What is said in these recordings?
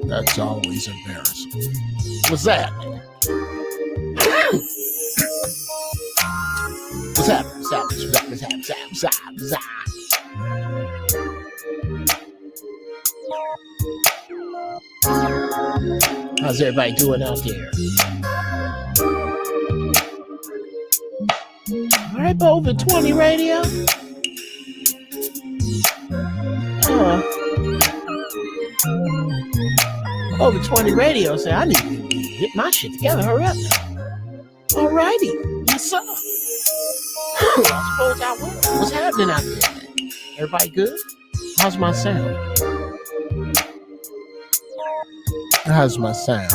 That's always embarrassing. What's that? What's happening? How's everybody doing out there? All right, over 20 radio. Over 20 radio say I need to get my shit together. Hurry up now. All righty. Yes, sir. I suppose I will. What's happening out there? Everybody good? How's my sound? How's my sound?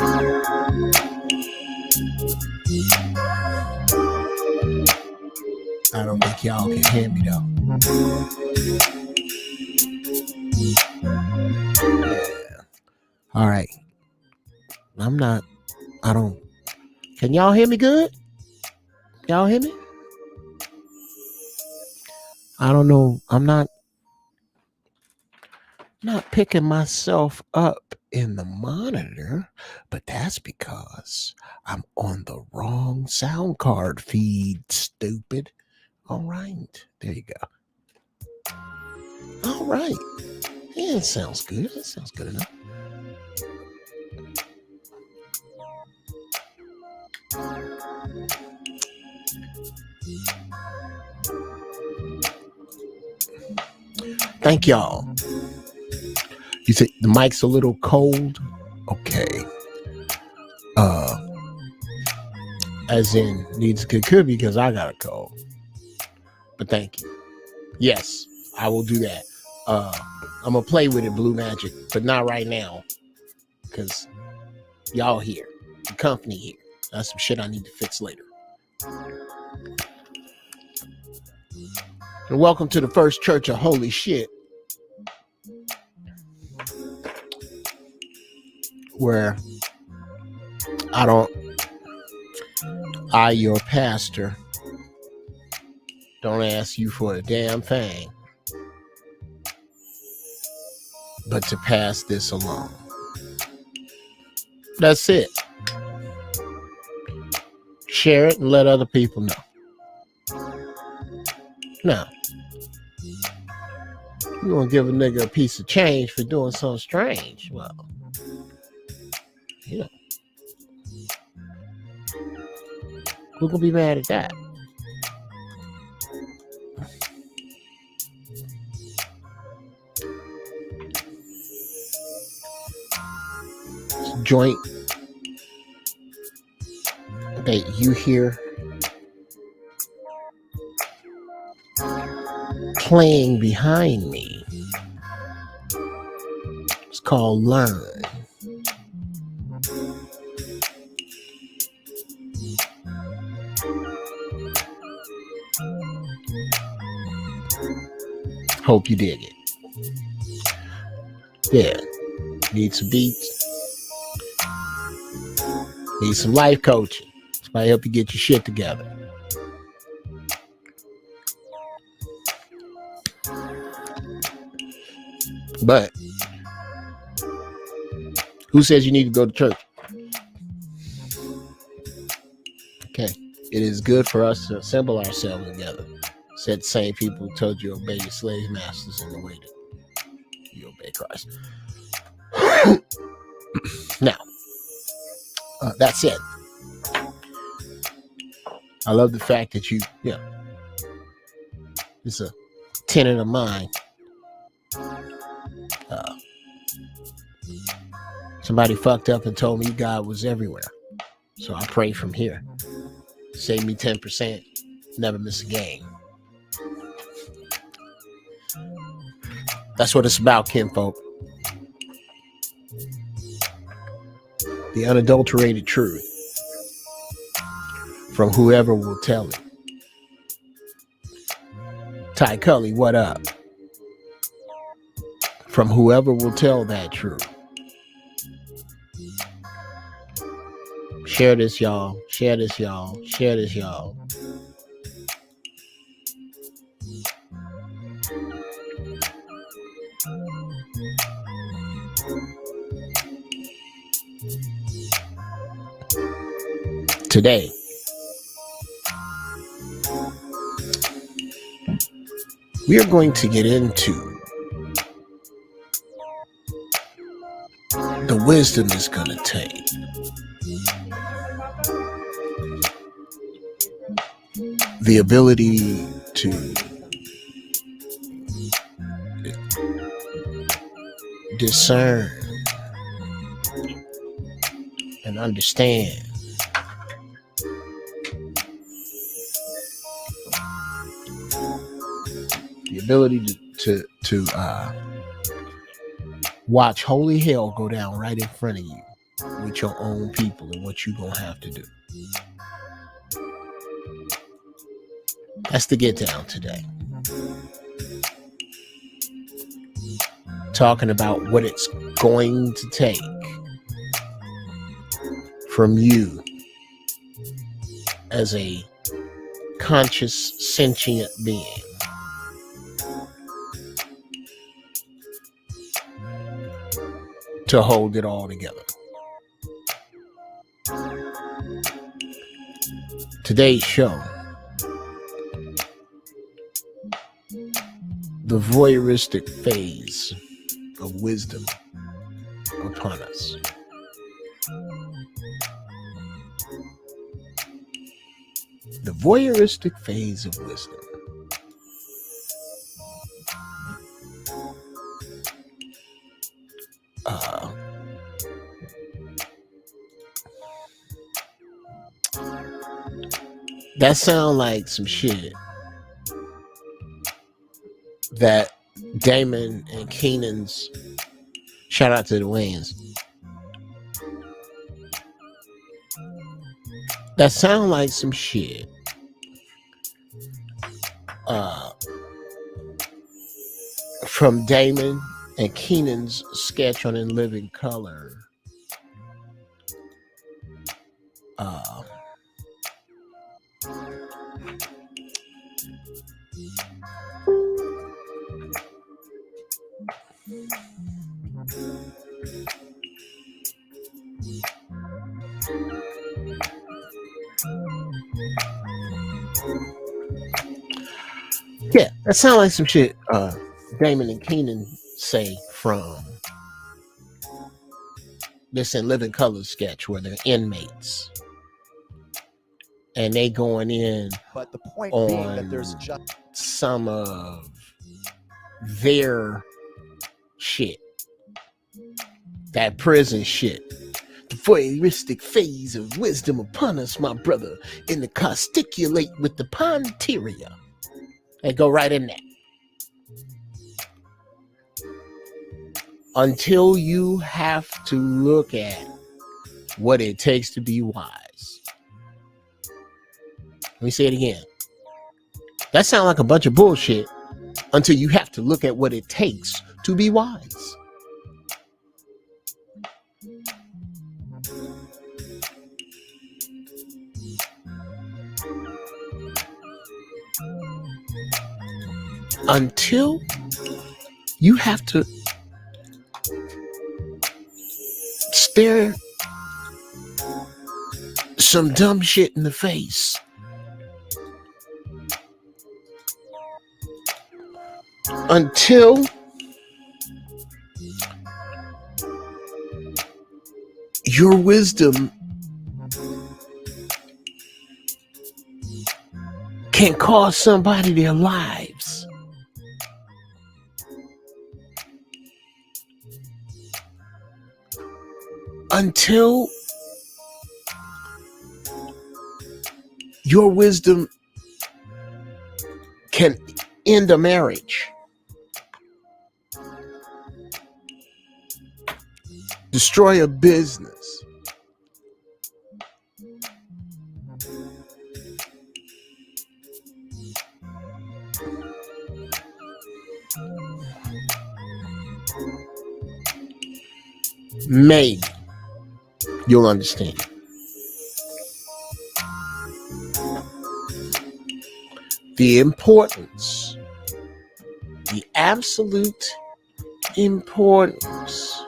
I don't think y'all can hear me though. Yeah. All right. Can y'all hear me good? Y'all hear me? I don't know. I'm not picking myself up in the monitor, but that's because I'm on the wrong sound card feed, stupid. All right. There you go. All right. Yeah, it sounds good. That sounds good enough. Thank y'all. You say the mic's a little cold? Okay. As in needs could be because I got a cold. But thank you. Yes, I will do that. I'm gonna play with it, Blue Magic, but not right now. Because y'all here. The company here. That's some shit I need to fix later. And welcome to the First Church of Holy Shit, where your pastor, don't ask you for a damn thing, but to pass this along. That's it. Share it and let other people know. Now, you gonna give a nigga a piece of change for doing something strange? Well, you know, who gonna be mad at that? It's a joint that you hear playing behind me. It's called Learn. Hope you dig it. Yeah. Need some beats. Need some life coaching. Somebody help you get your shit together. But who says you need to go to church? Okay. It is good for us to assemble ourselves together. Said the same people who told you to obey your slave masters in the way that you obey Christ. Now, that's it. I love the fact that it's a tenet of mine. Somebody fucked up and told me God was everywhere. So I pray from here. Save me 10%. Never miss a game. That's what it's about, kinfolk. The unadulterated truth from whoever will tell it. Ty Cully, what up? From whoever will tell that truth. Share this, y'all. Share this, y'all. Share this, y'all. Today, we are going to get into the wisdom it's going to take the ability to discern and understand the ability to watch holy hell go down right in front of you with your own people and what you're gonna have to do. That's the get down today. Talking about what it's going to take from you as a conscious, sentient being to hold it all together. Today's show, the voyeuristic phase of wisdom upon us. The voyeuristic phase of wisdom. That sound like some shit that Damon and Keenan's, shout out to the Wayans, that sound like some shit from Damon and Keenan's sketch on In Living Color. Yeah, that sounds like some shit Damon and Keenan say from this In Living Color sketch where they're inmates. And they going in but the point on being that there's just some of their shit. That prison shit. The voyeuristic phase of wisdom upon us, my brother, in the casticulate with the ponteria. They go right in there. Until you have to look at what it takes to be wise. Let me say it again. That sounds like a bunch of bullshit until you have to look at what it takes to be wise. Until you have to stare some dumb shit in the face. Until your wisdom can cost somebody their lives. Until your wisdom can end a marriage, destroy a business, maybe you'll understand. The importance, the absolute importance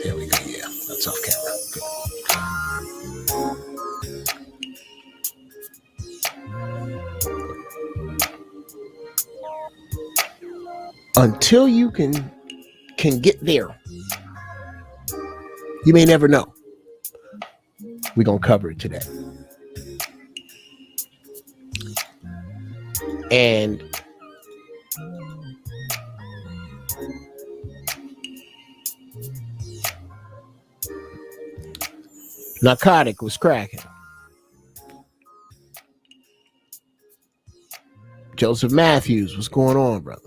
there we go. Yeah, that's off camera. Good. Until you can get there, you may never know. We're gonna cover it today. And narcotic was cracking. Joseph Matthews, what's going on, brother?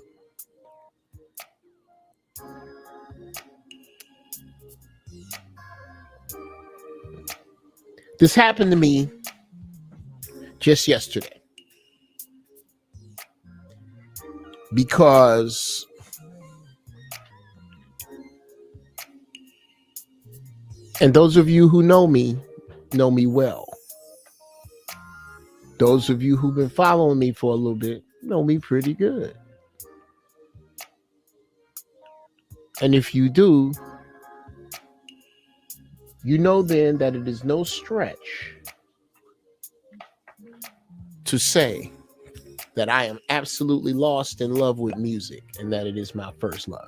This happened to me just yesterday. Because and those of you who know me well. Those of you who've been following me for a little bit know me pretty good. And if you do, you know then that it is no stretch to say that I am absolutely lost in love with music and that it is my first love.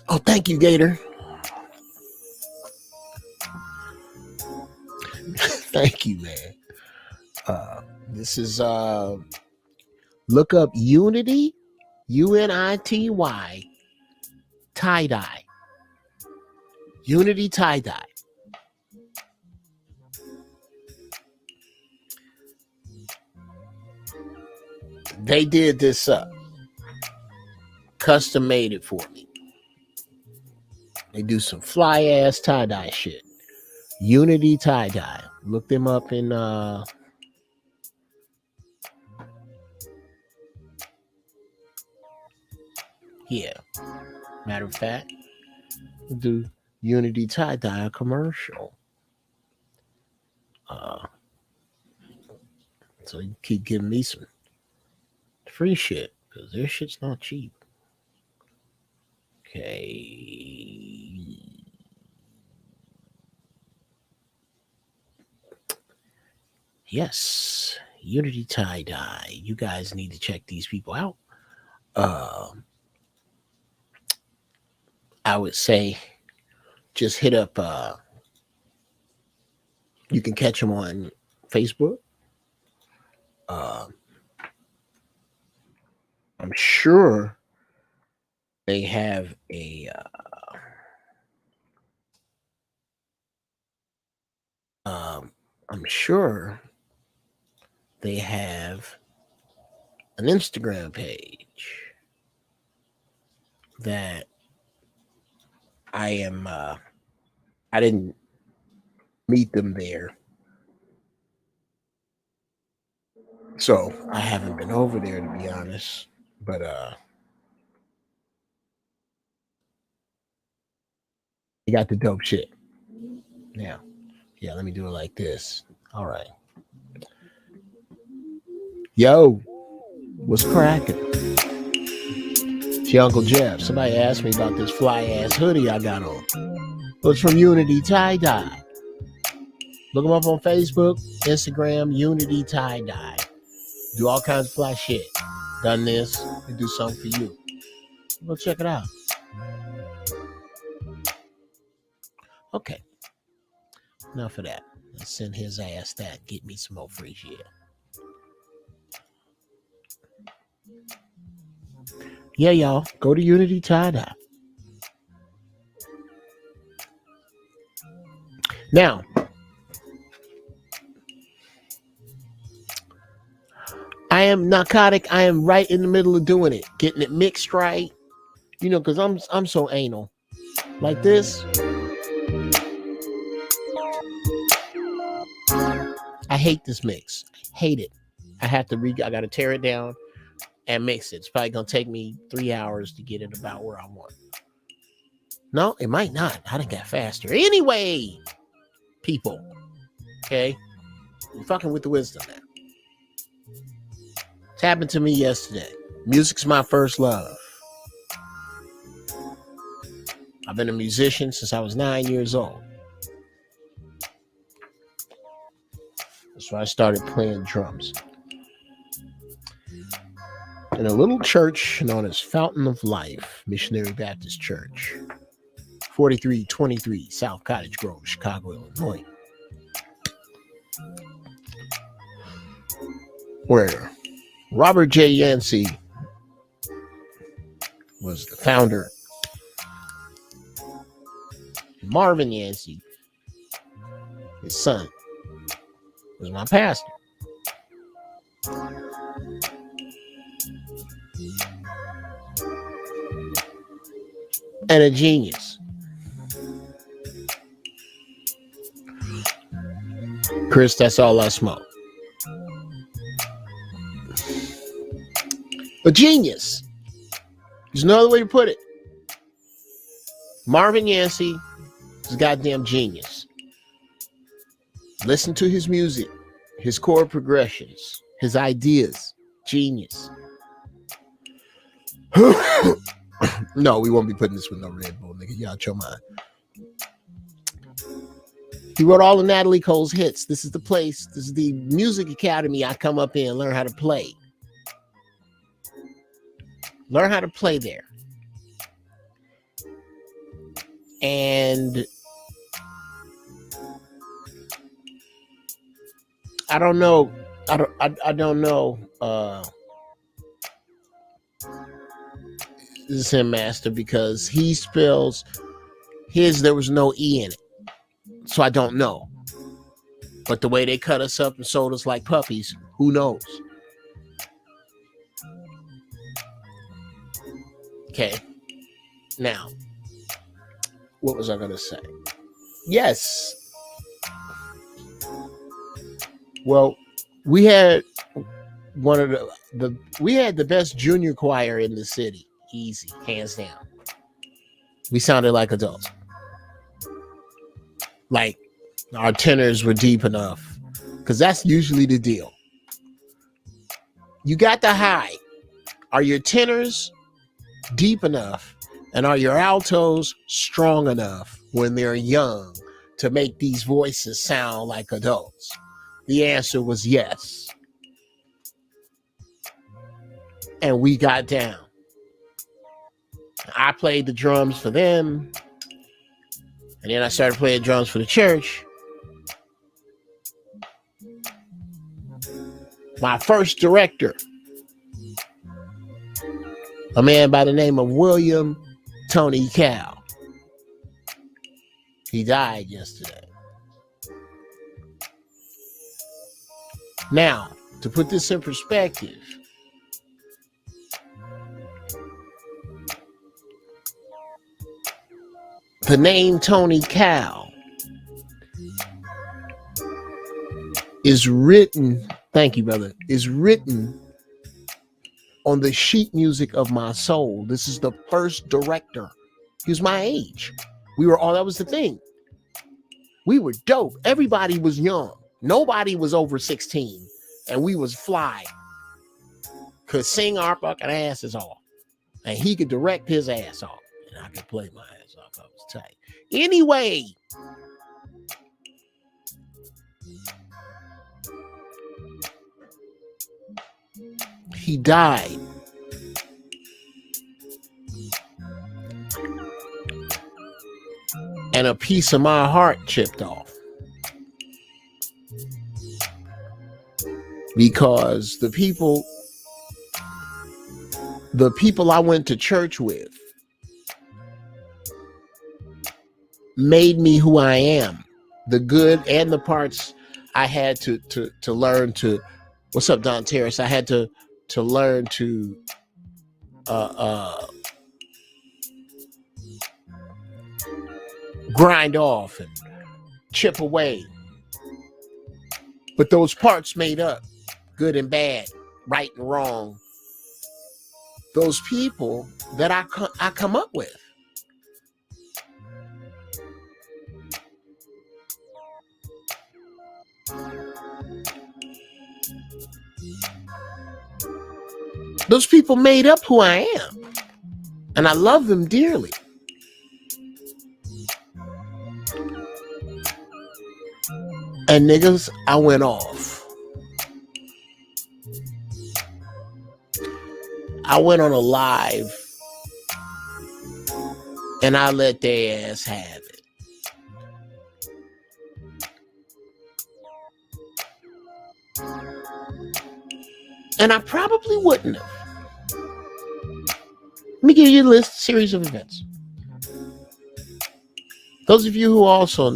Oh, thank you, Gator. Thank you, man. This is look up Unity, UNITY, tie-dye. Unity tie-dye. They did this up. Custom made it for me. They do some fly ass tie-dye shit. Unity tie-dye. Look them up in yeah. Matter of fact, we'll do Unity tie-dye commercial. So you keep giving me some free shit because their shit's not cheap. Okay. Yes, Unity tie-dye. You guys need to check these people out. I would say just hit up you can catch them on Facebook. I'm sure they have a I'm sure they have an Instagram page that I didn't meet them there, so I haven't been over there to be honest, but you got the dope shit. Now, yeah, let me do it like this. All right. Yo, what's cracking? It's your Uncle Geoff. Somebody asked me about this fly ass hoodie I got on. It's from Unity Tie-Dye. Look them up on Facebook, Instagram, Unity Tie-Dye. Do all kinds of fly shit. Done this, and do something for you. Go check it out. Okay. Enough of that. Let's send his ass that. Get me some more free shit. Yeah, y'all. Go to Unity Tie-Dye. Now, I am narcotic. I am right in the middle of doing it. Getting it mixed right. You know, because I'm so anal. Like this. I hate this mix. Hate it. I got to tear it down and mix it. It's probably going to take me 3 hours to get it about where I want. No, it might not. I done got faster. Anyway, people. Okay? You're fucking with the wisdom now. It's happened to me yesterday. Music's my first love. I've been a musician since I was 9 years old. That's why I started playing drums. In a little church known as Fountain of Life, Missionary Baptist Church, 4323 South Cottage Grove, Chicago, Illinois. Where Robert J. Yancey was the founder. Marvin Yancey, his son, was my pastor. And a genius. Chris, that's all I smoke. A genius. There's no other way to put it. Marvin Yancey is a goddamn genius. Listen to his music, his chord progressions, his ideas. Genius. No, we won't be putting this with no Red Bull, nigga. Y'all chill mind. He wrote all of Natalie Cole's hits. This is the place. This is the music academy I come up in and learn how to play. Learn how to play there. And I don't know. I don't know. This is him, master, because he spells his. There was no E in it, so I don't know. But the way they cut us up and sold us like puppies, who knows? Okay. Now, what was I going to say? Yes. Well, we had one of we had the best junior choir in the city. Easy, hands down. We sounded like adults. Like our tenors were deep enough, because that's usually the deal. You got the high. Are your tenors deep enough, and are your altos strong enough when they're young to make these voices sound like adults? The answer was yes. And we got down. I played the drums for them, and then I started playing drums for the church. My first director, a man by the name of William Tony Cal. He died yesterday. Now, to put this in perspective, the name Tony Cal is written, thank you, brother, is written on the sheet music of my soul. This is the first director. He was my age. We were all, that was the thing. We were dope. Everybody was young. Nobody was over 16. And we was fly. Could sing our fucking asses off. And he could direct his ass off. And I could play my ass off. I was tight. Anyway. He died. And a piece of my heart chipped off. Because the people I went to church with made me who I am. The good and the parts I had to learn to, what's up, Don Terrace? I had to learn to grind off and chip away. But those parts made up, good and bad, right and wrong. Those people that I come up with. Those people made up who I am. And I love them dearly. And niggas, I went off. I went on a live and I let their ass have it. And I probably wouldn't have. Let me give you a series of events. Those of you who also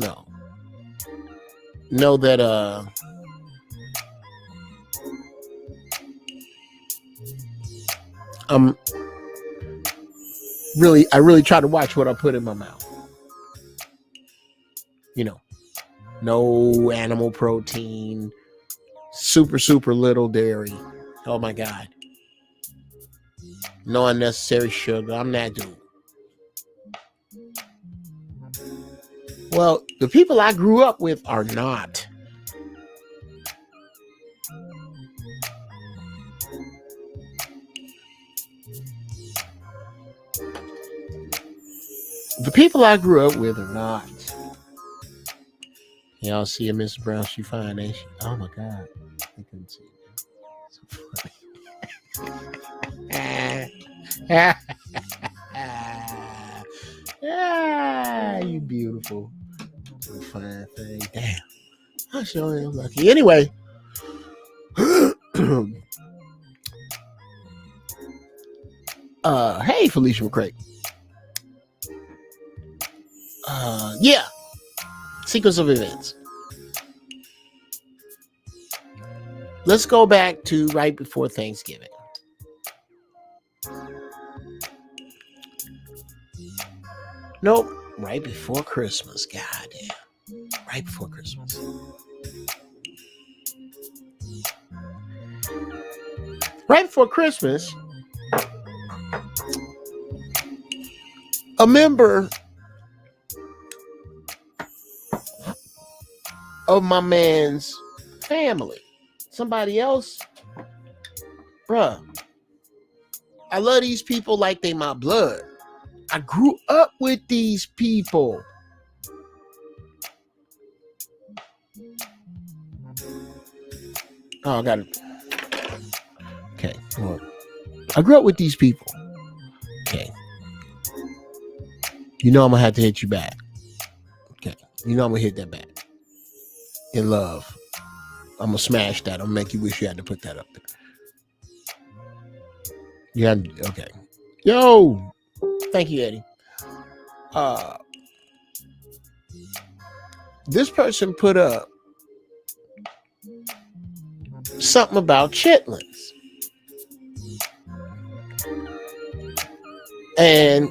know that I really try to watch what I put in my mouth. You know, no animal protein, super little dairy. Oh my God. No unnecessary sugar. I'm that dude. Well, the people I grew up with are not. The people I grew up with are not. Y'all see a Miss Brown, she fine, ain't she? Oh my God. I couldn't see it. So funny. You beautiful. You fine thing. Damn. I sure am lucky. Anyway. Hey, Felicia McCrae. Yeah. Sequence of events. Let's go back to right before Thanksgiving. Nope. Right before Christmas. Goddamn. Right before Christmas. Right before Christmas, a member of my man's family, somebody else, bruh, I love these people like they my blood. I grew up with these people. Oh, I got it. Okay. Well, I grew up with these people. Okay. You know I'm going to have to hit you back. Okay. You know I'm going to hit that back. In love. I'm going to smash that. I'm going to make you wish you had to put that up there. Yeah. Okay. Yo. Thank you, Eddie. This person put up something about chitlins. And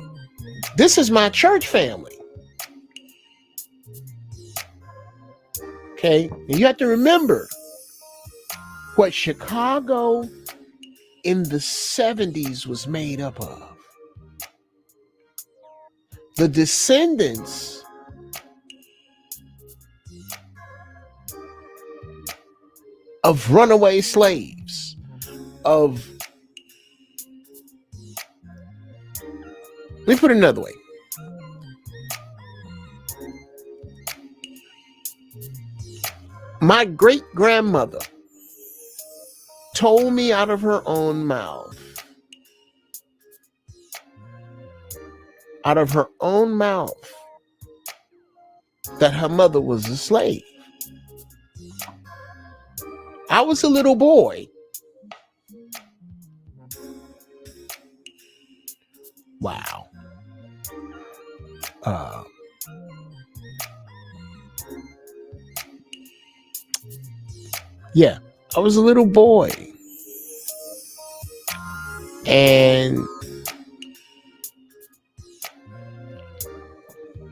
this is my church family. Okay. And you have to remember what Chicago in the 70s was made up of. The descendants of runaway slaves, of, let me put it another way. My great grandmother told me out of her own mouth, that her mother was a slave. I was a little boy. Wow. Yeah, I was a little boy. And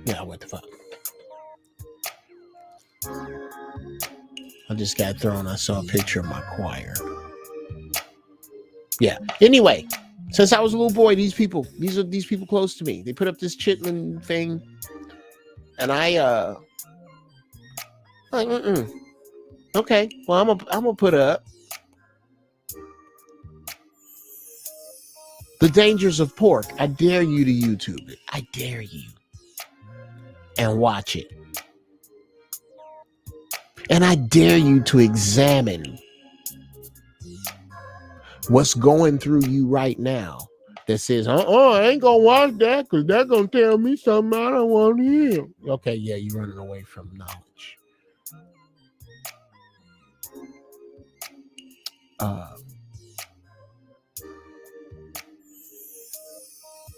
yeah, what the fuck? I just got thrown. I saw a picture of my choir. Yeah. Anyway, since I was a little boy, these people close to me, they put up this chitlin thing, and I like, okay, well, I'm gonna put up the dangers of pork. I dare you to YouTube it. I dare you, and watch it. And I dare you to examine what's going through you right now that says, I ain't gonna watch that because they're gonna tell me something I don't want to hear. Okay, yeah, you're running away from knowledge.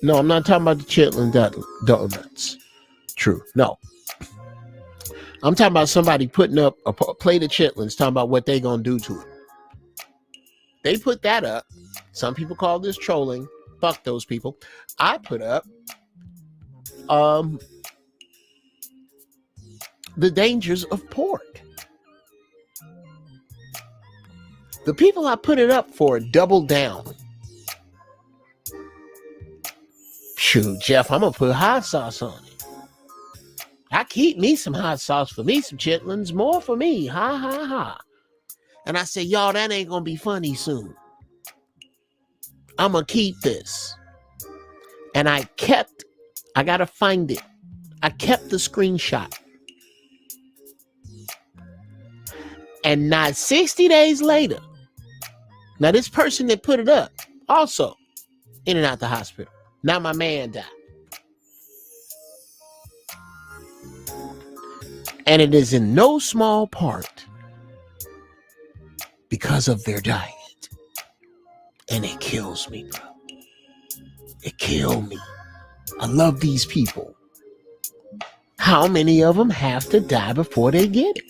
No, I'm not talking about the chitlin donuts. True. No. I'm talking about somebody putting up a plate of chitlins, talking about what they gonna do to it. They put that up. Some people call this trolling. Fuck those people. I put up the dangers of pork. The people I put it up for double down. Shoot, Jeff, I'm gonna put hot sauce on it. I keep me some hot sauce for me, some chitlins, more for me. Ha ha ha. And I say, y'all, that ain't gonna be funny soon. I'm gonna keep this. And I gotta find it. I kept the screenshot. And not 60 days later, now this person that put it up, also in and out the hospital. Now my man died. And it is in no small part because of their diet. And it kills me, bro. It killed me. I love these people. How many of them have to die before they get it?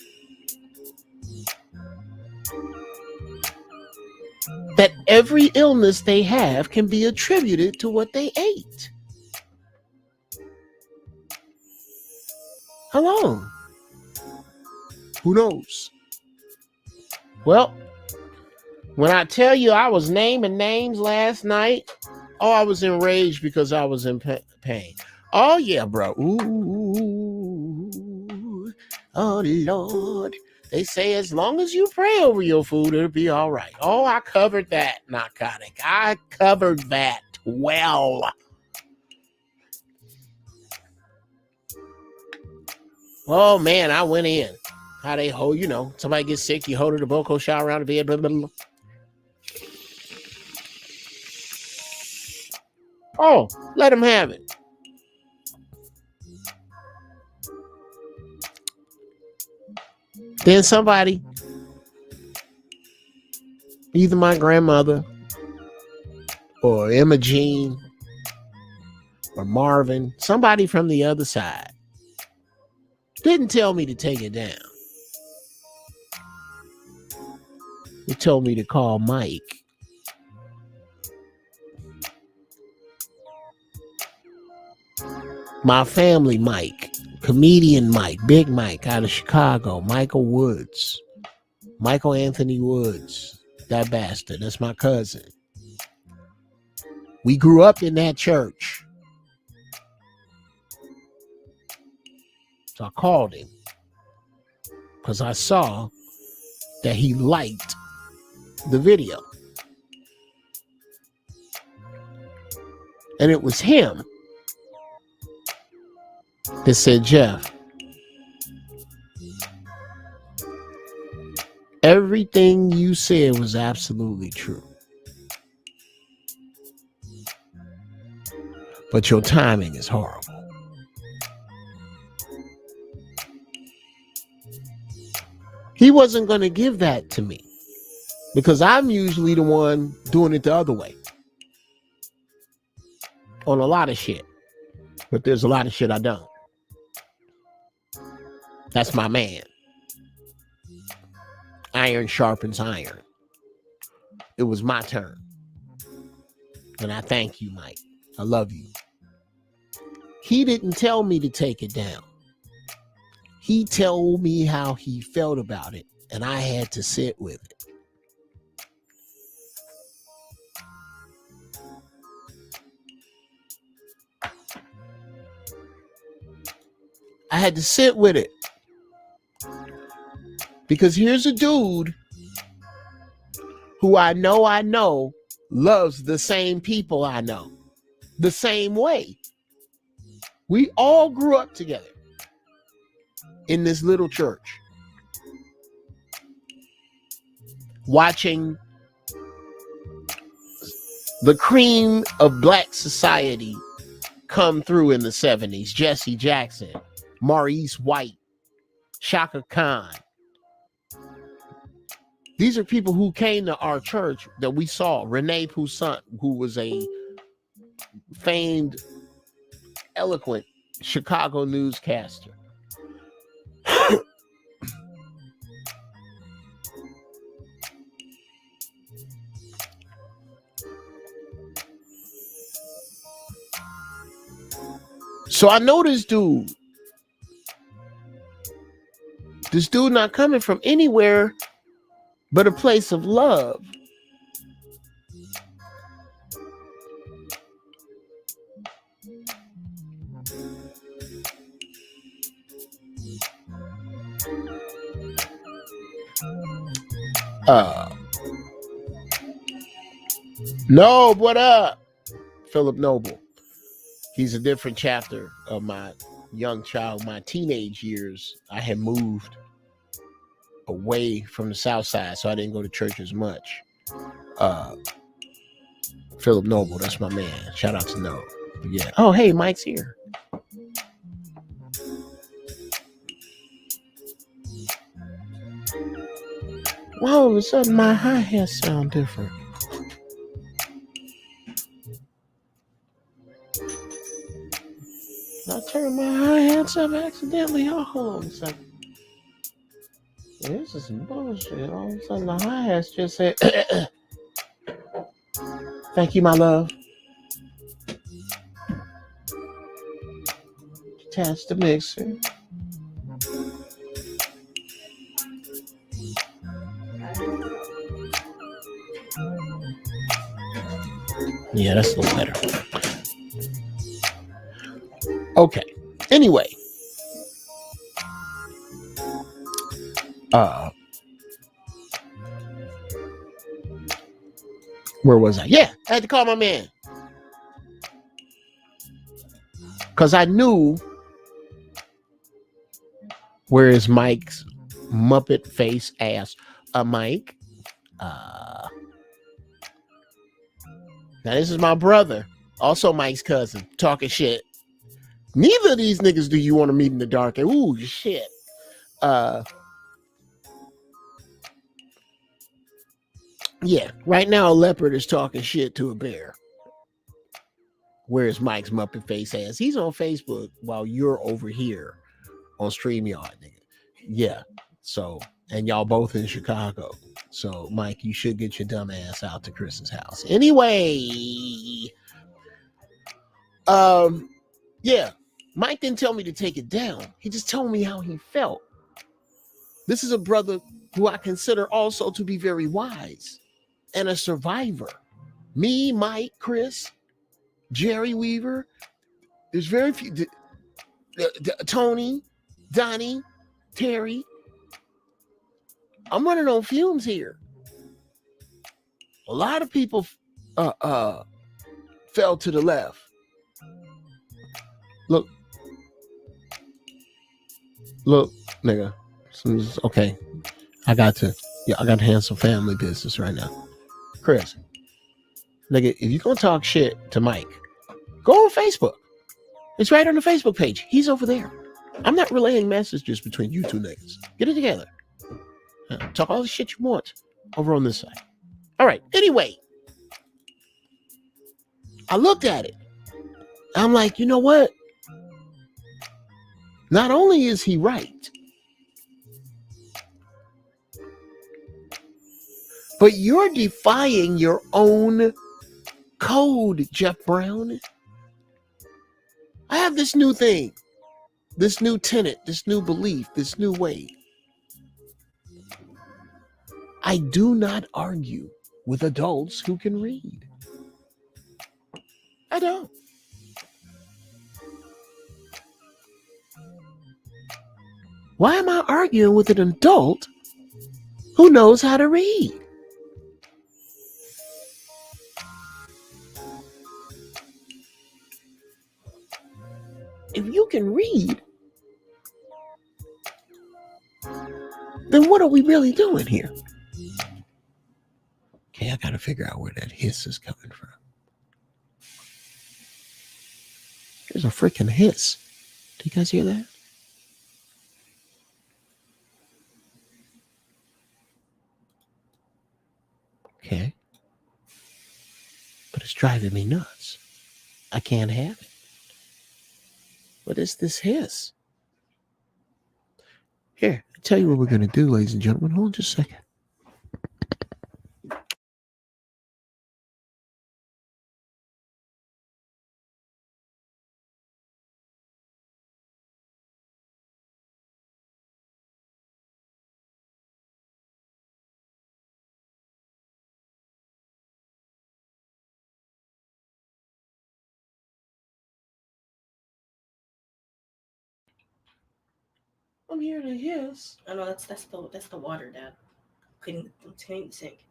That every illness they have can be attributed to what they ate. How long? Who knows? Well, when I tell you I was naming names last night, I was enraged because I was in pain. Oh, yeah, bro. Ooh, oh, Lord. They say as long as you pray over your food, it'll be all right. Oh, I covered that narcotic. I covered that well. Oh, man, I went in. How they hold, somebody gets sick, you hold her the Boko shot around the bed, blah, blah, blah. Oh, let them have it. Then somebody, either my grandmother or Emma Jean or Marvin, somebody from the other side, didn't tell me to take it down. They told me to call Mike. My family Mike, comedian Mike, Big Mike out of Chicago, Michael Woods, Michael Anthony Woods, that bastard, that's my cousin. We grew up in that church. So I called him because I saw that he liked the video. And it was him that said, Geoff, everything you said was absolutely true. But your timing is horrible. He wasn't going to give that to me because I'm usually the one doing it the other way on a lot of shit. But there's a lot of shit I don't. That's my man. Iron sharpens iron. It was my turn. And I thank you, Mike. I love you. He didn't tell me to take it down. He told me how he felt about it, and I had to sit with it. I had to sit with it. Because here's a dude who I know loves the same people I know. The same way. We all grew up together in this little church. Watching the cream of black society come through in the 70s. Jesse Jackson, Maurice White, Shaka Khan. These are people who came to our church that we saw. Renee Poussin, who was a famed, eloquent Chicago newscaster. So I know this dude. This dude not coming from anywhere but a place of love. Noble, what up? Philip Noble. He's a different chapter of my young child, my teenage years. I had moved away from the South Side, so I didn't go to church as much. Philip Noble, that's my man. Shout out to Noble. Yeah. Oh, hey, Mike's here. Why all of a sudden my hi-hats sound different? I turned my hi-hats up accidentally. Oh, hold on a second. This is some bullshit. All of a sudden the hi-hats just said, thank you, my love. Attach the mixer. Yeah, that's a little better. Okay. Anyway. Where was I? Yeah, I had to call my man. Because I knew where is Mike's Muppet face ass. Mike. Now this is my brother. Also Mike's cousin. Talking shit. Neither of these niggas do you want to meet in the dark. Ooh, shit. Yeah, right now a leopard is talking shit to a bear. Where's Mike's Muppet face ass? He's on Facebook while you're over here on StreamYard, nigga. Yeah. So, and y'all both in Chicago. So, Mike, you should get your dumb ass out to Chris's house. Anyway, yeah. Mike didn't tell me to take it down. He just told me how he felt. This is a brother who I consider also to be very wise and a survivor. Me, Mike, Chris, Jerry Weaver. There's very few. Tony, Donnie, Terry. I'm running on fumes here. A lot of people fell to the left. Look, nigga. Okay, I got to handle some family business right now. Chris, nigga, if you're gonna talk shit to Mike, go on Facebook. It's right on the Facebook page. He's over there. I'm not relaying messages between you two niggas. Get it together. Talk all the shit you want over on this side. All right. Anyway, I looked at it. I'm like, you know what? Not only is he right, but you're defying your own code, Jeff Brown. I have this new thing, this new tenet, this new belief, this new way. I do not argue with adults who can read. I don't. Why am I arguing with an adult who knows how to read? If you can read, then what are we really doing here? Okay, I gotta figure out where that hiss is coming from. There's a freaking hiss. Do you guys hear that? Okay. But it's driving me nuts. I can't have it. What is this hiss? Here, I'll tell you what we're going to do, ladies and gentlemen. Hold on just a second. I'm hearing a hiss. I know that's the water, Dad. Cleaning the sink.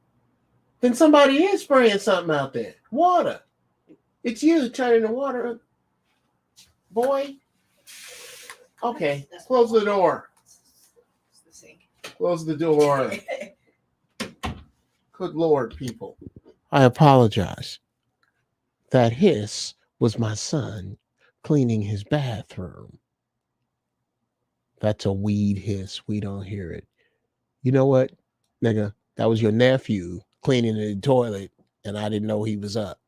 Then somebody is spraying something out there. Water. It's you turning the water. Boy. Okay. Close the door. It's the sink. Close the door. Good Lord, people. I apologize. That hiss was my son cleaning his bathroom. That's a weed hiss. We don't hear it. You know what, nigga? That was your nephew cleaning the toilet, and I didn't know he was up.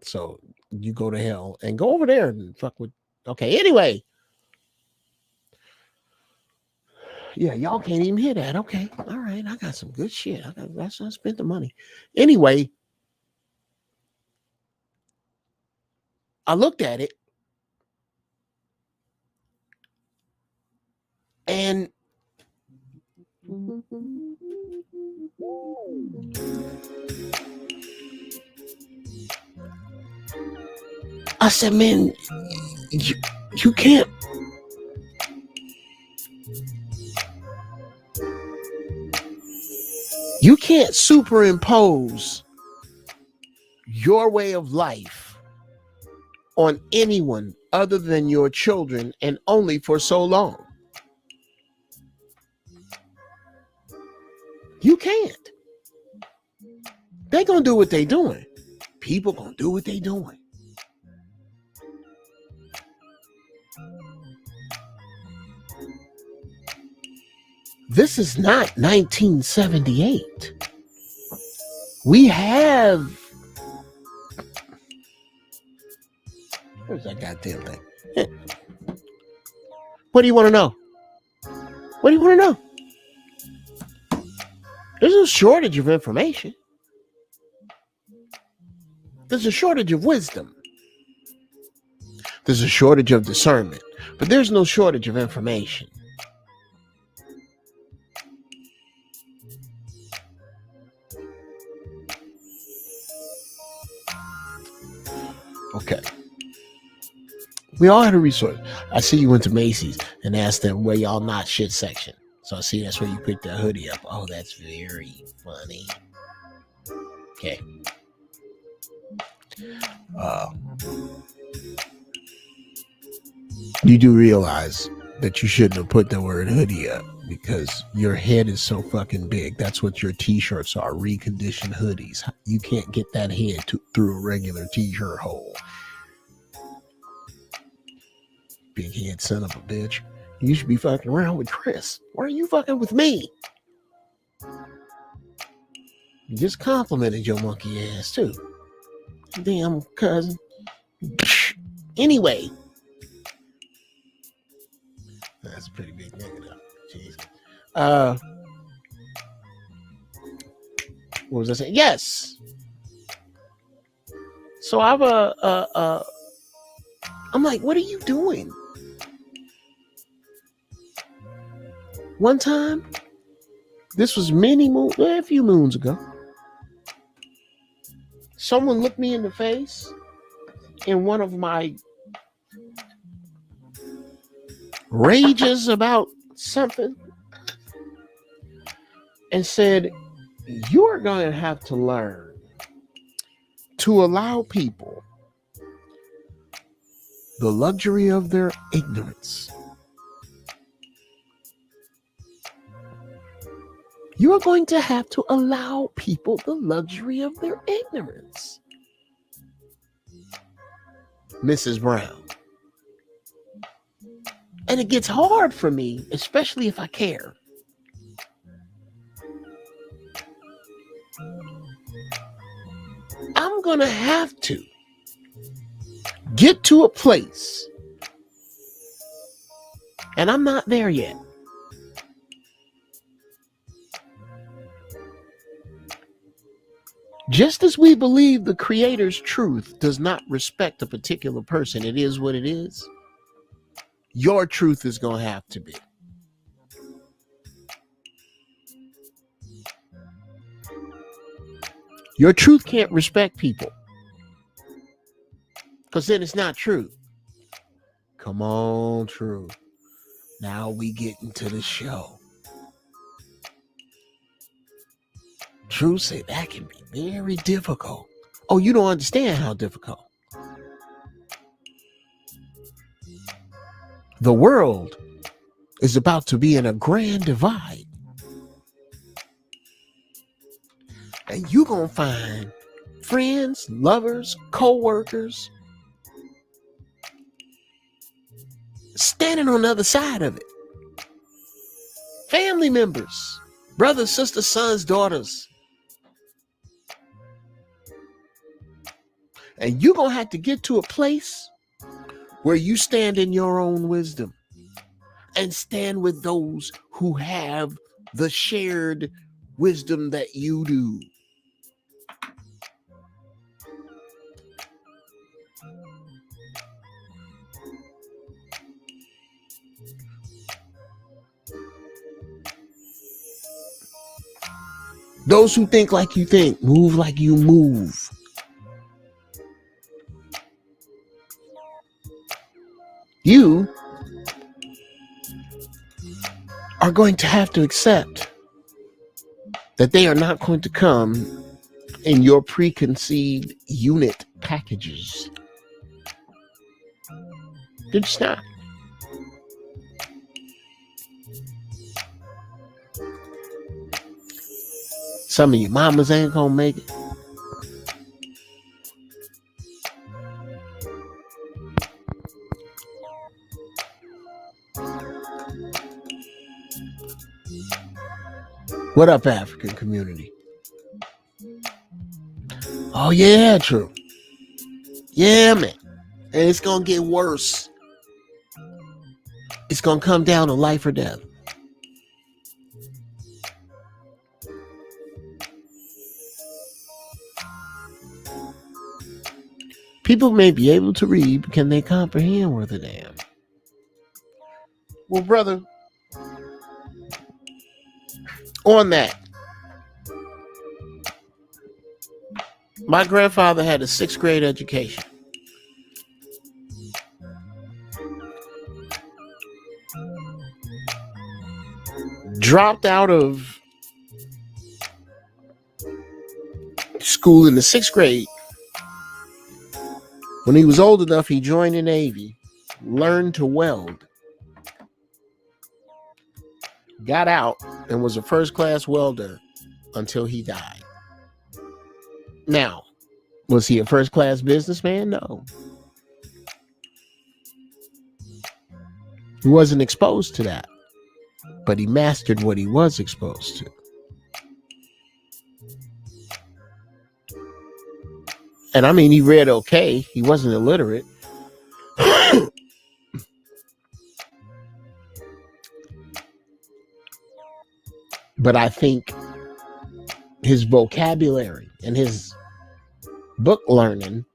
So you go to hell and go over there and fuck with. Okay, anyway. Yeah, y'all can't even hear that. Okay, all right. I got some good shit. I spent the money. Anyway, I looked at it, and I said, man, you can't. You can't superimpose your way of life on anyone other than your children, and only for so long. You can't. They gonna do what they doing. People gonna do what they doing. This is not 1978. We have. Where's that goddamn thing? What do you want to know? What do you want to know? There's no shortage of information. There's a shortage of wisdom. There's a shortage of discernment. But there's no shortage of information. Okay. We all had a resource. I see you went to Macy's and asked them where y'all not shit section. So I see that's where you picked that hoodie up. Oh, that's very funny. Okay. You do realize that you shouldn't have put the word hoodie up because your head is so fucking big. That's what your t-shirts are, reconditioned hoodies. You can't get that head through a regular t-shirt hole. Big head son of a bitch. You should be fucking around with Chris. Why are you fucking with me? You just complimented your monkey ass too. Damn cousin. Anyway. That's a pretty big nigga though. Jesus. What was I saying? Yes. So I'm like, what are you doing? One time, this was a few moons ago. Someone looked me in the face in one of my rages about something and said, you're going to have to learn to allow people the luxury of their ignorance. You are going to have to allow people the luxury of their ignorance. Mrs. Brown. And it gets hard for me, especially if I care. I'm going to have to get to a place, and I'm not there yet. Just as we believe the Creator's truth does not respect a particular person, it is what it is, your truth is going to have to be. Your truth can't respect people, because then it's not true. Come on, true. Now we get into the show. True say that can be very difficult. Oh, you don't understand how difficult. The world is about to be in a grand divide. And you're going to find friends, lovers, co-workers standing on the other side of it. Family members, brothers, sisters, sons, daughters. And you're going to have to get to a place where you stand in your own wisdom and stand with those who have the shared wisdom that you do. Those who think like you think, move like you move. You are going to have to accept that they are not going to come in your preconceived unit packages. They're just not. Some of you mamas ain't gonna make it. What up, African community? Oh yeah, true. Yeah, man. And it's gonna get worse. It's gonna come down to life or death. People may be able to read, but can they comprehend worth a damn? Well, brother, on that, my grandfather had a 6th grade education. Dropped out of school in the 6th grade. When he was old enough, he joined the Navy, learned to weld, got out, and was a first-class welder until he died. Now, was he a first-class businessman? No. He wasn't exposed to that, but he mastered what he was exposed to. And I mean, he read okay. He wasn't illiterate. But I think his vocabulary and his book learning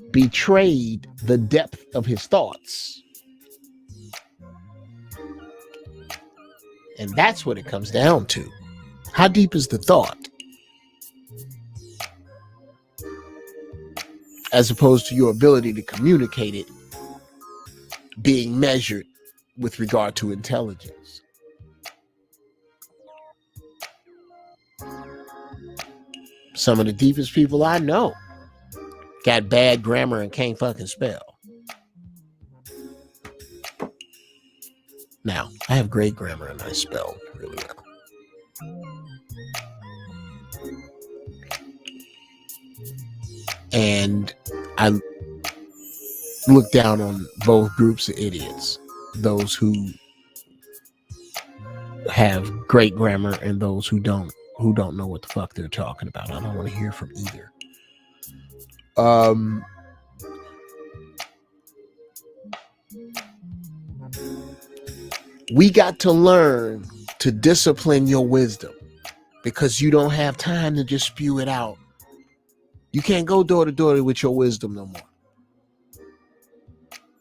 betrayed the depth of his thoughts. And that's what it comes down to. How deep is the thought? As opposed to your ability to communicate it being measured with regard to intelligence. Some of the deepest people I know got bad grammar and can't fucking spell. Now, I have great grammar and I spell really well. And I look down on both groups of idiots. Those who have great grammar and those who don't know what the fuck they're talking about. I don't want to hear from either. We got to learn to discipline your wisdom because you don't have time to just spew it out. You can't go door to door with your wisdom no more.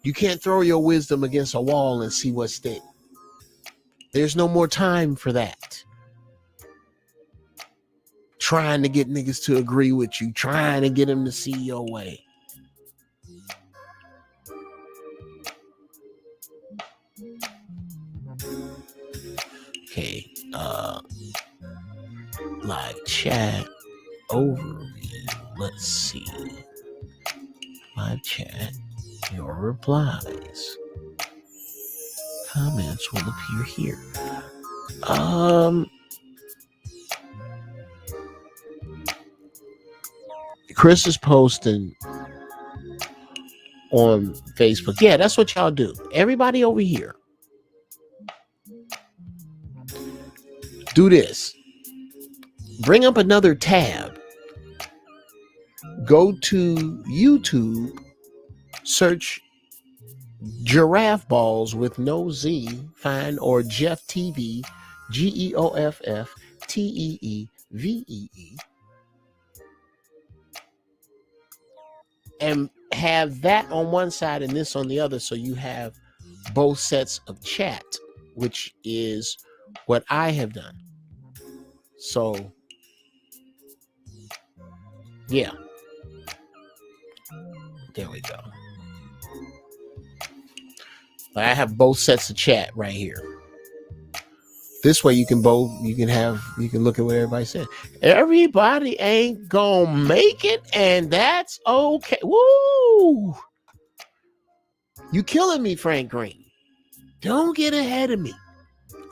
You can't throw your wisdom against a wall and see what sticks. There's no more time for that. Trying to get niggas to agree with you, trying to get them to see your way. Okay, live chat overview. Let's see. Live chat, your replies. Comments will appear here. Chris is posting on Facebook. Yeah, that's what y'all do. Everybody over here, do this. Bring up another tab. Go to YouTube, search Giraffe Balls with no Z, find, or Geoff TV, GeoffTeevee, and have that on one side and this on the other, so you have both sets of chat, which is what I have done. So, yeah. There we go. I have both sets of chat right here. This way you can look at what everybody said. Everybody ain't gonna make it, and that's okay. Woo! You killing me, Frank Green. Don't get ahead of me.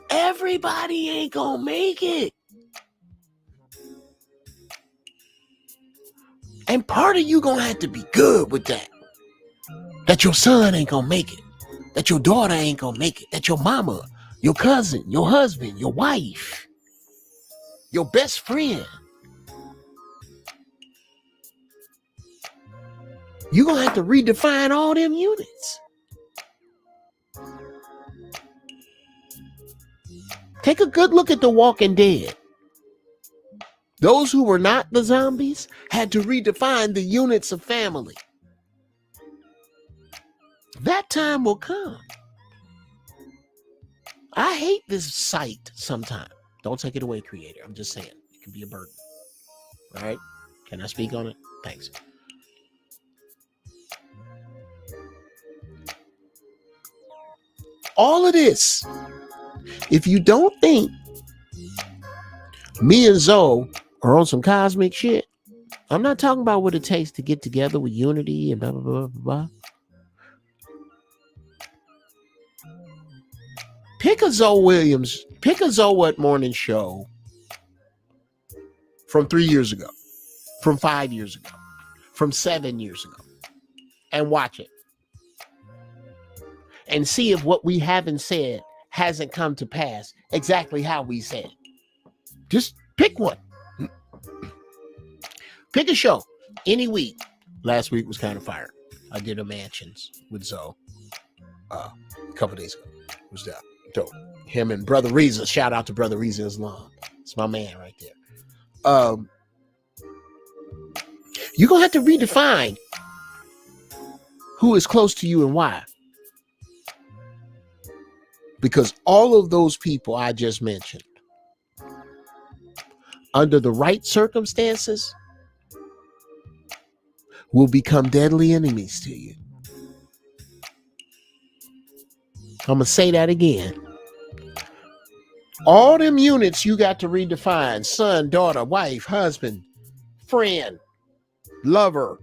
Everybody ain't gonna make it. And part of you gonna have to be good with that. That your son ain't gonna make it. That your daughter ain't gonna make it. That your mama, your cousin, your husband, your wife, your best friend. You're gonna have to redefine all them units. Take a good look at The Walking Dead. Those who were not the zombies had to redefine the units of family. That time will come. I hate this site sometimes. Don't take it away, creator. I'm just saying. It can be a burden. All right? Can I speak on it? Thanks. All of this, if you don't think me and Zoe are on some cosmic shit, I'm not talking about what it takes to get together with unity and blah, blah, blah, blah, blah. Pick a Zoe What Morning show from 3 years ago, from 5 years ago, from 7 years ago, and watch it. And see if what we haven't said hasn't come to pass exactly how we said. Just pick one. Pick a show any week. Last week was kind of fire. I did a mansions with Zoe a couple days ago. It was dope. Him and Brother Reza. Shout out to Brother Reza Islam. It's my man right there. You're going to have to redefine who is close to you and why. Because all of those people I just mentioned, under the right circumstances, will become deadly enemies to you. I'm going to say that again. All them units you got to redefine: son, daughter, wife, husband, friend, lover,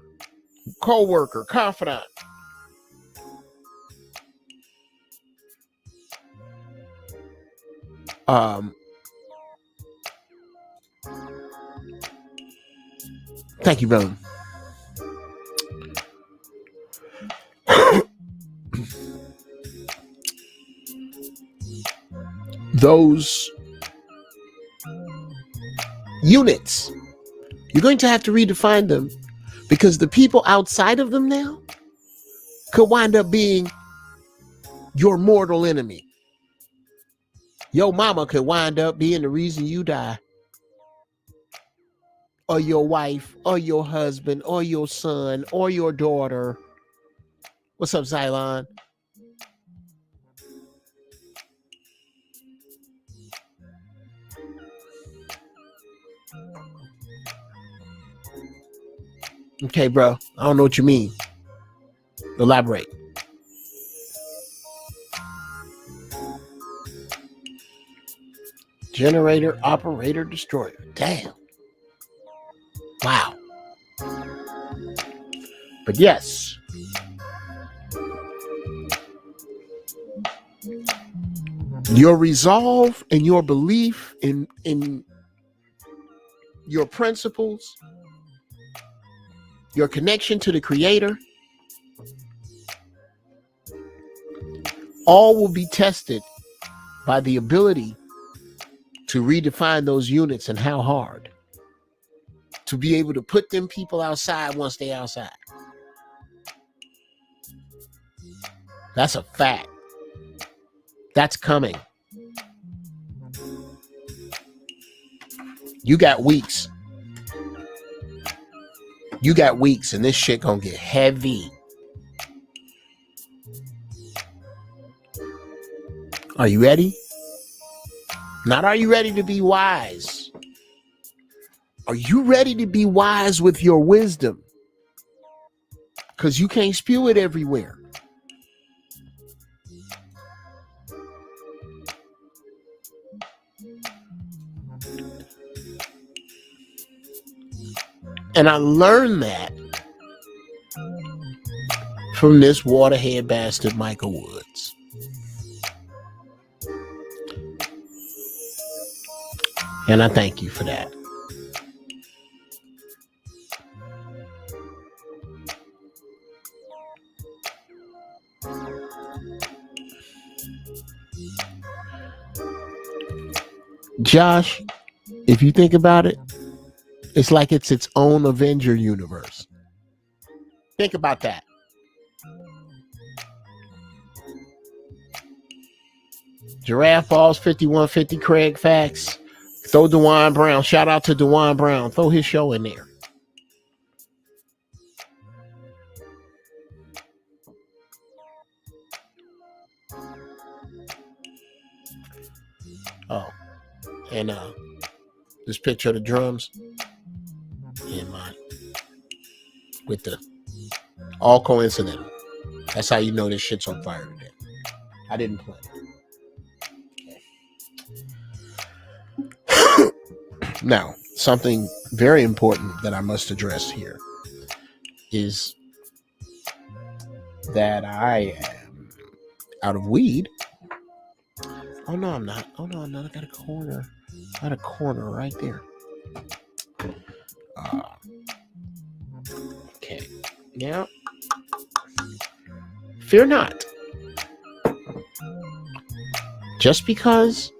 co-worker, confidant. Thank you, brother. Those units, you're going to have to redefine them, because the people outside of them now could wind up being your mortal enemy. Your mama could wind up being the reason you die, or your wife, or your husband, or your son, or your daughter. What's up, Xylon? Okay, bro. I don't know what you mean. Elaborate. Generator, operator, destroyer. Damn. Wow. But yes, your resolve and your belief in your principles, your connection to the Creator, all will be tested by the ability to redefine those units and how hard to be able to put them people outside once they're outside. That's a fact. That's coming. You got weeks. You got weeks, and this shit gonna get heavy. Are you ready? Not are you ready to be wise? Are you ready to be wise with your wisdom? Because you can't spew it everywhere. And I learned that from this waterhead bastard, Michael Woods. And I thank you for that. Josh, if you think about it, it's like it's its own Avenger universe. Think about that. Giraffe Balls 5150 Craig Facts. Throw DeJuan Brown. Shout out to DeJuan Brown. Throw his show in there. Oh, and this picture of the drums in mine with the all coincidental. That's how you know this shit's on fire today. I didn't plan it. Okay. Now, something very important that I must address here is that I am out of weed. Oh no, I'm not. Oh no, I'm not. I got a corner. I got a corner right there. Okay. Now, fear not. Just because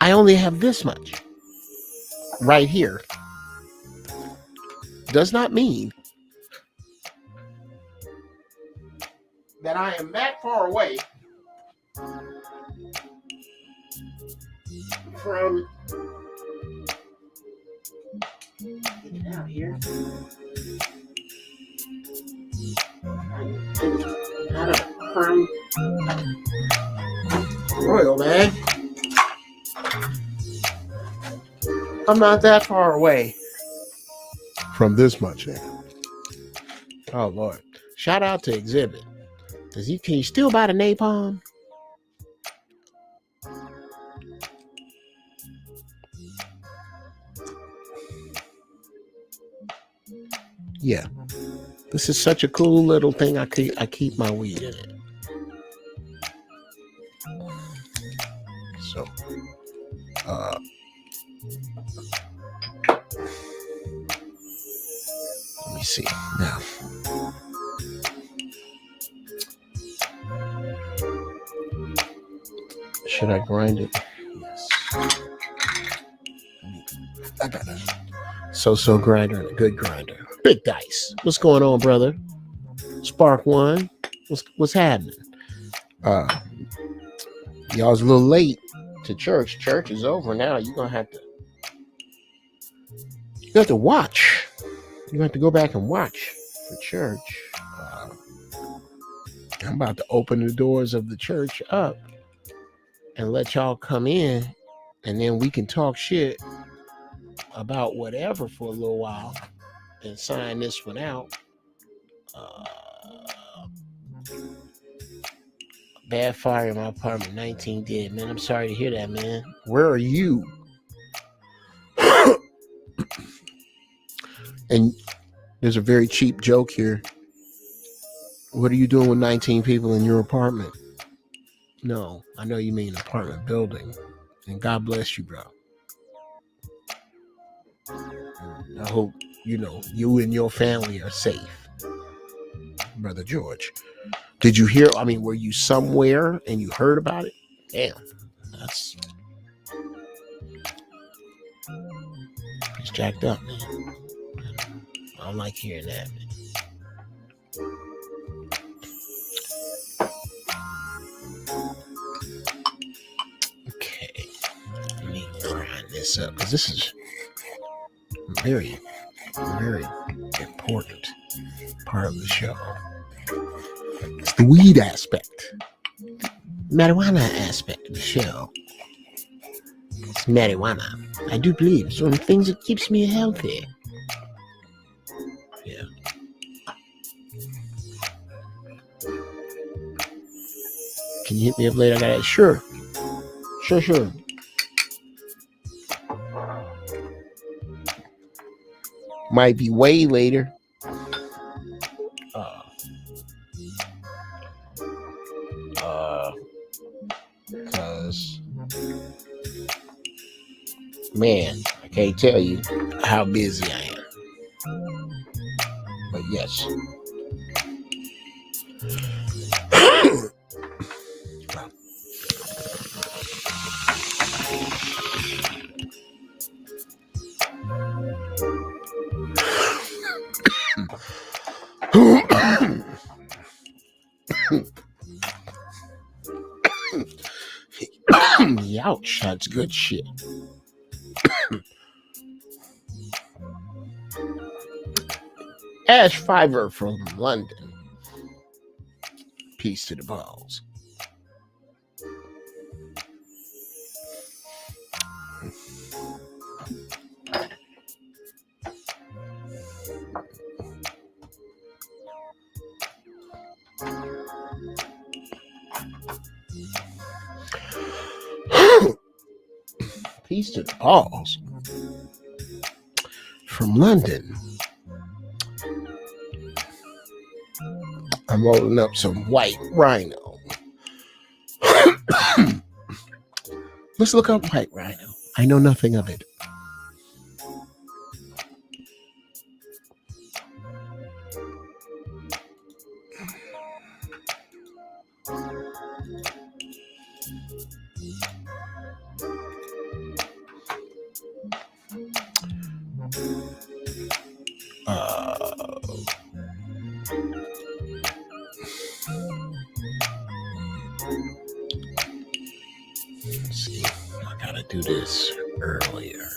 I only have this much right here does not mean that I am that far away from get out here. From Royal, man. I'm not that far away from this much now. Oh Lord. Shout out to Exhibit. Can you still buy the napalm? Yeah. This is such a cool little thing. I keep my weed in it. So let me see now. Should I grind it? Yes. I got a so grinder and a good grinder. Big Dice. What's going on, brother? Spark One. What's happening? Y'all's a little late to church. Church is over now. You have to watch. You have to go back and watch for church. I'm about to open the doors of the church up and let y'all come in, and then we can talk shit about whatever for a little while and sign this one out. Bad fire in my apartment, 19 dead. Man, I'm sorry to hear that, man. Where are you? And there's a very cheap joke here. What are you doing with 19 people in your apartment? No, I know you mean apartment building. And God bless you, bro. I hope, you and your family are safe. Brother George. Did you hear? I mean, were you somewhere and you heard about it? Damn. It's jacked up, man. I don't like hearing that, man. Okay. Let me grind this up because this is very, very important part of the show. It's the weed aspect. Marijuana aspect of the show. It's marijuana. I do believe it's one of the things that keeps me healthy. Yeah. Can you hit me up later? I got it. Sure. Might be way later. Because, man, I can't tell you how busy I am. But yes. Ouch, that's good shit. Ash Fiver from London. Peace to the balls. Peace to the balls. From London. I'm rolling up some white rhino. Let's look up white rhino. I know nothing of it. Let's see. I gotta do this earlier.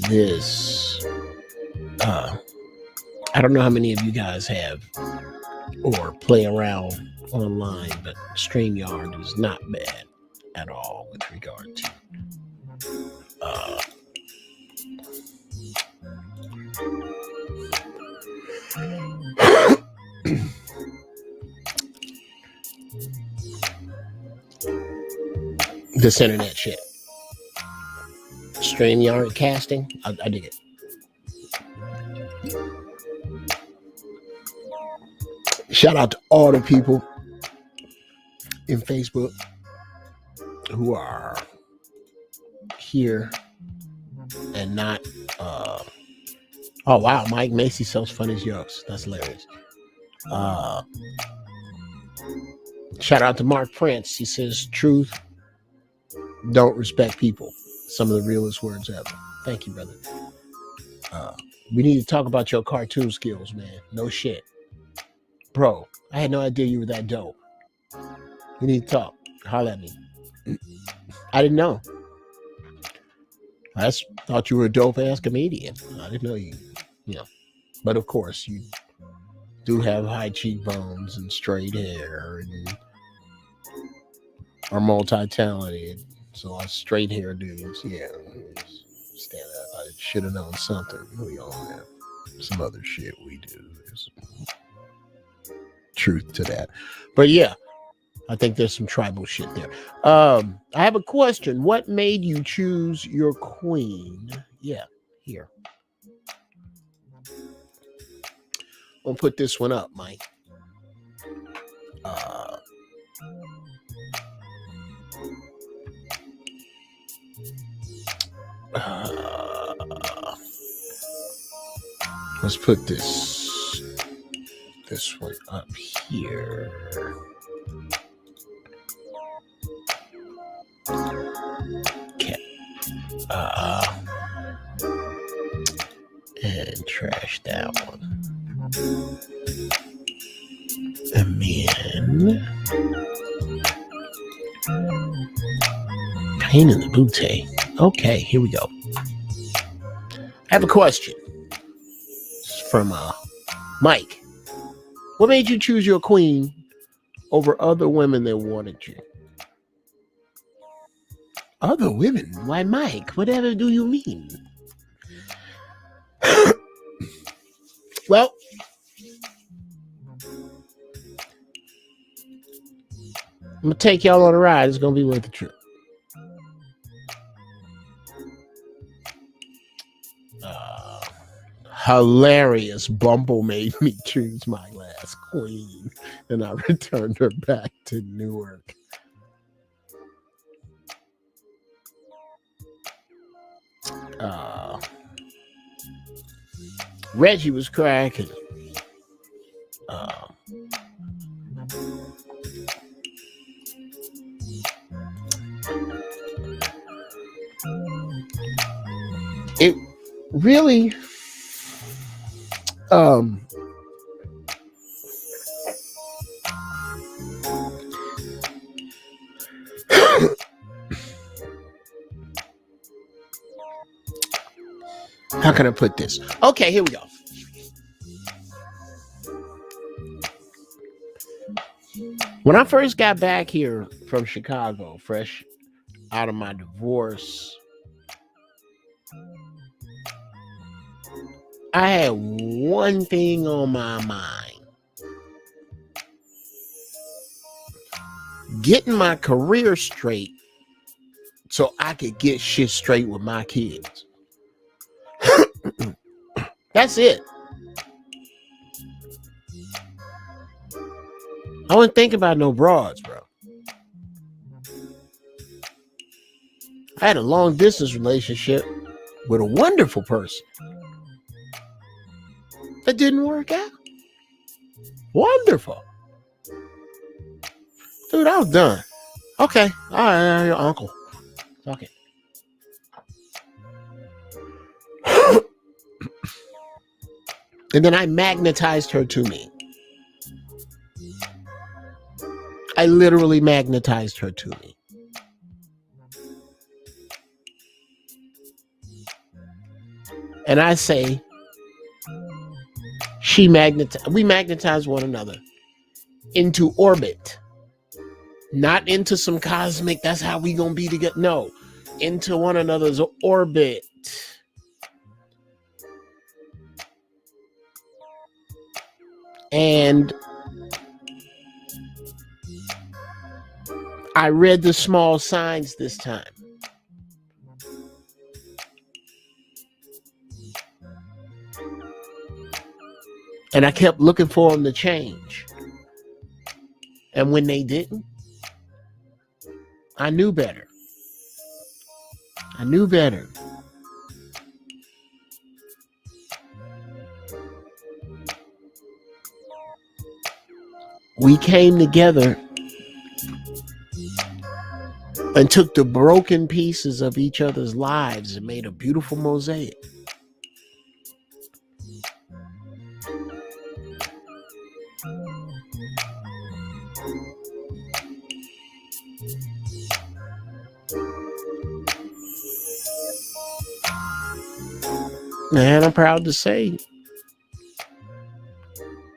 This, I don't know how many of you guys have or play around online, but StreamYard is not bad at all with regard to this internet shit. StreamYard casting, I dig it. Shout out to all the people in Facebook who are here and not oh wow, Mike Macy sells funny jokes. That's hilarious. Shout out to Mark Prince. He says truth don't respect people. Some of the realest words ever. Thank you, brother. We need to talk about your cartoon skills, man. No shit. Bro, I had no idea you were that dope. We need to talk. Holler at me. I didn't know. I thought you were a dope ass comedian. I didn't know you know. But of course, you do have high cheekbones and straight hair and are multi-talented. So us straight hair dudes, yeah. Stand up. I should have known something. We all have some other shit we do. There's truth to that. But yeah, I think there's some tribal shit there. I have a question. What made you choose your queen? Yeah, here. I'll put this one up, Mike. Let's put this one up here. Okay. And trash that one. And then pain in the booty. Okay, here we go. I have a question. It's from Mike. What made you choose your queen over other women that wanted you? Other women? Why, Mike? Whatever do you mean? Well, I'm gonna take y'all on a ride. It's gonna be worth the trip. Hilarious. Bumble made me choose my last queen, and I returned her back to Newark. Reggie was cracking. It really how can I put this? Okay, here we go. When I first got back here from Chicago, fresh out of my divorce, I had one thing on my mind. Getting my career straight so I could get shit straight with my kids. That's it. I wasn't thinking about no broads, bro. I had a long distance relationship with a wonderful person. That didn't work out. Wonderful. Dude, I was done. Okay. All right, your uncle. Okay. And then I magnetized her to me. I literally magnetized her to me. And I say, we magnetize one another into orbit. Not into some cosmic, that's how we gonna be together. No, into one another's orbit. And I read the small signs this time. And I kept looking for them to change. And when they didn't, I knew better. I knew better. We came together and took the broken pieces of each other's lives and made a beautiful mosaic. And I'm proud to say,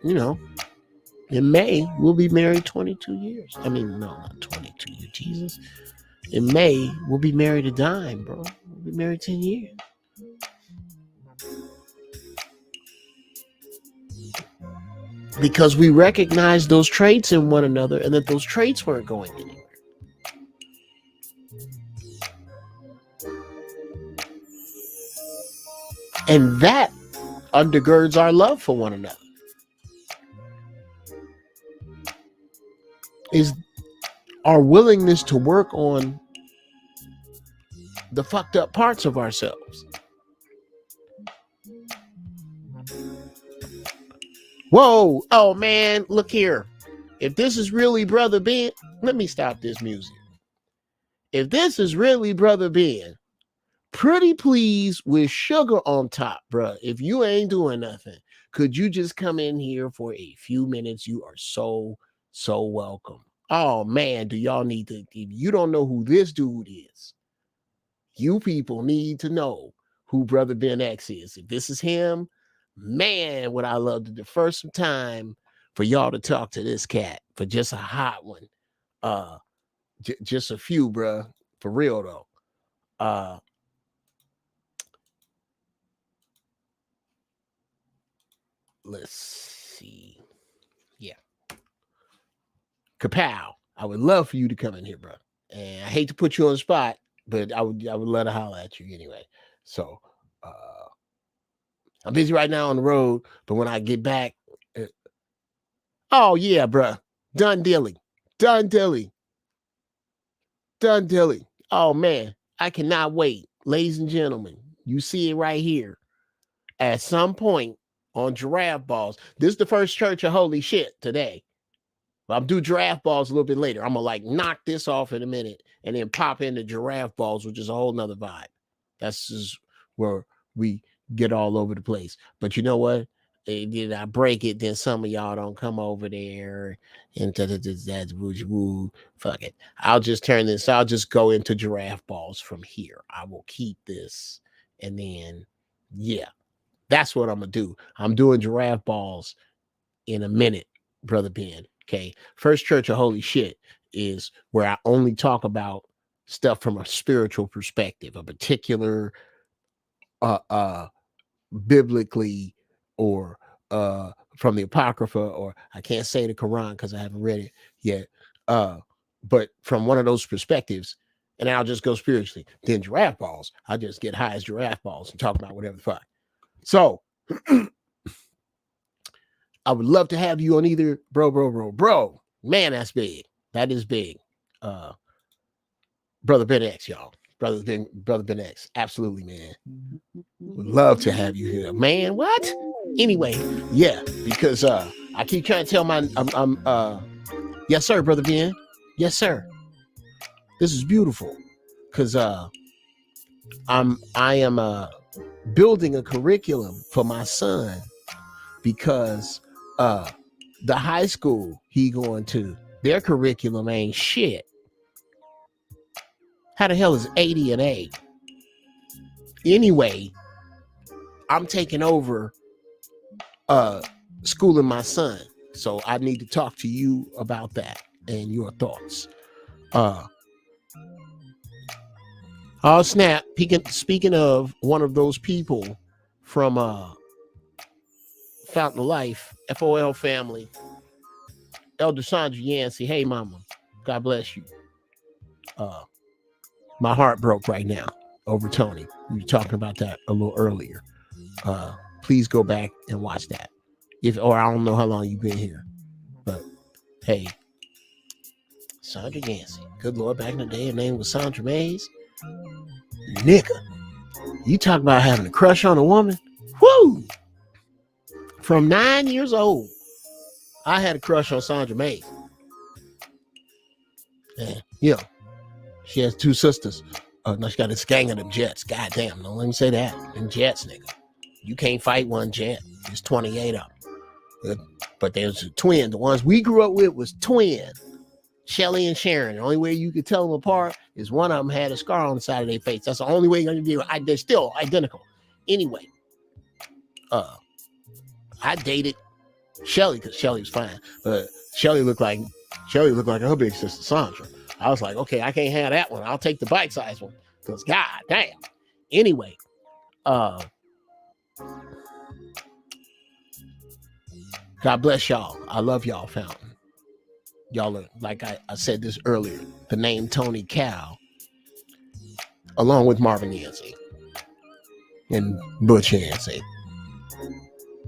in May, we'll be married 22 years. I mean, no, not 22 years. Jesus. In May, we'll be married a dime, bro. We'll be married 10 years. Because we recognized those traits in one another and that those traits weren't going anywhere. And that undergirds our love for one another. Is our willingness to work on the fucked up parts of ourselves. Whoa, oh man, look here. If this is really Brother Ben, let me stop this music. If this is really Brother Ben, pretty please with sugar on top, bruh. If you ain't doing nothing, could you just come in here for a few minutes? You are so welcome. Oh man, do y'all need to, if you don't know who this dude is, you people need to know who Brother Ben X is. If this is him, man, would I love to defer some time for y'all to talk to this cat for just a hot one. Just a few, bruh. For real though. Let's see. Yeah. Kapow. I would love for you to come in here, bro. And I hate to put you on the spot, but I would love to holler at you anyway. So I'm busy right now on the road, but when I get back, oh yeah, bro. Done dilly. Done dilly. Done dilly. Oh man, I cannot wait. Ladies and gentlemen, you see it right here. At some point on Giraffe Balls, this is the first church of holy shit today. I'll do Giraffe Balls a little bit later. I'm gonna like knock this off in a minute and then pop into Giraffe Balls, which is a whole nother vibe. That's just where we get all over the place. But you know what? Did I break it? Then some of y'all don't come over there and that's woo. Fuck it. I'll just turn this. I'll just go into Giraffe Balls from here. I will keep this, and then yeah, that's what I'm gonna do. I'm doing Giraffe Balls in a minute, Brother Ben. Okay. First Church of Holy Shit is where I only talk about stuff from a spiritual perspective, a particular biblically or from the Apocrypha, or I can't say the Quran because I haven't read it yet. But from one of those perspectives, and I'll just go spiritually. Then Giraffe Balls, I'll just get high as Giraffe Balls and talk about whatever the fuck. So I would love to have you on either, bro. Man, that's big. That is big. Brother Ben X, y'all. Brother Ben X. Absolutely, man. Would love to have you here. Man, what? Anyway, yeah, because I keep trying to tell yes, sir, Brother Ben. Yes, sir. This is beautiful. Cause I am building a curriculum for my son because the high school he going to, their curriculum ain't shit. How the hell is 80 and A? Anyway, I'm taking over schooling my son. So I need to talk to you about that and your thoughts. Oh snap. Speaking of one of those people from Fountain of Life, FOL family, Elder Sandra Yancey. Hey mama, God bless you. My heart broke right now over Tony. We were talking about that a little earlier. Please go back and watch that. Or I don't know how long you've been here, but hey, Sandra Yancey. Good Lord, back in the day, her name was Sandra Mays. Nigga, you talk about having a crush on a woman? Woo! From 9 years old, I had a crush on Sandra Mays. And, you know, she has two sisters. No, she got this gang of them jets. God damn, don't let me say that. Them jets, nigga. You can't fight one jet. There's 28 of them. But there's a twin. The ones we grew up with was twin. Shelly and Sharon. The only way you could tell them apart is one of them had a scar on the side of their face. That's the only way you're going to do it. They're still identical. Anyway, I dated Shelly because Shelly was fine. But Shelly looked like her big sister Sandra. I was like, okay, I can't have that one. I'll take the bite size one. Because god damn. Anyway, God bless y'all. I love y'all, Fountain. Y'all are, like I said this earlier, the name Tony Cal, along with Marvin Yancey and Butch Yancey.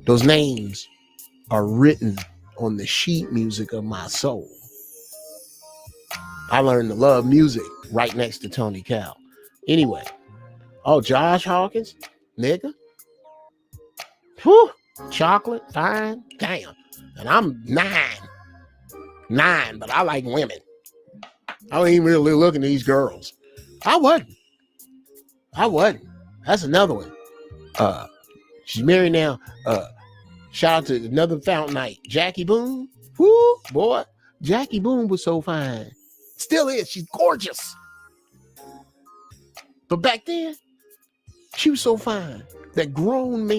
Those names are written on the sheet music of my soul. I learned to love music right next to Tony Cal. Anyway, oh, Josh Hawkins, nigga. Whew, chocolate, fine, damn. And I'm 9, but I like women. I don't even really look at these girls. I wasn't. That's another one. She's married now. Shout out to another Fountainite, Jackie Boone. Whoo, boy, Jackie Boone was so fine. Still is. She's gorgeous. But back then, she was so fine that grown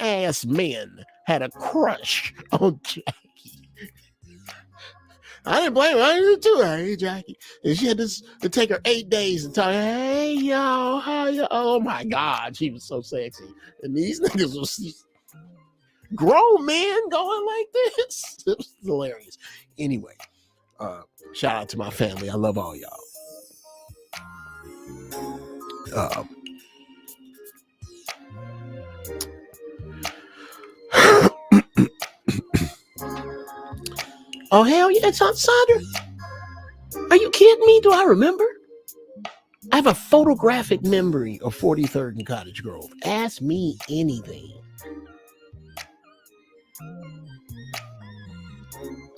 ass men had a crush on Jackie. I didn't blame her. I did too. Hey, Jackie. And she had to take her 8 days and tell her, hey, y'all, how y'all? Oh, my God. She was so sexy. And these niggas was grown men going like this. It was hilarious. Anyway, Shout out to my family. I love all y'all. Oh, hell yeah, it's Aunt Sandra. Are you kidding me? Do I remember? I have a photographic memory of 43rd and Cottage Grove. Ask me anything.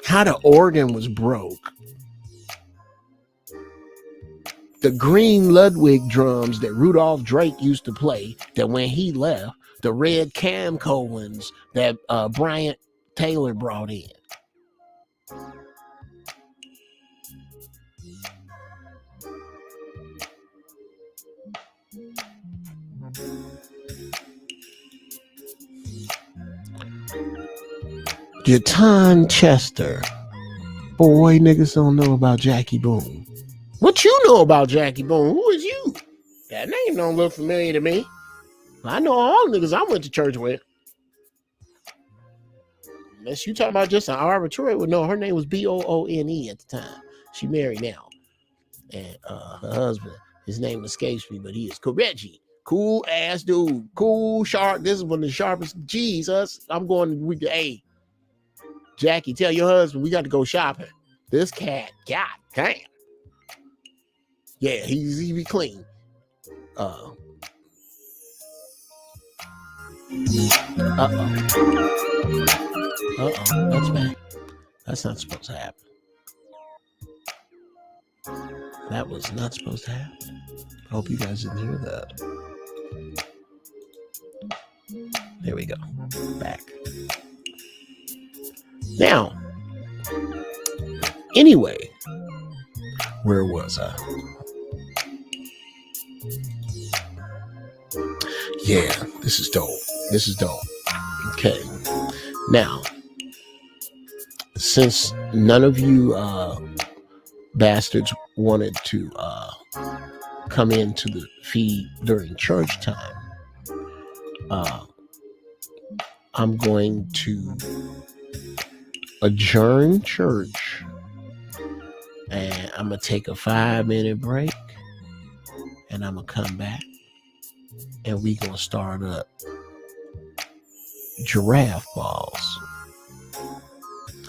How the organ was broke. The green Ludwig drums that Rudolph Drake used to play, that when he left, the red Camco ones that Bryant Taylor brought in. Jatan Chester. Boy, niggas don't know about Jackie Boone. What you know about Jackie Boone? Who is you? That name don't look familiar to me. I know all the niggas I went to church with. Unless you talking about just an arbitrary, well, no, her name was Boone at the time. She married now. And her husband, his name escapes me, but he is Reggie. Cool ass dude. Cool, sharp. This is one of the sharpest. Jesus, I'm going with the A. Jackie, tell your husband we got to go shopping. This cat, god damn. Yeah, he be clean. Uh-oh. That's bad. That's not supposed to happen. That was not supposed to happen. I hope you guys didn't hear that. There we go. Back. Now, anyway, where was I? Yeah, this is dope. This is dope. Okay. Now, since none of you bastards wanted to come into the feed during church time, I'm going to adjourn church, and I'm gonna take a 5-minute break, and I'm gonna come back, and we gonna start up giraffe balls.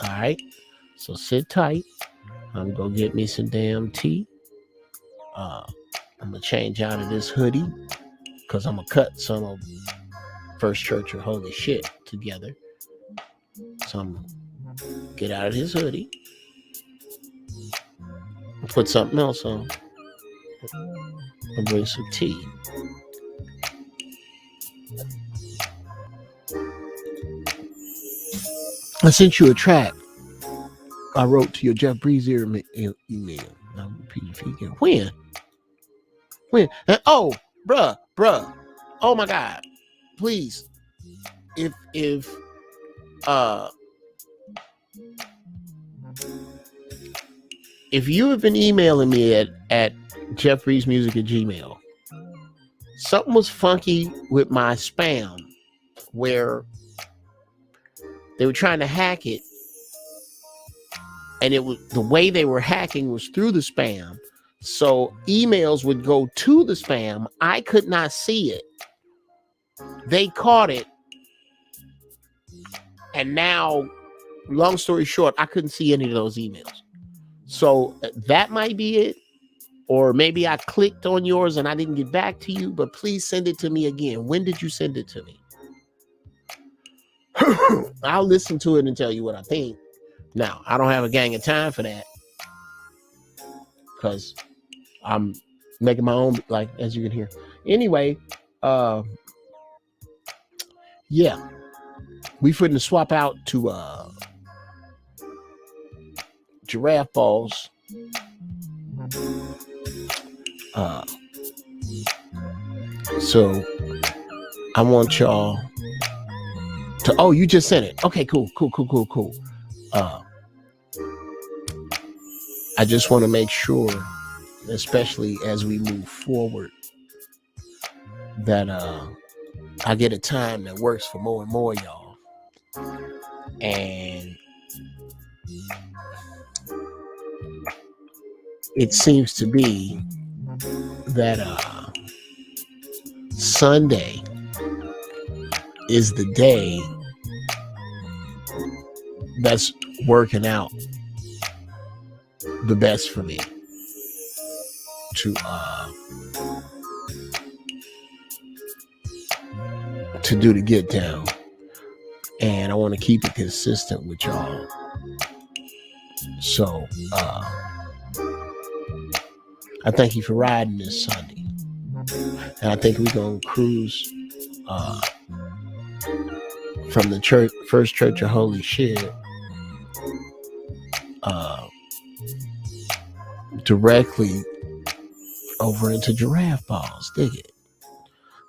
All right, so sit tight. I'm gonna get me some damn tea. I'm gonna change out of this hoodie because I'm gonna cut some of First Church or Holy Shit together. So I'm gonna get out of this hoodie and put something else on and bring some tea. I sent you a track I wrote to your Jeff Breeze email. I'll repeat it for you again. When? And, oh, bruh. Oh my God. Please. If you have been emailing me at jeffbreezemusic@gmail.com, something was funky with my spam where they were trying to hack it, and it was the way they were hacking was through the spam. So emails would go to the spam. I could not see it. They caught it. And now, long story short, I couldn't see any of those emails. So that might be it. Or maybe I clicked on yours and I didn't get back to you, but please send it to me again. When did you send it to me? I'll listen to it and tell you what I think. Now, I don't have a gang of time for that because I'm making my own, like, as you can hear. Anyway, yeah, we finna swap out to giraffe balls. So I want y'all to, oh, you just sent it. Okay, cool. I just want to make sure, especially as we move forward, that I get a time that works for more and more y'all. And it seems to be that Sunday is the day that's working out the best for me to do the get down, and I want to keep it consistent with y'all. So I thank you for riding this Sunday, and I think we're gonna cruise from the church, First Church of Holy Shit, directly over into Giraffe Balls. Dig it.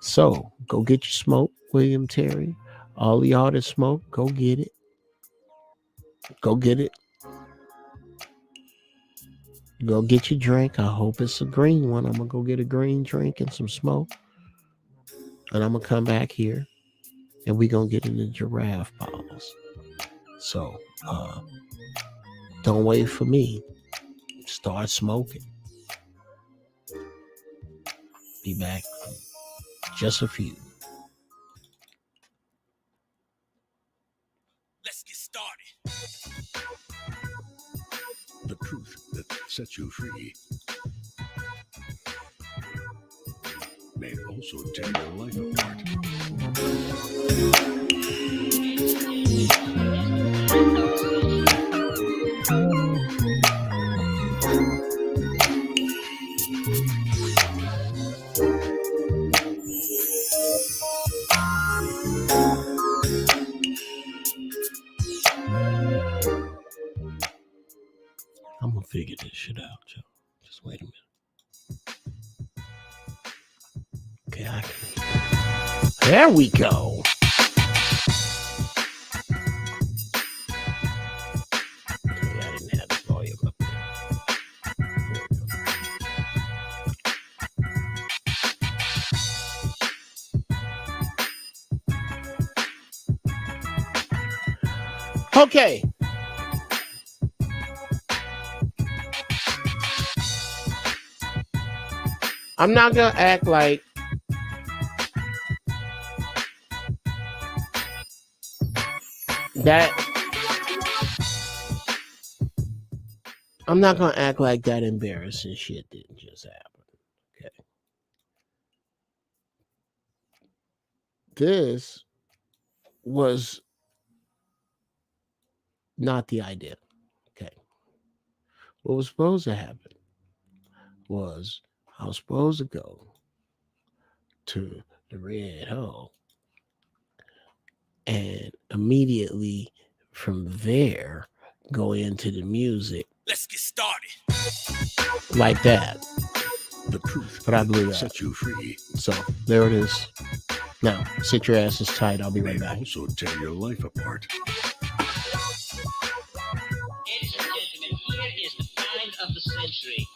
So go get your smoke, William Terry. All y'all that smoke, go get it. Go get it. Go get your drink. I hope it's a green one. I'm gonna go get a green drink and some smoke, and I'm gonna come back here, and we gonna get into Giraffe Balls. So don't wait for me. Start smoking. Be back in just a few. Let's get started. The truth that sets you free may also tear your life apart. I'm gonna figure this shit out, Joe. Just wait a minute. Okay, I can. There we go. Okay, I didn't have the volume up there. Okay. I'm not gonna act like that. I'm not gonna act like that embarrassing shit didn't just happen. Okay. This was not the idea. Okay. What was supposed to happen was I was supposed to go to the Red Hole, and immediately from there go into the music. Let's get started. Like that. The truth But I blew that. Set you free. So there it is. Now sit your asses tight. I'll be right back. Also tear your life apart. Ladies and gentlemen, here is the find of the century.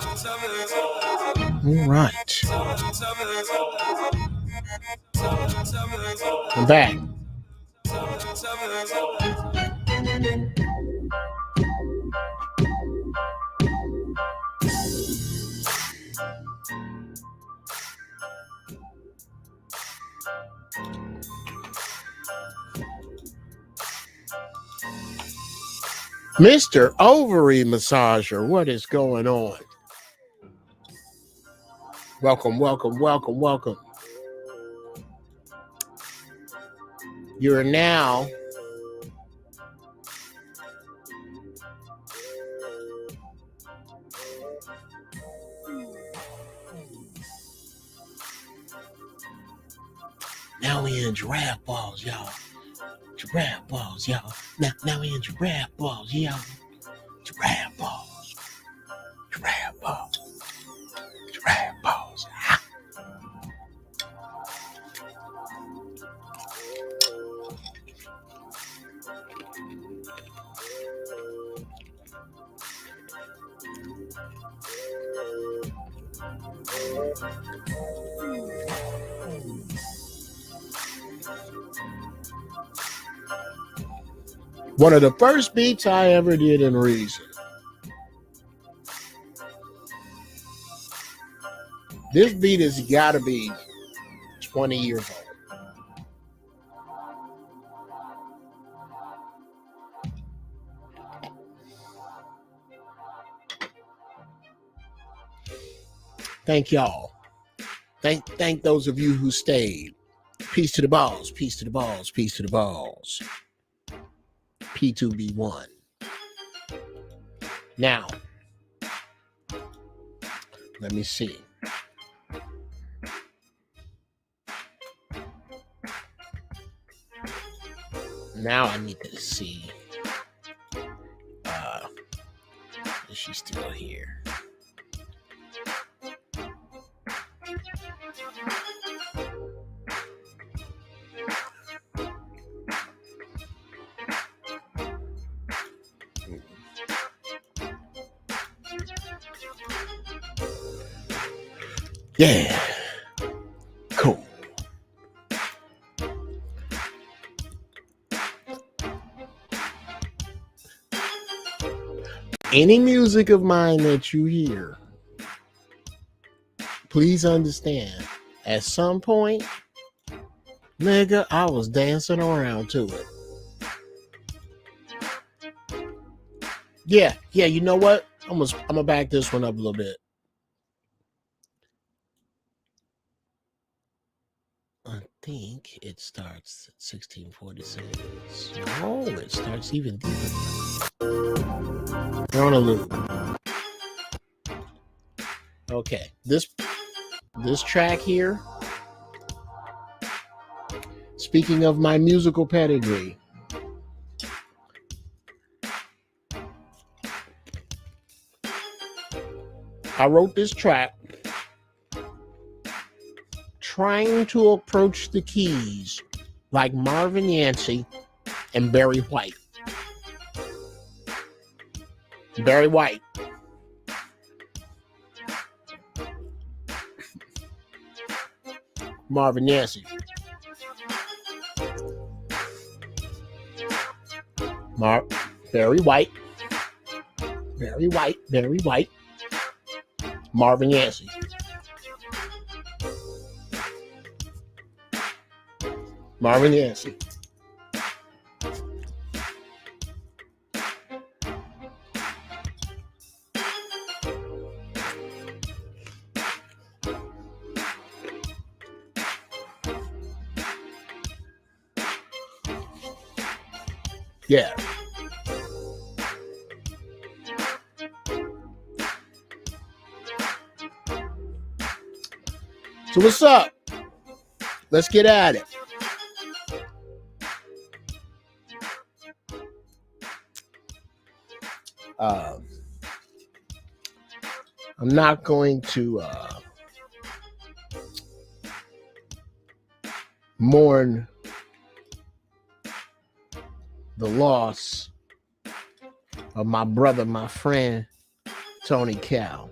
All right. I'm back. Mr. Ovary Massager, what is going on? Welcome, welcome, welcome, welcome. You're now we in giraffe balls, y'all. Giraffe balls, y'all. Now we in giraffe balls, y'all. Giraffe balls. Giraffe balls. Giraffe balls. One of the first beats I ever did in Reason. This beat has got to be 20 years old. Thank y'all. Thank those of you who stayed. Peace to the balls. Peace to the balls. Peace to the balls. P2B1. Now, let me see. Now I need to see. Is she still here? Yeah. Cool. Any music of mine that you hear, please understand, at some point, nigga, I was dancing around to it. Yeah, you know what? I'm gonna back this one up a little bit. I think it starts at 1646. No, it starts even deeper. We're on a loop. Okay, this track here, speaking of my musical pedigree, I wrote this track trying to approach the keys like Marvin Yancey and Barry White. Barry White. Marvin Yancey. Barry White. Barry White. Barry White. Marvin Yancey. Marvin Yancey. Yeah. So what's up? Let's get at it. I'm not going to mourn the loss of my brother, my friend, Tony Cow.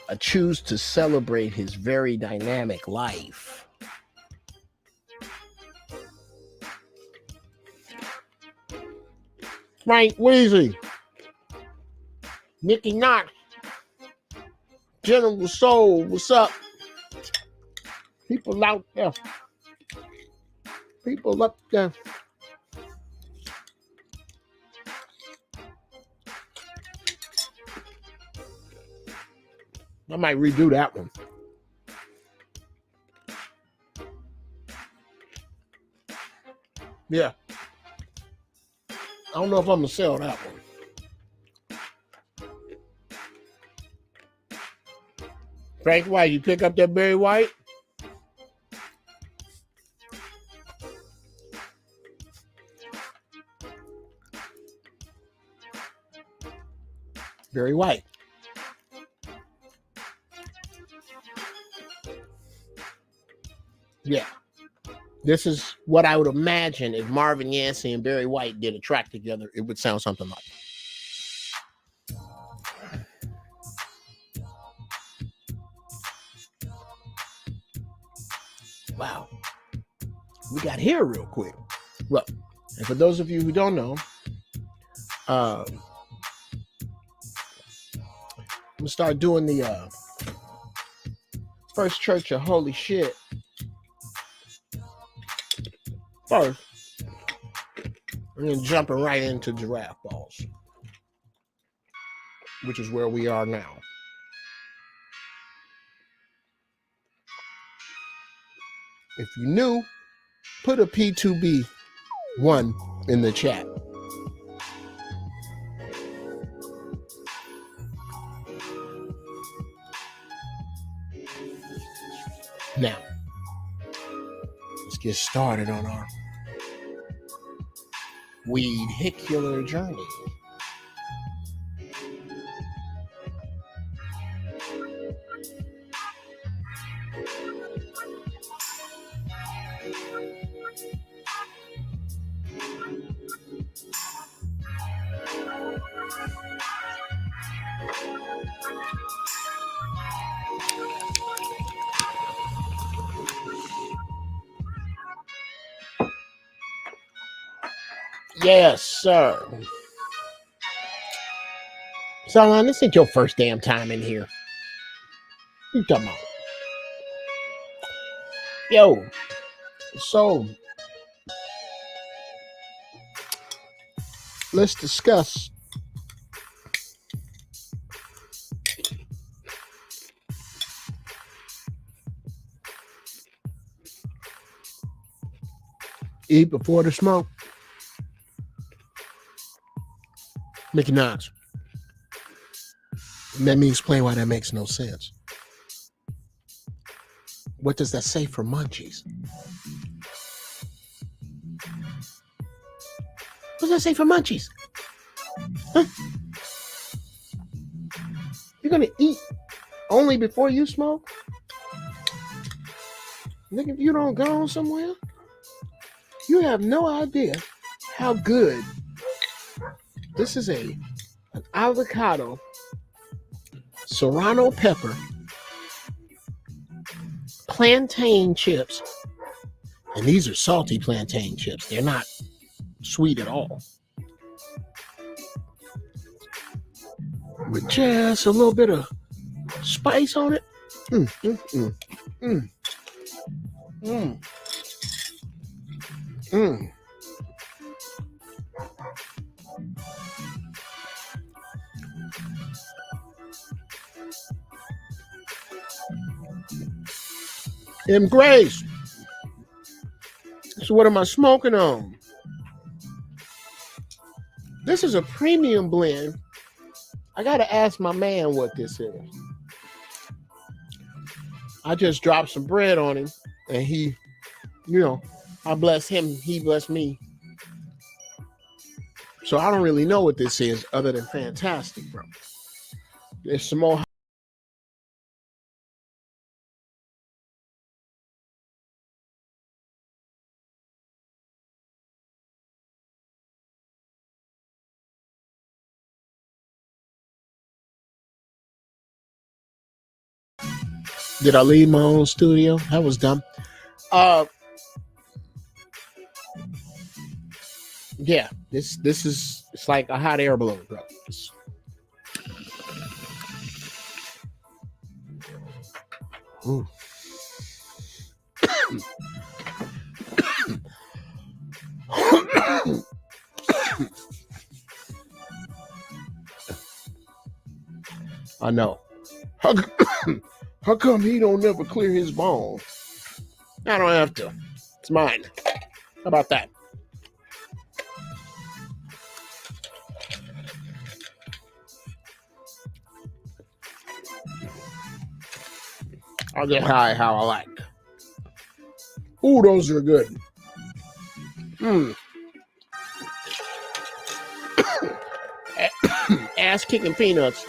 I choose to celebrate his very dynamic life. Frank Weezy, Nicky Knox, General Soul, what's up? People out there. People up there. I might redo that one. Yeah. I don't know if I'm going to sell that one. Frank White, you pick up that Barry White? Barry White. Yeah. This is what I would imagine if Marvin Yancey and Barry White did a track together. It would sound something like. Wow. We got here real quick. Well, and for those of you who don't know, I'm going to start doing the First Church of Holy Shit first. And then jumping right into giraffe balls, which is where we are now. If you knew, put a P2B1 in the chat. Now, let's get started on our weed-hicular journey. Yes, sir. Solon, this ain't your first damn time in here. What you talking about? Yo, so let's discuss eat before the smoke. Mickey Knox. Let me explain why that makes no sense. What does that say for munchies? What does that say for munchies? Huh? You're gonna eat only before you smoke? Nigga, if you don't go on somewhere, you have no idea how good this is. An avocado, serrano pepper, plantain chips, and these are salty plantain chips. They're not sweet at all. With just a little bit of spice on it. M. Grace. So what am I smoking on? This is a premium blend. I gotta ask my man what this is. I just dropped some bread on him, and he, I bless him, he blessed me. So I don't really know what this is other than fantastic, bro. There's some more Did I leave my own studio? That was dumb. Yeah, this is, it's like a hot air balloon, bro. Ooh. I know. How come he don't never clear his bone? I don't have to. It's mine. How about that? I'll get high how I like. Ooh, those are good. Ass kicking peanuts.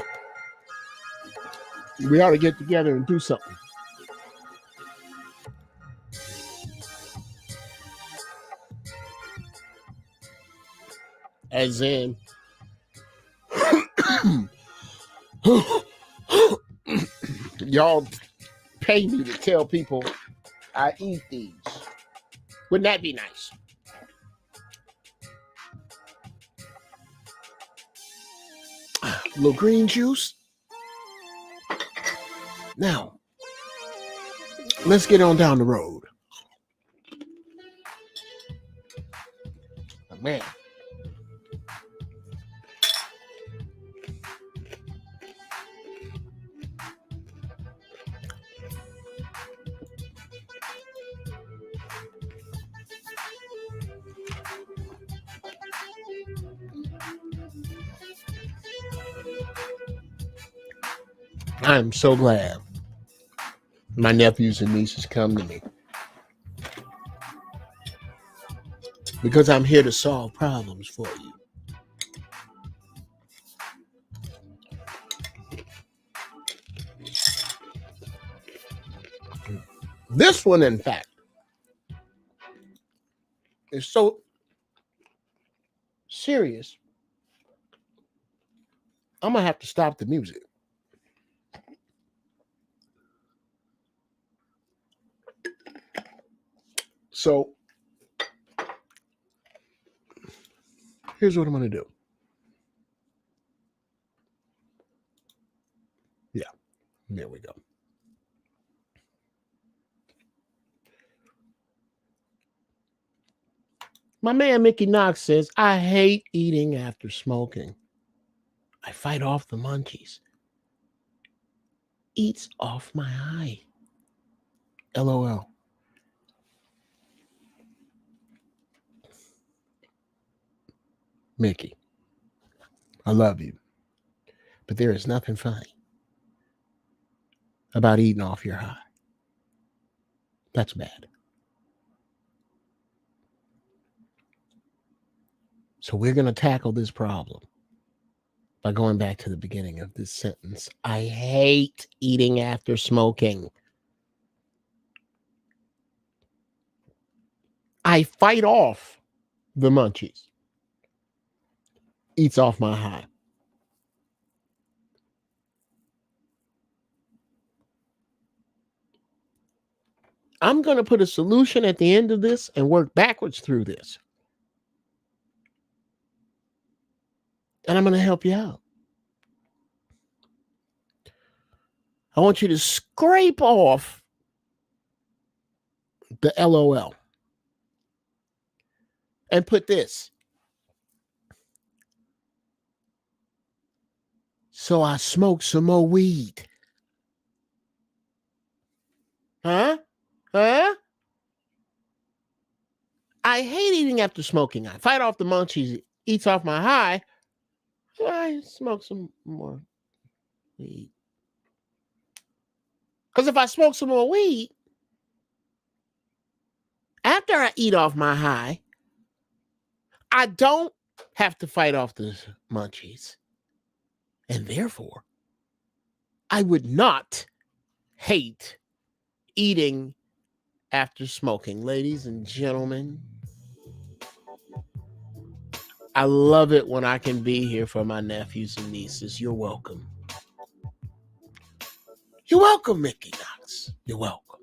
We ought to get together and do something. As in, y'all pay me to tell people I eat these. Wouldn't that be nice? A little green juice. Now, let's get on down the road. Oh, man. I'm so glad my nephews and nieces come to me, because I'm here to solve problems for you. This one, in fact, is so serious, I'm going to have to stop the music. So, here's what I'm going to do. Yeah, there we go. My man Mickey Knox says, I hate eating after smoking. I fight off the munchies. Eats off my eye. LOL. Mickey, I love you, but there is nothing funny about eating off your high. That's bad. So we're going to tackle this problem by going back to the beginning of this sentence. I hate eating after smoking. I fight off the munchies. Eats off my high. I'm going to put a solution at the end of this and work backwards through this. And I'm going to help you out. I want you to scrape off the LOL and put this. So I smoke some more weed. Huh? I hate eating after smoking. I fight off the munchies. Eats off my high. So I smoke some more weed. Because if I smoke some more weed, after I eat off my high, I don't have to fight off the munchies. And therefore, I would not hate eating after smoking. Ladies and gentlemen, I love it when I can be here for my nephews and nieces. You're welcome. You're welcome, Mickey Knox. You're welcome.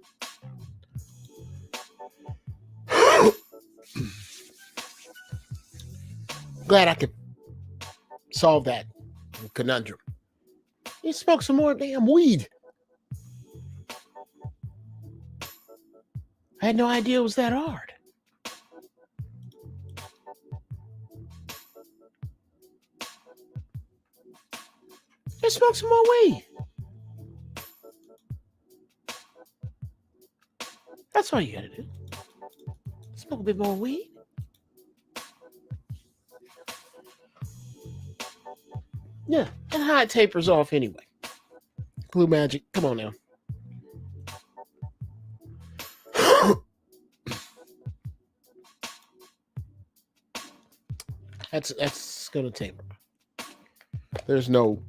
Glad I could solve that conundrum. You smoke some more damn weed. I had no idea it was that hard. Just smoke some more weed. That's all you gotta do. Smoke a bit more weed. Yeah, and how it tapers off anyway. Blue Magic, come on now. That's gonna taper. There's no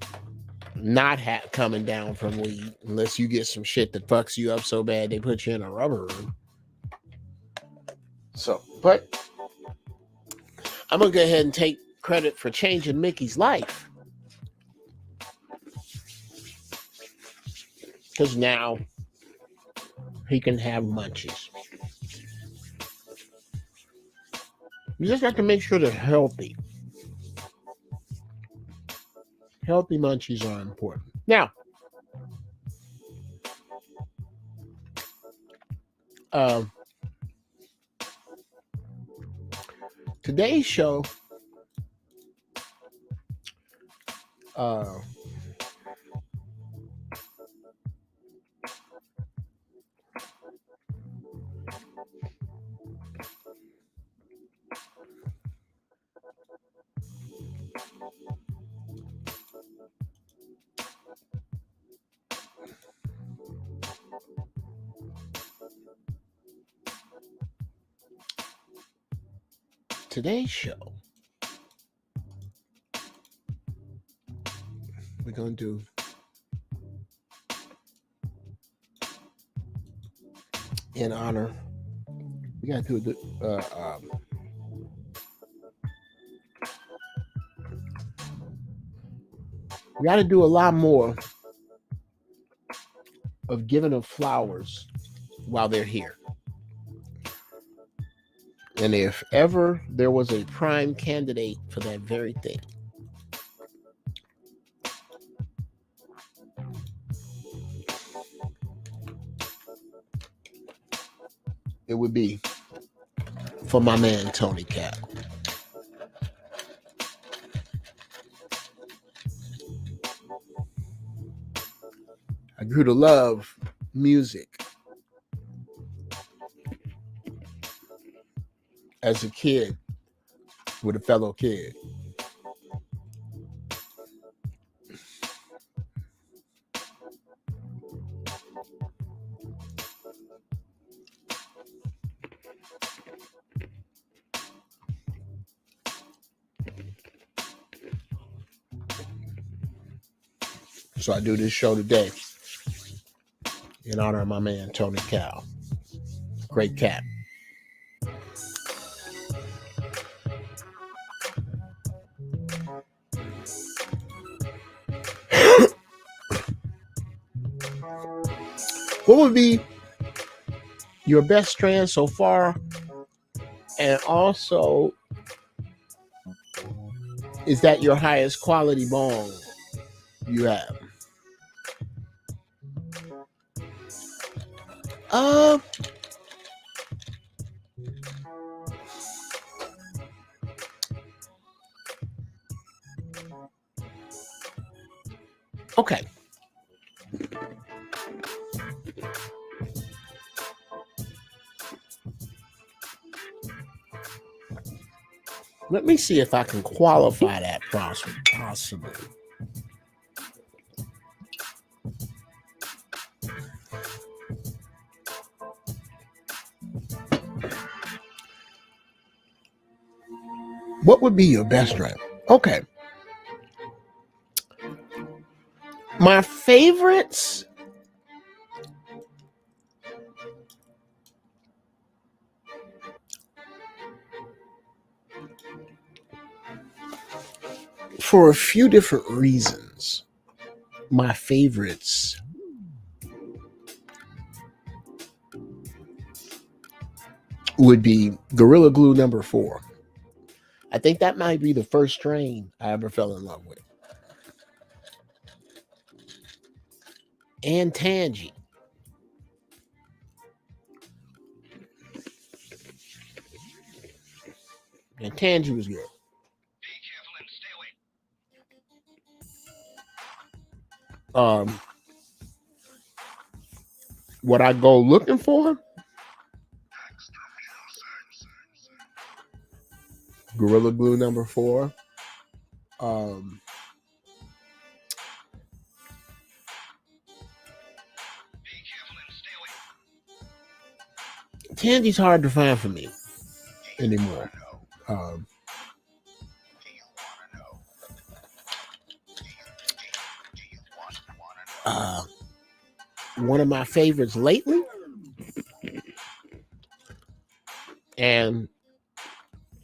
not hat coming down from weed unless you get some shit that fucks you up so bad they put you in a rubber room. So, but I'm gonna go ahead and take credit for changing Mickey's life, because now he can have munchies. You just have to make sure they're healthy. Healthy munchies are important. Now, today's show, we're going to do in honor. We got to do we got to do a lot more of giving them flowers while they're here. And if ever there was a prime candidate for that very thing, it would be for my man Tony Cap. I grew to love music as a kid with a fellow kid. So I do this show today in honor of my man Tony Cal. Great cat. What would be your best strand so far? And also, is that your highest quality bong you have? Okay. Let me see if I can qualify that possibly. What would be your best strand? Okay. My favorites for a few different reasons. My favorites would be Gorilla Glue number 4. I think that might be the first strain I ever fell in love with. And Tangy. And Tangy was good. What I go looking for? Gorilla Glue number 4. Tangy's hard to find for me anymore. One of my favorites lately, and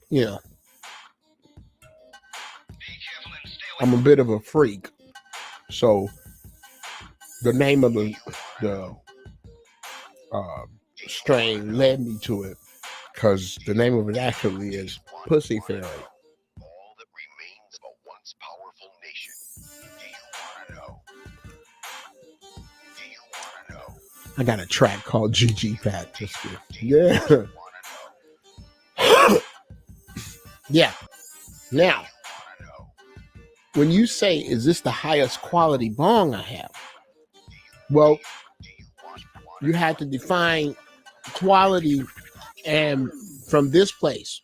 you know, I'm a bit of a freak, so the name of the strain led me to it, because the name of it actually is Pussy Fairy. All that remains of a once powerful nation. Do you want to know? I got a track called GG Fat. Yeah. Yeah. Now, when you say, is this the highest quality bong I have? Well, you had to define quality and from this place.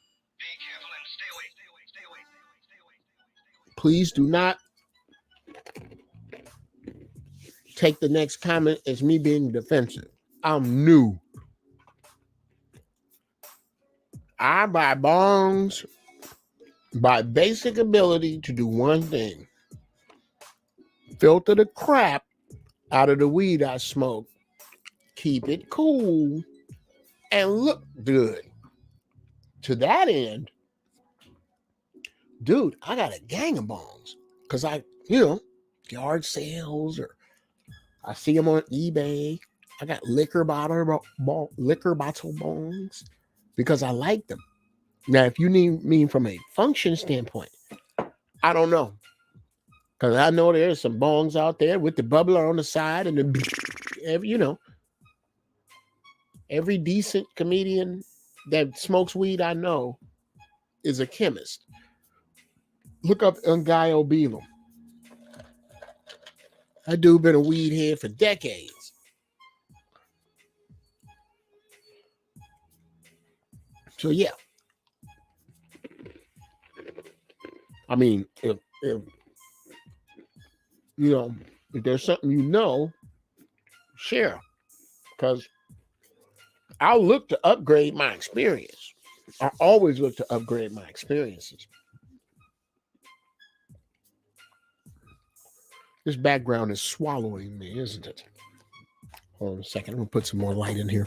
Please do not take the next comment as me being defensive. I'm new. I buy bongs by basic ability to do one thing: filter the crap out of the weed I smoke, keep it cool, and look good. To that end, dude, I got a gang of bongs because yard sales, or I see them on eBay. I got liquor bottle bongs because I like them. Now, if you mean from a function standpoint, I don't know. Because I know there's some bongs out there with the bubbler on the side and every decent comedian that smokes weed I know is a chemist. Look up Ngayo Belam. That dude been a weed head for decades. So yeah. I mean, if there's something share. Because I'll look to upgrade my experience. I always look to upgrade my experiences. This background is swallowing me, isn't it? Hold on a second. I'm going to put some more light in here.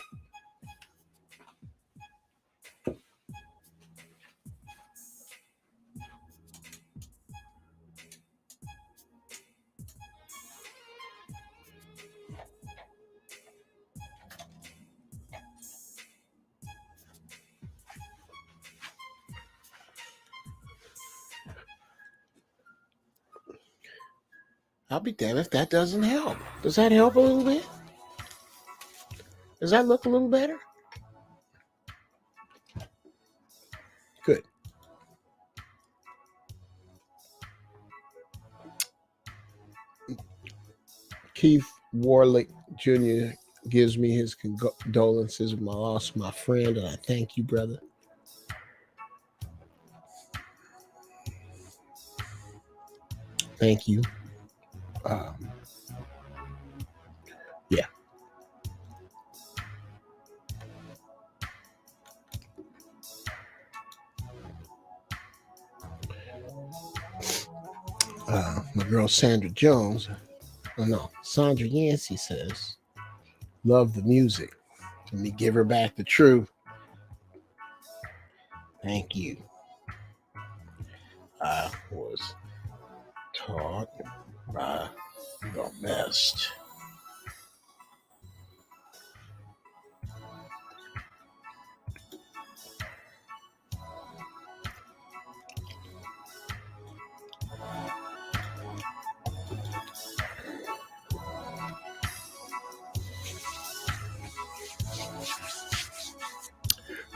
I'll be damned if that doesn't help. Does that help a little bit? Does that look a little better? Good. Keith Warlick Jr. gives me his condolences when I lost my friend, and I thank you, brother. Thank you. Yeah. My girl Sandra Jones, Sandra Yancey says, love the music. Let me give her back the truth. Thank you. I was taught by the best.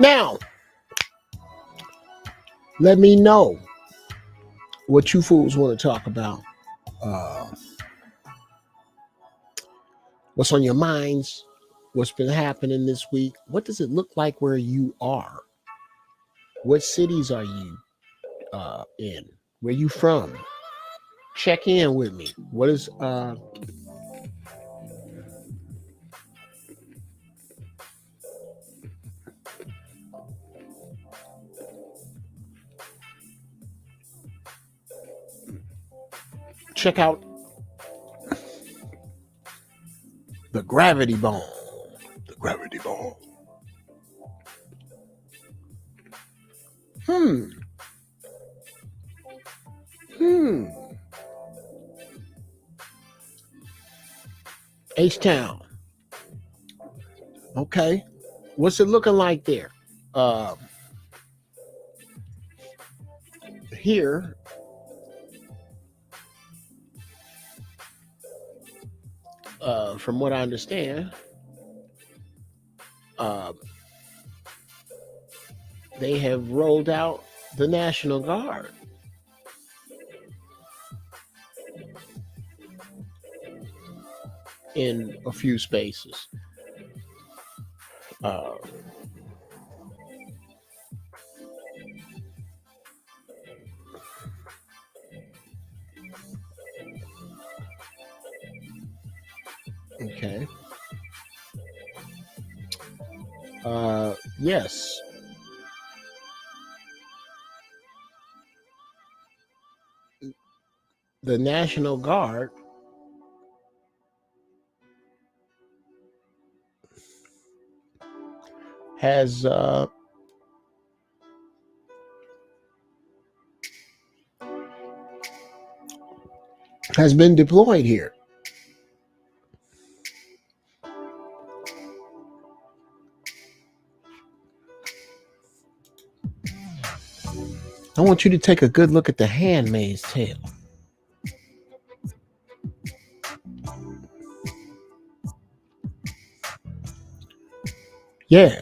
Now, let me know what you fools want to talk about. What's on your minds? What's been happening this week? What does it look like where you are? What cities are you in? Where you from? Check in with me. What is check out the gravity bone. The gravity bone. H-Town. Okay. What's it looking like there? Here, from what I understand, they have rolled out the National Guard. In a few spaces. Okay. Yes. The National Guard has been deployed here. I want you to take a good look at the Handmaid's Tale. Yeah,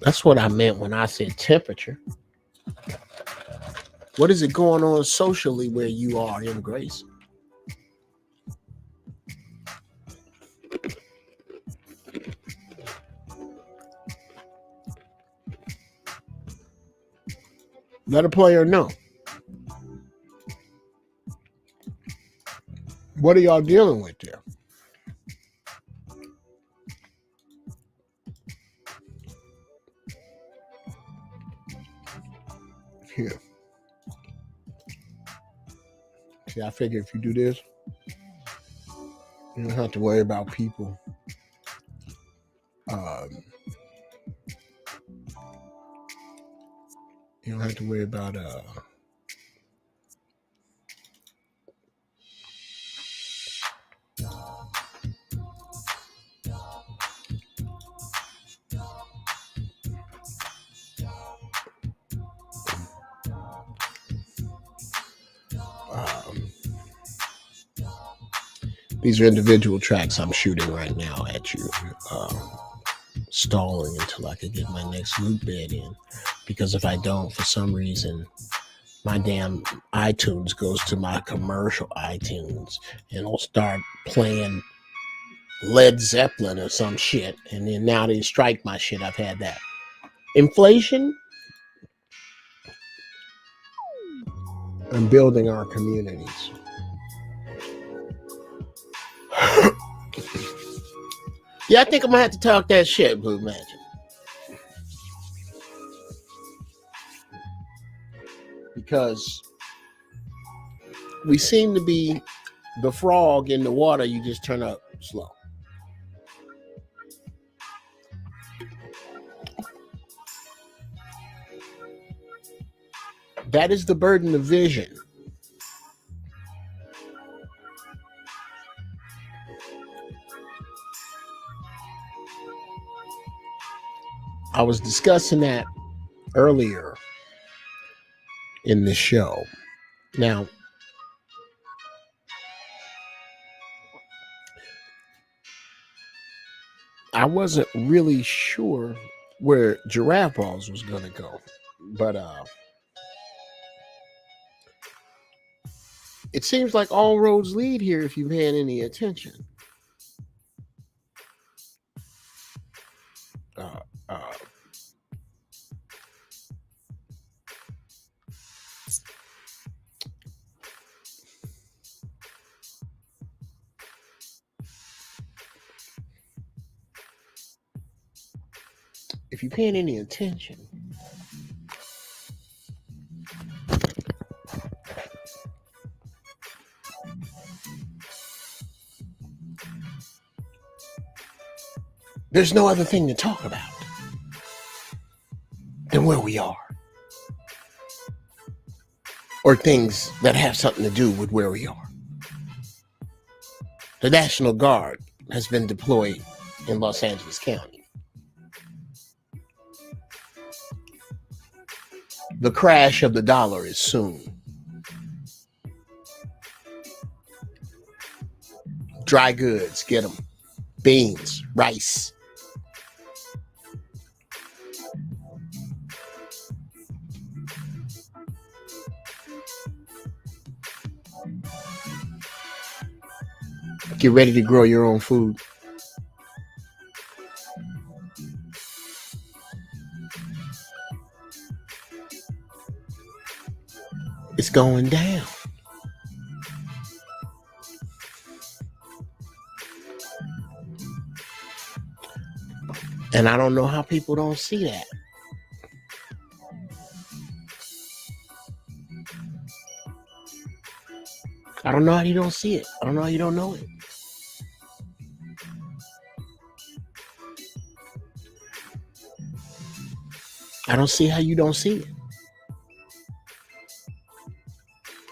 that's what I meant when I said temperature. What is it going on socially where you are in Grace? Let a player know. What are y'all dealing with there? Here. See, I figure if you do this, you don't have to worry about people you don't have to worry about these are individual tracks I'm shooting right now at you, stalling until I can get my next loop bed in. Because if I don't, for some reason, my damn iTunes goes to my commercial iTunes and it'll start playing Led Zeppelin or some shit. And then now they strike my shit. I've had that. Inflation and building our communities. Yeah, I think I'm gonna have to talk that shit, Blue Magic. Because we seem to be the frog in the water, you just turn up slow. That is the burden of vision. I was discussing that earlier in the show. Now, I wasn't really sure where giraffe balls was gonna go, but it seems like all roads lead here if you've had any attention. Uh, uh, if you're paying any attention, there's no other thing to talk about than where we are, or things that have something to do with where we are. The National Guard has been deployed in Los Angeles County. The crash of the dollar is soon. Dry goods, get them. Beans, rice. Get ready to grow your own food. It's going down. And I don't know how people don't see that. I don't know how you don't see it. I don't know how you don't know it. I don't see how you don't see it.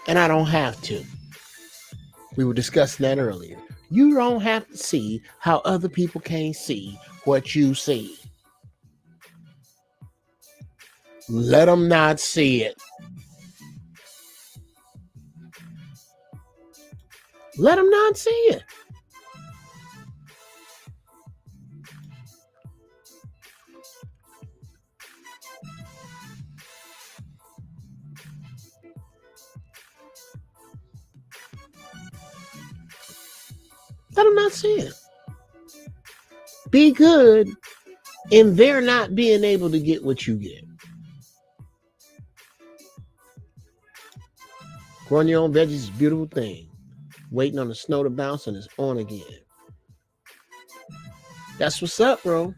And I don't have to. We were discussing that earlier. You don't have to see how other people can't see what you see. Let them not see it. Let them not see it. Let them not see it. Be good in their not being able to get what you get. Growing your own veggies is a beautiful thing. Waiting on the snow to bounce and it's on again. That's what's up, bro.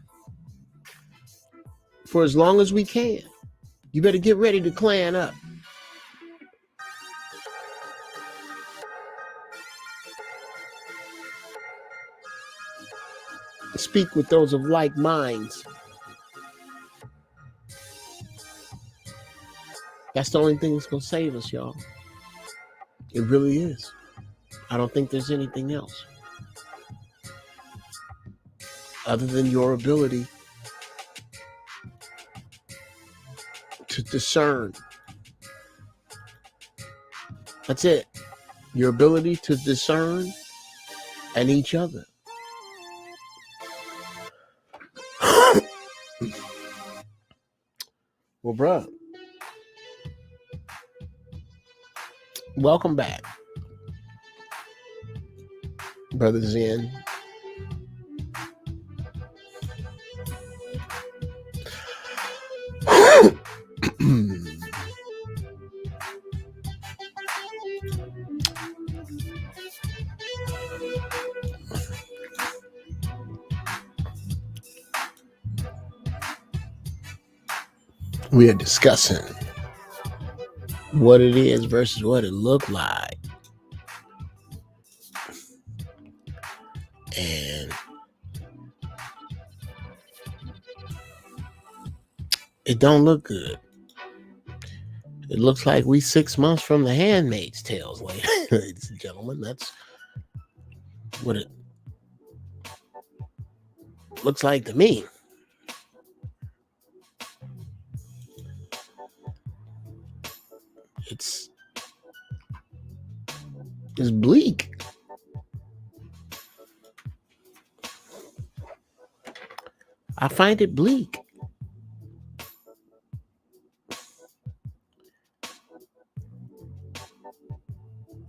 For as long as we can. You better get ready to clan up. Speak with those of like minds. That's the only thing that's going to save us, y'all. It really is. I don't think there's anything else other than your ability to discern. That's it. Your ability to discern and each other. Well, bruh, welcome back, Brother Zen. We are discussing what it is versus what it looked like. And it don't look good. It looks like we 6 months from the Handmaid's Tales, ladies and gentlemen. That's what it looks like to me. It's bleak. I find it bleak.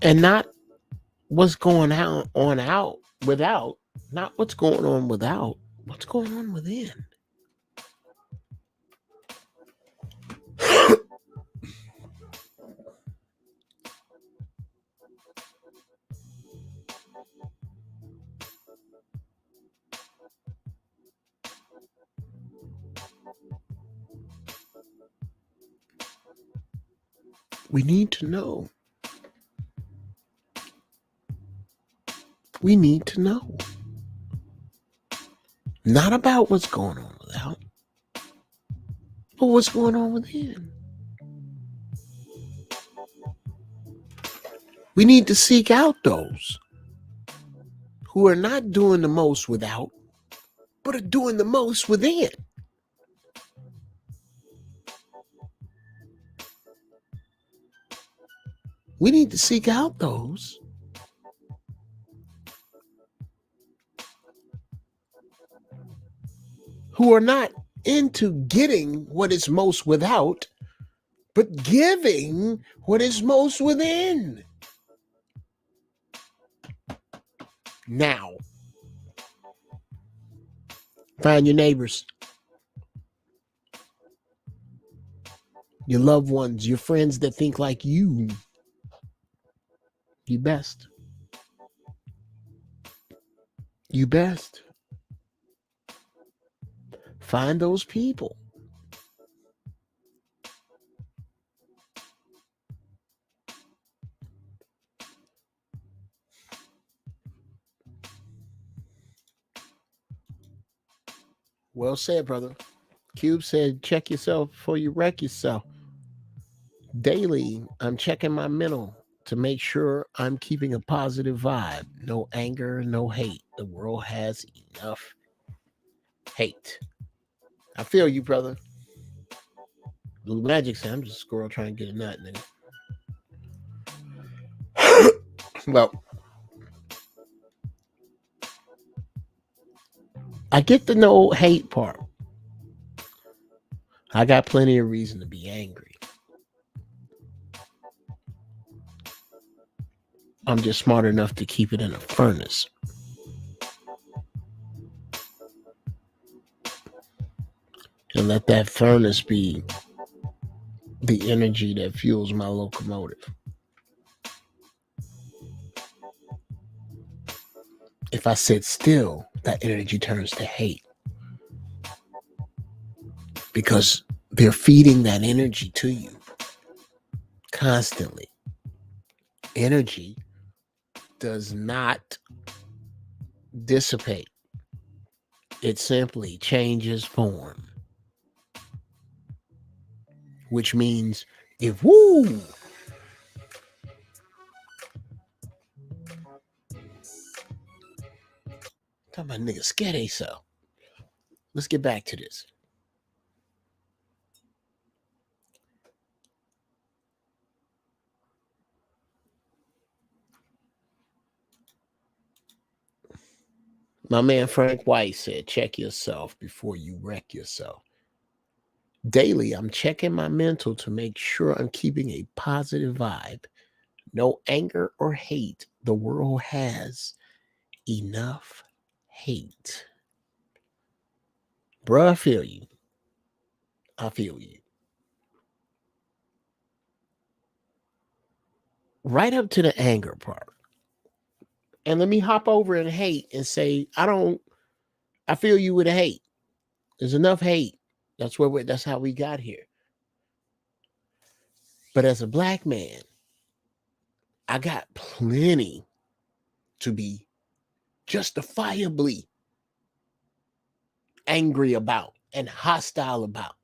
And not what's going on out without, not what's going on without, what's going on within. We need to know. We need to know. Not about what's going on without, but what's going on within. We need to seek out those who are not doing the most without, but are doing the most within. We need to seek out those who are not into getting what is most without, but giving what is most within. Now, find your neighbors, your loved ones, your friends that think like you. You best. You best. Find those people. Well said, brother. Cube said, check yourself before you wreck yourself. Daily, I'm checking my mental to make sure I'm keeping a positive vibe. No anger, no hate. The world has enough hate. I feel you, brother. Blue Magic said, I'm just a squirrel trying to get a nut, nigga. Well, I get the no hate part. I got plenty of reason to be angry. I'm just smart enough to keep it in a furnace. And let that furnace be the energy that fuels my locomotive. If I sit still, that energy turns to hate. Because they're feeding that energy to you constantly. Energy does not dissipate. It simply changes form. Which means if talking about niggas scared they so. Let's get back to this. My man Frank White said, check yourself before you wreck yourself. Daily, I'm checking my mental to make sure I'm keeping a positive vibe. No anger or hate. The world has enough hate. Bruh, I feel you. I feel you. Right up to the anger part. And let me hop over and hate and say, I feel you with the hate. There's enough hate. That's how we got here. But as a black man, I got plenty to be justifiably angry about and hostile about.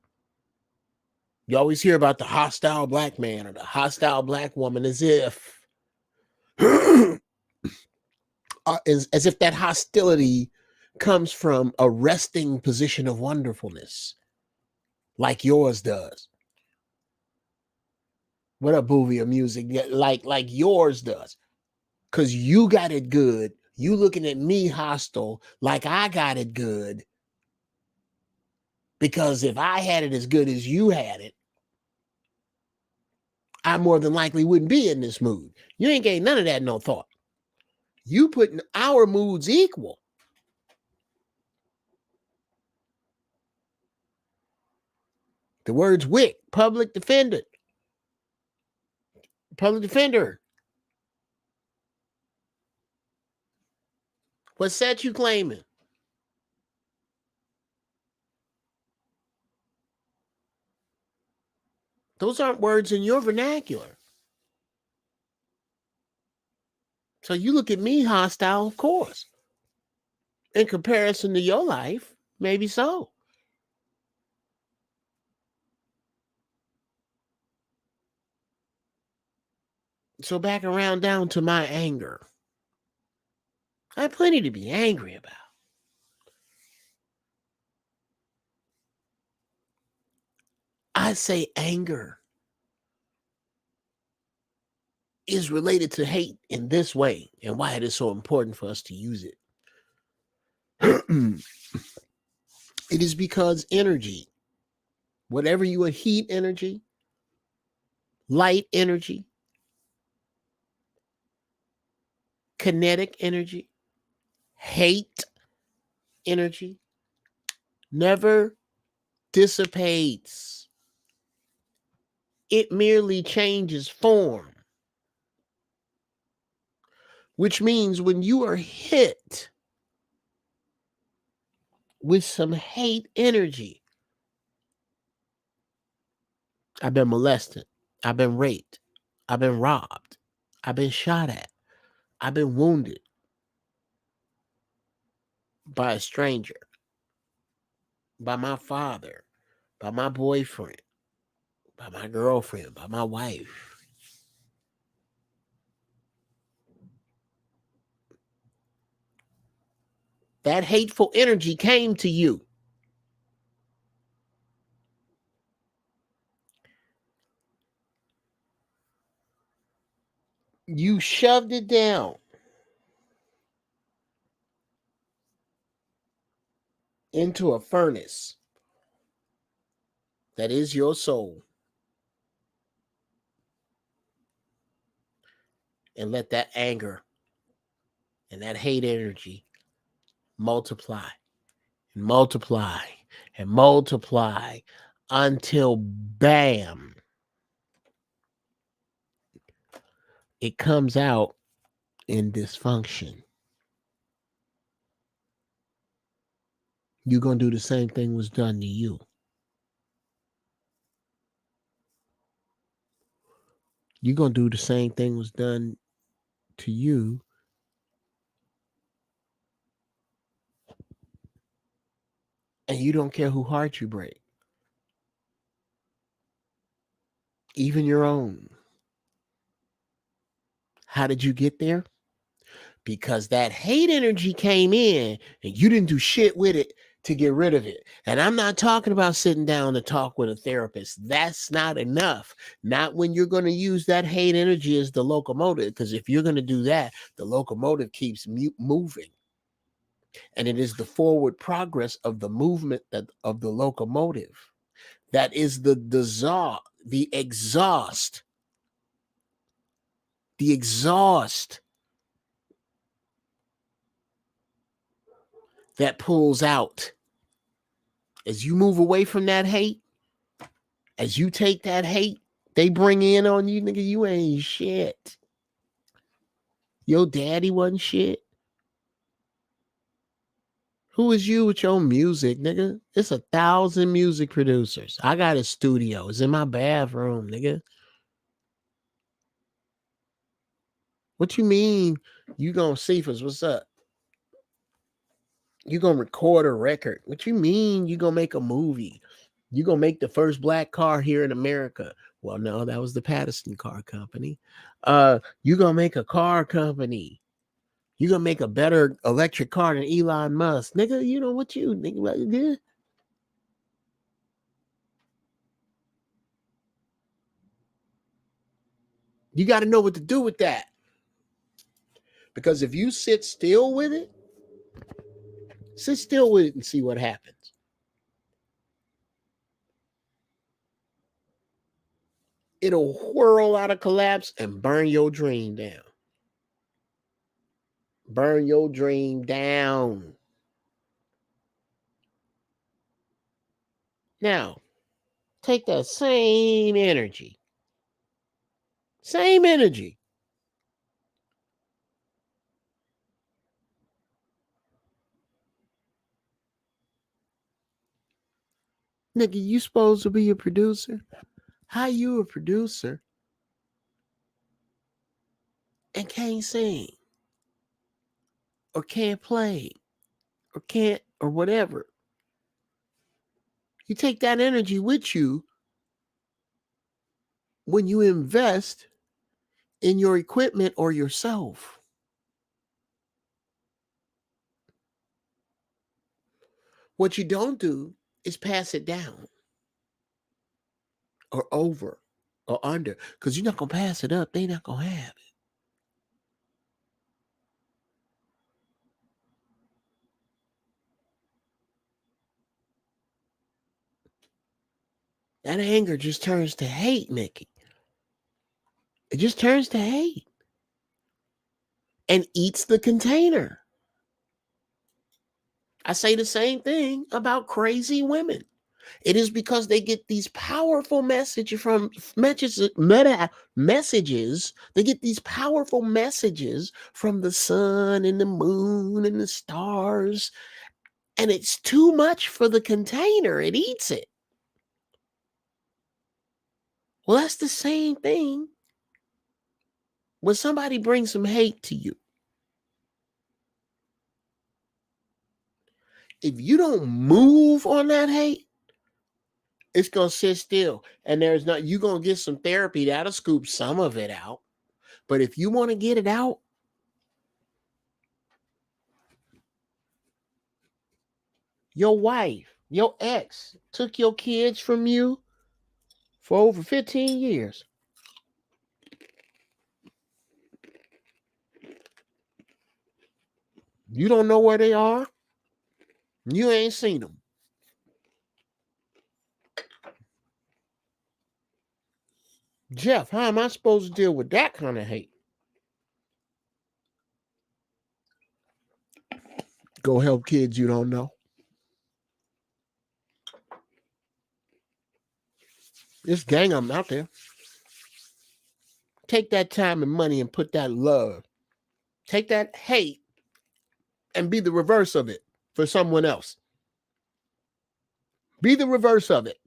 You always hear about the hostile black man or the hostile black woman as if as if that hostility comes from a resting position of wonderfulness like yours does. What up, movie or music? Like yours does. Because you got it good. You looking at me hostile like I got it good. Because if I had it as good as you had it, I more than likely wouldn't be in this mood. You ain't gave none of that no thought. You putting our moods equal. The words WIC, public defender. Public defender. What's that you claiming? Those aren't words in your vernacular. So you look at me hostile, of course. In comparison to your life, maybe so. So back around down to my anger. I have plenty to be angry about. I say anger is related to hate in this way and why it is so important for us to use it. It is because energy, whatever you are, heat energy, light energy, kinetic energy, hate energy, never dissipates. It merely changes form. Which means when you are hit with some hate energy, I've been molested, I've been raped, I've been robbed, I've been shot at, I've been wounded by a stranger, by my father, by my boyfriend, by my girlfriend, by my wife. That hateful energy came to you. You shoved it down into a furnace that is your soul. And let that anger and that hate energy multiply and multiply and multiply until bam, it comes out in dysfunction. You're going to do the same thing was done to you. You're going to do the same thing was done to you. And you don't care who heart you break. Even your own. How did you get there? Because that hate energy came in and you didn't do shit with it to get rid of it. And I'm not talking about sitting down to talk with a therapist. That's not enough. Not when you're going to use that hate energy as the locomotive. Because if you're going to do that, the locomotive keeps moving. And it is the forward progress of the movement of the locomotive. That is the exhaust. The exhaust that pulls out. As you move away from that hate, as you take that hate they bring in on you, nigga, you ain't shit. Your daddy wasn't shit. Who is you with your music, nigga? It's 1,000 music producers. I got a studio. It's in my bathroom, nigga. What you mean you gonna see us? What's up? You gonna record a record? What you mean you gonna make a movie? You gonna make the first black car here in America? Well, no, that was the Patterson Car Company. You gonna make a car company? You gonna make a better electric car than Elon Musk, nigga? You know what you think about it? You got to know what to do with that, because if you sit still with it and see what happens. it'll whirl out of collapse and burn your dream down. Burn your dream down. Now, take that same energy. Same energy. Nigga, you supposed to be a producer? How you a producer and can't sing? Or can't play? Or can't, or whatever. You take that energy with you when you invest in your equipment or yourself. What you don't do is pass it down or over or under, because you're not going to pass it up. They're not going to have it. That anger just turns to hate, Mickey. It just turns to hate and eats the container. I say the same thing about crazy women. It is because they get these powerful messages. They get these powerful messages from the sun and the moon and the stars. And it's too much for the container. It eats it. Well, that's the same thing when somebody brings some hate to you. If you don't move on that hate, it's going to sit still. And you're going to get some therapy that'll scoop some of it out. But if you want to get it out, your wife, your ex took your kids from you for over 15 years. You don't know where they are. You ain't seen them. Geoff, how am I supposed to deal with that kind of hate? Go help kids you don't know. This gang I'm out there. Take that time and money and put that love. Take that hate and be the reverse of it for someone else. Be the reverse of it.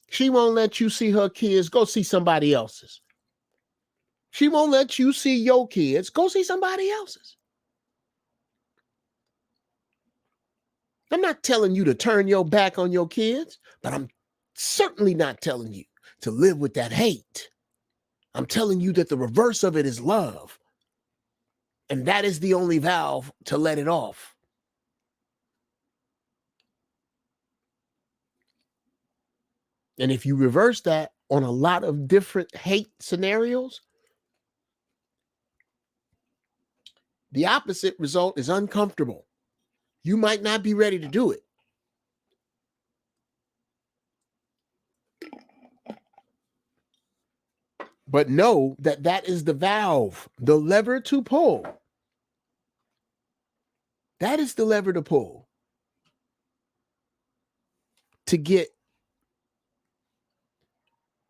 She won't let you see her kids. Go see somebody else's. She won't let you see your kids. Go see somebody else's. I'm not telling you to turn your back on your kids, but I'm certainly not telling you to live with that hate. I'm telling you that the reverse of it is love. And that is the only valve to let it off. And if you reverse that on a lot of different hate scenarios, the opposite result is uncomfortable. You might not be ready to do it. But know that that is the valve, the lever to pull. That is the lever to pull to get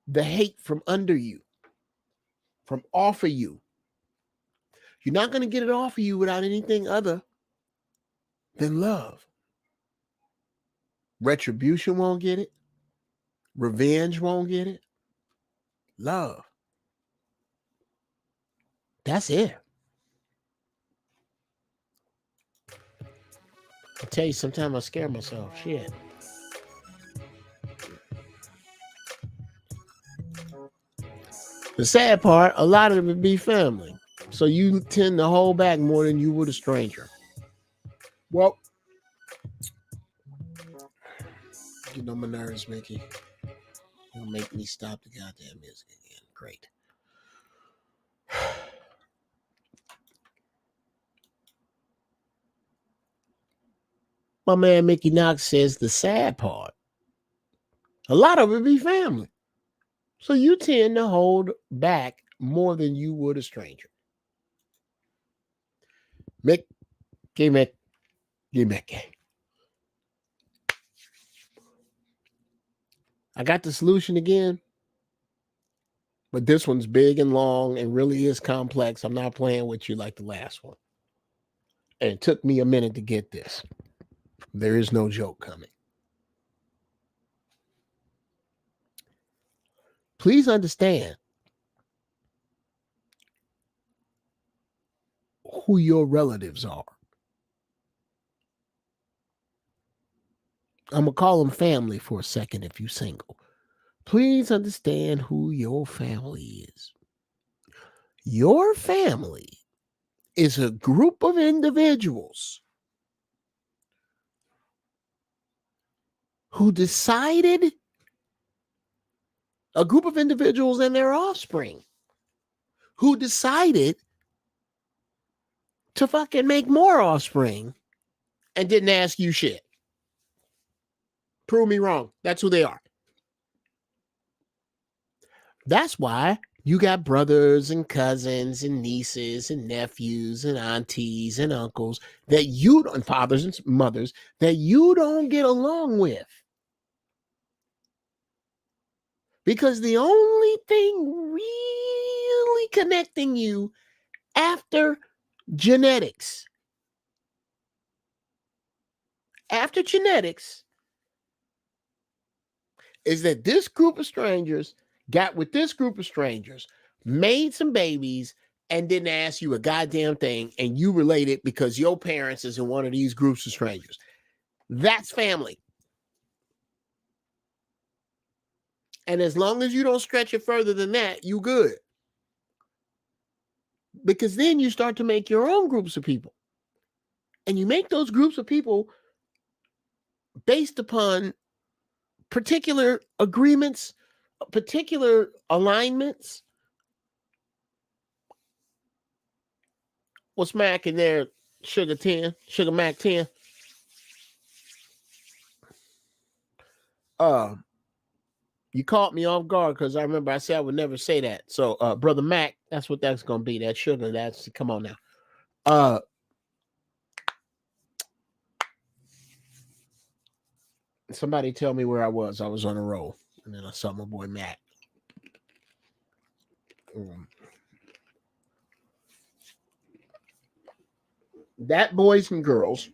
the hate from under you, from off of you. You're not going to get it off of you without anything other than love. Retribution won't get it. Revenge won't get it. Love. That's it. I tell you, sometimes I scare myself. Shit. The sad part, a lot of it be family. So you tend to hold back more than you would a stranger. Well, getting on my nerves, Mickey. It'll make me stop the goddamn music again. Great. My man Mickey Knox says the sad part A lot of it be family. So you tend to hold back more than you would a stranger. Mickey, Mickey. I got the solution again, but this one's big and long and really is complex. I'm not playing with you like the last one. And it took me a minute to get this. There is no joke coming. Please understand who your relatives are. I'm going to call them family for a second if you're single. Please understand who your family is. Your family is a group of individuals who decided, a group of individuals and their offspring who decided to fucking make more offspring and didn't ask you shit. Prove me wrong. That's who they are. That's why you got brothers and cousins and nieces and nephews and aunties and uncles that you don't, and fathers and mothers that you don't get along with. Because the only thing really connecting you after genetics, is that this group of strangers got with this group of strangers, made some babies, and didn't ask you a goddamn thing, and you related because your parents is in one of these groups of strangers. That's family. And as long as you don't stretch it further than that, you good. Because then you start to make your own groups of people. And you make those groups of people based upon particular agreements, particular alignments. What's Mac in there? Sugar Mac 10. You caught me off guard because I remember I said I would never say that. So, Brother Mac, that's what that's gonna be. That sugar. That's, come on now. Somebody tell me where I was. I was on a roll, and then I saw my boy Mac. That, boys and girls,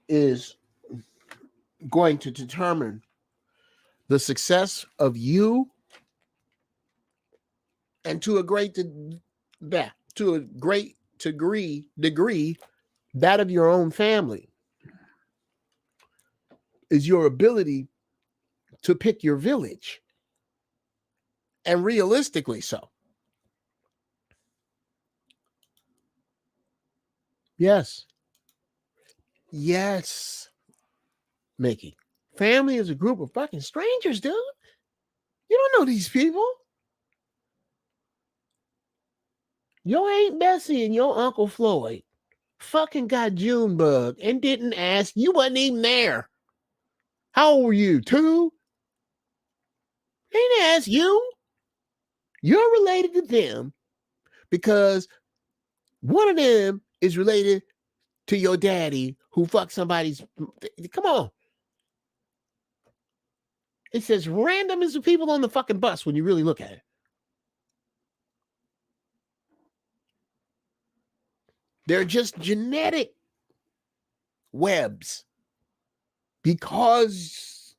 is going to determine the success of you, and to a great degree, that of your own family, is your ability to pick your village, and realistically so. Yes, Mickey. Family is a group of fucking strangers, dude. You don't know these people. Your Aunt Bessie and your Uncle Floyd fucking got Junebug and didn't ask. You wasn't even there. How old were you? 2? They didn't ask you. You're related to them because one of them is related to your daddy who fucked somebody's. Come on. It's as random as the people on the fucking bus when you really look at it. They're just genetic webs because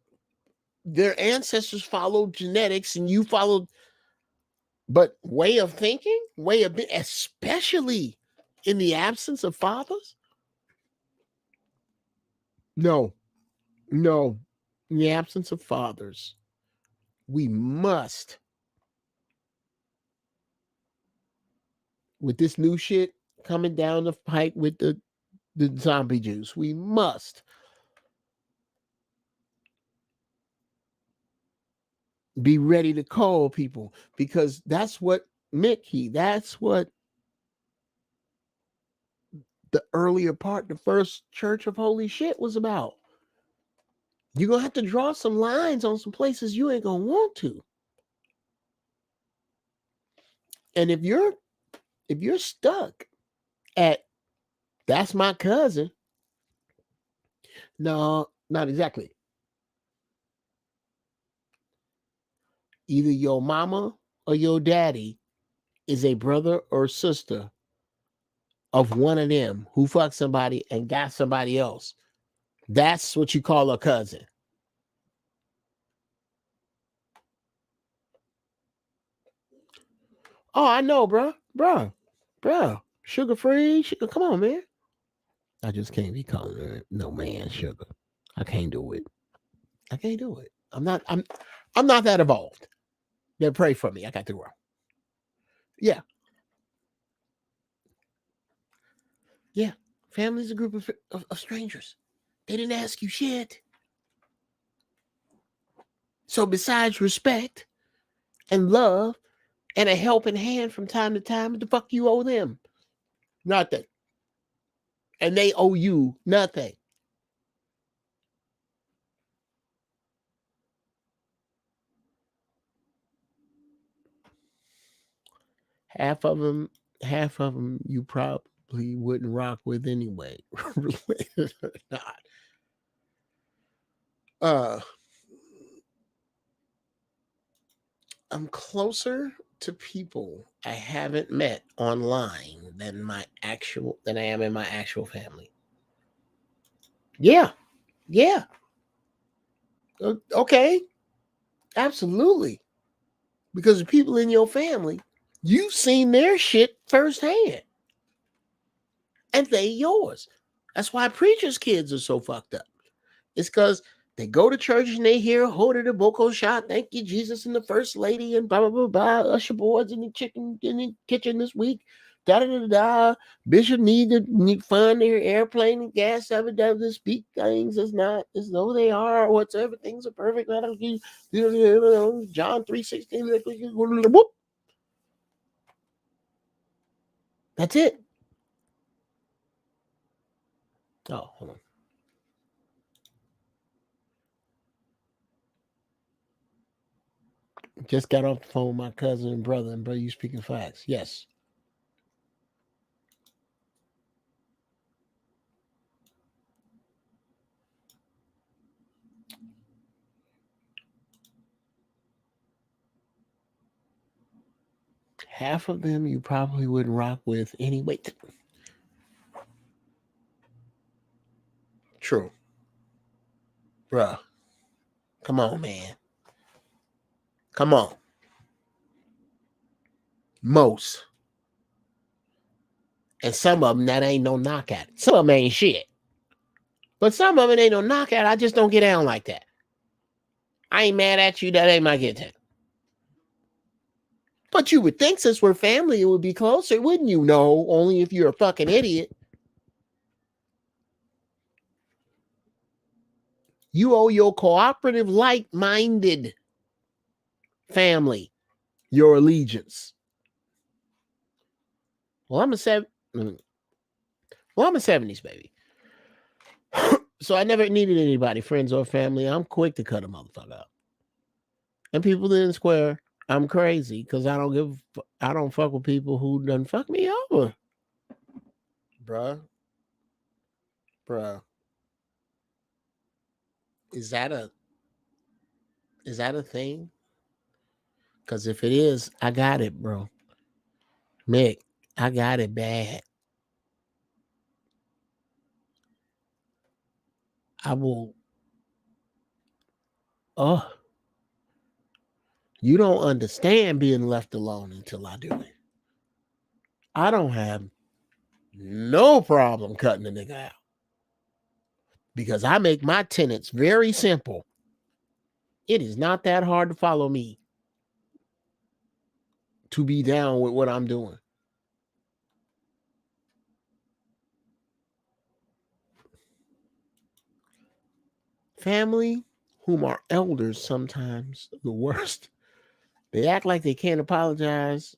their ancestors followed genetics and you followed, but way of thinking, especially in the absence of fathers. No, in the absence of fathers, we must, with this new shit coming down the pipe with the zombie juice, we must be ready to call people, because that's what Mickey, that's what the earlier part, the first church of holy shit was about. You're going to have to draw some lines on some places you ain't going to want to. And if you're stuck at that's my cousin, no, not exactly. Either your mama or your daddy is a brother or sister of one of them who fucked somebody and got somebody else. That's what you call a cousin. Oh, I know, bro. Sugar free. Come on, man. I just can't be calling her no man sugar. I can't do it. I'm not that evolved. They pray for me. I got to grow. Yeah. Family's a group of strangers. They didn't ask you shit. So besides respect and love and a helping hand from time to time, what the fuck you owe them? Nothing. And they owe you nothing. Half of them you probably wouldn't rock with anyway, related or not. I'm closer to people I haven't met online than I am in my actual family. Yeah. Okay. Absolutely. Because the people in your family, you've seen their shit firsthand. And they yours. That's why preachers' kids are so fucked up. It's because they go to church and they hear Hoda the Boko shot, thank you, Jesus, and the First Lady, and blah, blah, blah, blah, usher boards in the kitchen this week. Da da da da. Bishop need to fund their airplane and gas to speak things as though they are whatsoever things are perfect. John 3:16. That's it. Oh, hold on. Just got off the phone with my cousin and brother, you speaking facts. Yes. Half of them you probably wouldn't rock with anyway. True. Bruh. Come on, man. Come on. Most. And some of them, that ain't no knockout. Some of them ain't shit. But some of it ain't no knockout. I just don't get down like that. I ain't mad at you. That ain't my get down. But you would think since we're family, it would be closer, wouldn't you? No, only if you're a fucking idiot. You owe your cooperative, like-minded family your allegiance. Well, I'm a 70s baby. So I never needed anybody, friends or family. I'm quick to cut a motherfucker up. And people didn't square. I'm crazy because I don't fuck with people who done fuck me over. Bruh. Is that a thing? Because if it is, I got it, bro. Mick, I got it bad. I will. Oh, you don't understand being left alone until I do it. I don't have no problem cutting a nigga out because I make my tenets very simple. It is not that hard to follow me, to be down with what I'm doing. Family, whom are elders, sometimes the worst. They act like they can't apologize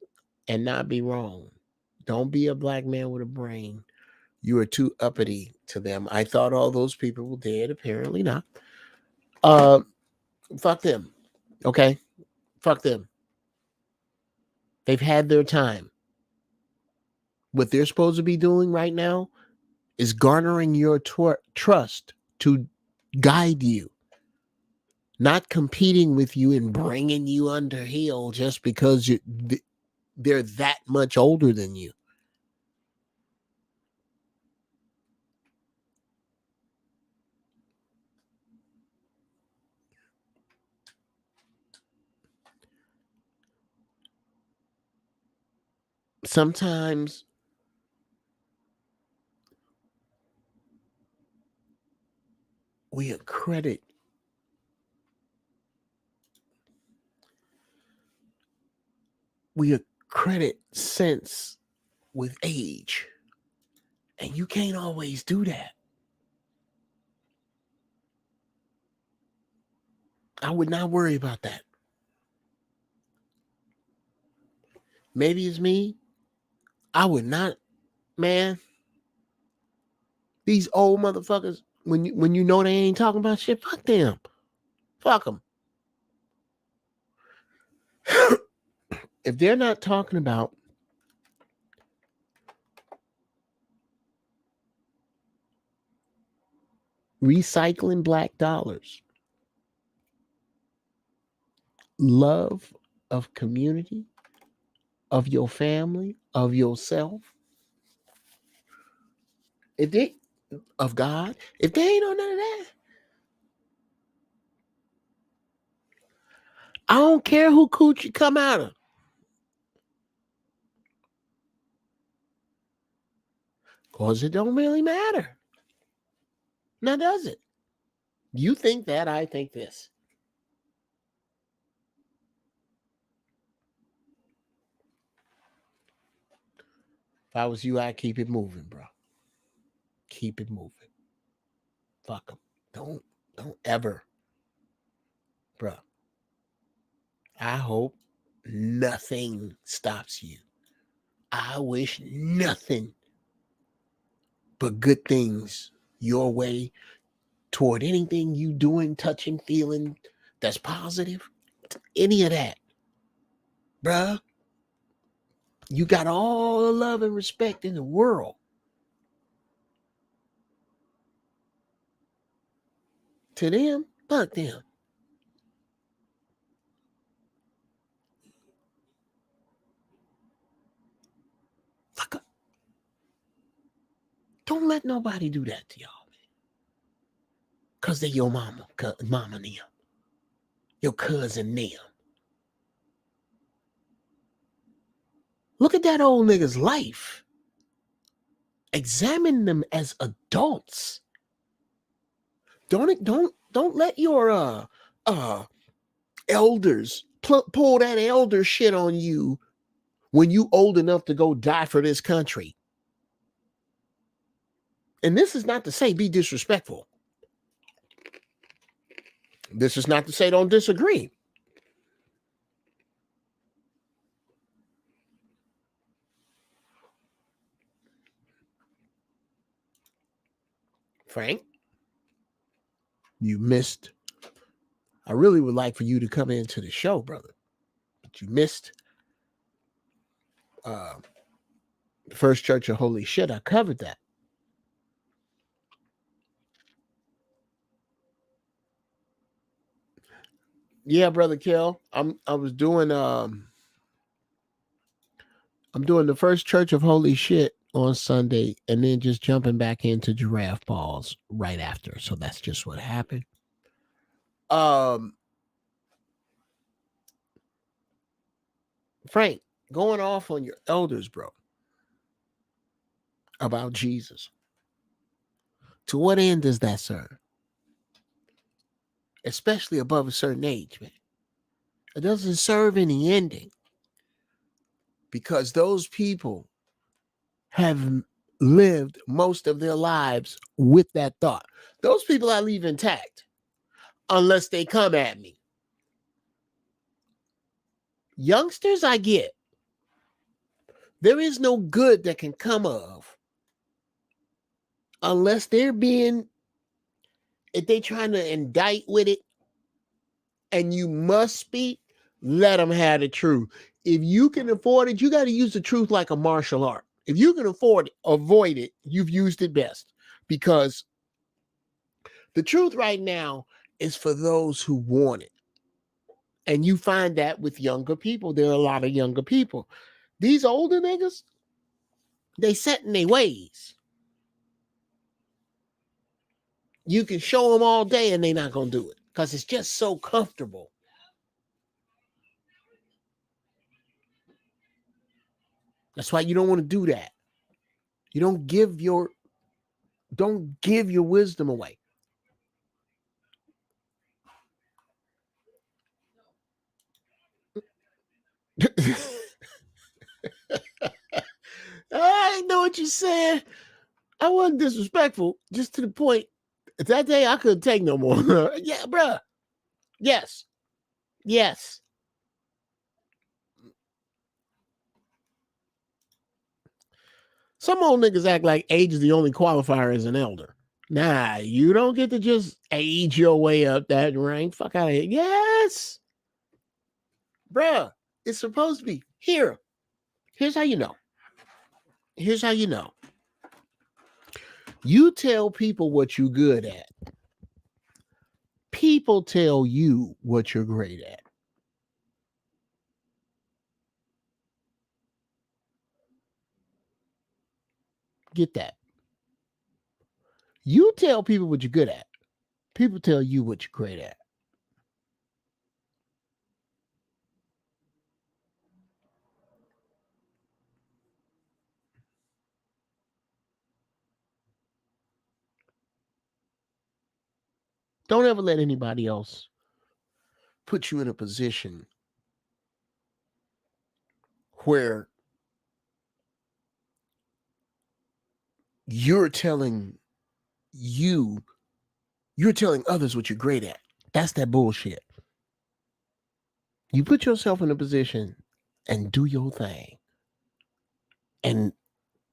and not be wrong. Don't be a black man with a brain You are too uppity to them. I thought all those people were dead. Apparently not. Fuck them. Okay? Fuck them. They've had their time. What they're supposed to be doing right now is garnering your trust to guide you, not competing with you and bringing you under heel just because they're that much older than you. Sometimes we accredit sense with age, and you can't always do that. I would not worry about that. Maybe it's me. I would not, man. These old motherfuckers, when you know they ain't talking about shit, fuck them. Fuck them. If they're not talking about recycling black dollars, love of community, of your family, of yourself, if they of God, if they ain't on none of that, I don't care who coochie come out of. Cause it don't really matter. Now does it? You think that, I think this. If I was you, I'd keep it moving, bro. Keep it moving. Fuck them. Don't ever, bro. I hope nothing stops you. I wish nothing but good things your way toward anything you doing, touching, feeling that's positive. Any of that, bruh. You got all the love and respect in the world. To them, fuck them. Fuck 'em. Don't let nobody do that to y'all, man. Cause they your mama and them. Your cousin them. Look at that old nigga's life. Examine them as adults. Don't let your elders pull that elder shit on you when you old enough to go die for this country. And this is not to say be disrespectful. This is not to say don't disagree. Frank, you missed. I really would like for you to come into the show, brother. But you missed the First Church of Holy Shit. I covered that. Yeah, brother Kel. I'm doing the First Church of Holy Shit on Sunday and then just jumping back into giraffe balls right after. So that's just what happened. Frank, going off on your elders, bro, about Jesus. To what end does that serve? Especially above a certain age, man. It doesn't serve any ending. Because those people have lived most of their lives with that thought. Those people I leave intact unless they come at me. Youngsters, I get. There is no good that can come of unless if they trying to indict with it and you must speak, let them have the truth. If you can afford it, you got to use the truth like a martial art. If you can avoid it, you've used it best, because the truth right now is for those who want it. And you find that with younger people. There are a lot of younger people. These older niggas, they set in their ways. You can show them all day and they're not going to do it because it's just so comfortable. That's why you don't want to do that. You don't give your wisdom away. I know what you said. I wasn't disrespectful, just to the point. That day I couldn't take no more. Yeah, bruh. Yes. Yes. Some old niggas act like age is the only qualifier as an elder. Nah, you don't get to just age your way up that rank. Fuck out of here. Yes. Bruh, it's supposed to be. Here's how you know. Here's how you know. You tell people what you're good at. People tell you what you're great at. Get that. You tell people what you're good at. People tell you what you're great at. Don't ever let anybody else put you in a position where you're telling others what you're great at. That's that bullshit. You put yourself in a position and do your thing. And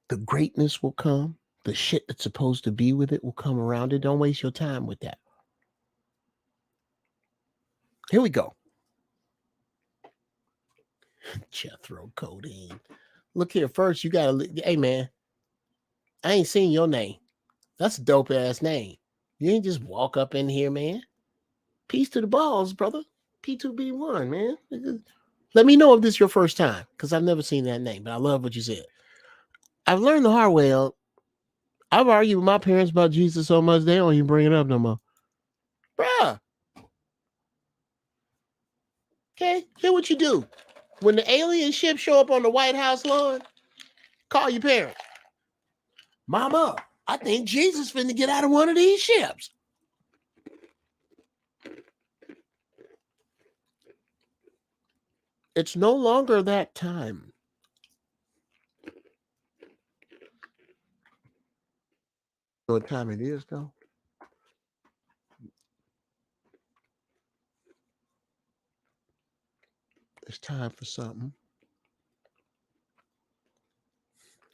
the greatness will come. The shit that's supposed to be with it will come around it. Don't waste your time with that. Here we go. Jethro Codeine. Look here, first you gotta, hey man, I ain't seen your name. That's a dope ass name. You ain't just walk up in here, man. Peace to the balls, brother. P2B1, man. Let me know if this is your first time, because I've never seen that name, but I love what you said. I've learned the hard way. I've argued with my parents about Jesus so much, they don't even bring it up no more. Bruh. Okay, here's what you do. When the alien ships show up on the White House lawn, call your parents. Mama, I think Jesus finna get out of one of these ships. It's no longer that time. You know what time it is, though? It's time for something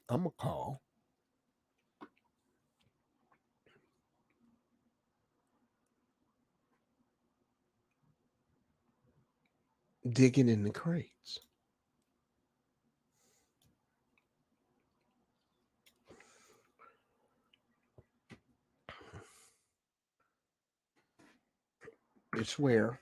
I'm going to call digging in the crates. It's where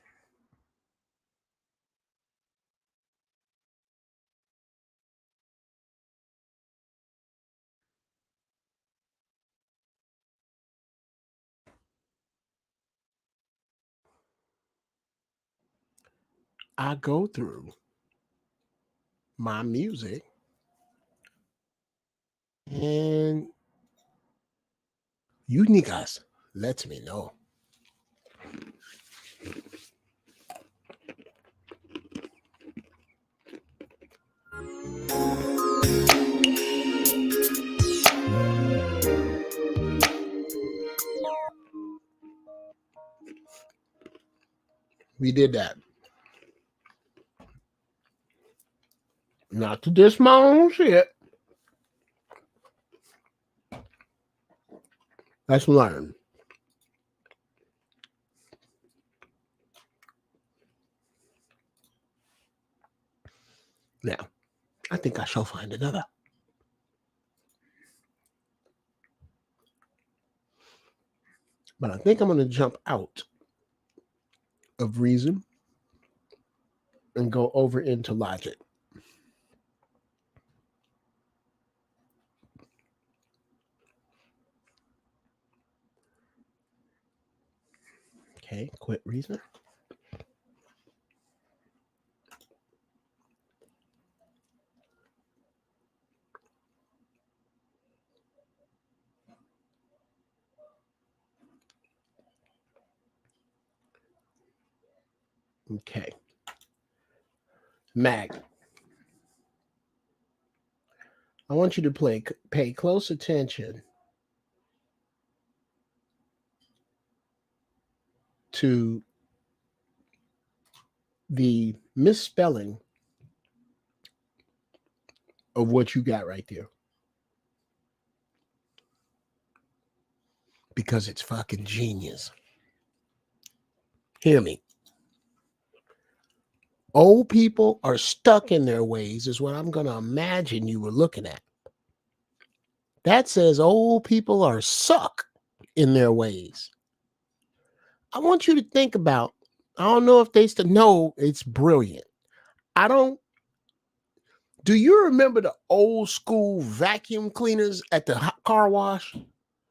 I go through my music and you niggas let me know. We did that. Not to diss my own shit. Let's learn. Now, I think I shall find another. But I think I'm going to jump out of reason and go over into logic. Okay, quit reason. Okay. Mag, I want you to pay close attention to the misspelling of what you got right there. Because it's fucking genius. Hear me. Old people are stuck in their ways is what I'm going to imagine you were looking at. That says old people are suck in their ways. I want you to think about, I don't know if they still know it's brilliant. Do you remember the old school vacuum cleaners at the car wash?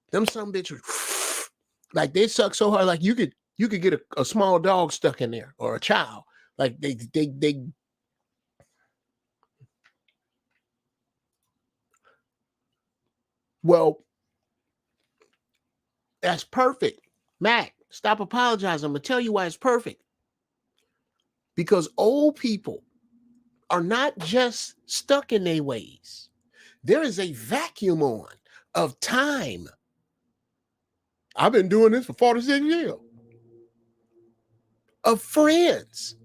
Them some bitches, like they suck so hard, like you could get a small dog stuck in there or a child. Like they well, that's perfect. Mac, stop apologizing. I'm gonna tell you why it's perfect. Because old people are not just stuck in their ways. There is a vacuum on of time. I've been doing this for 46 years. Of friends.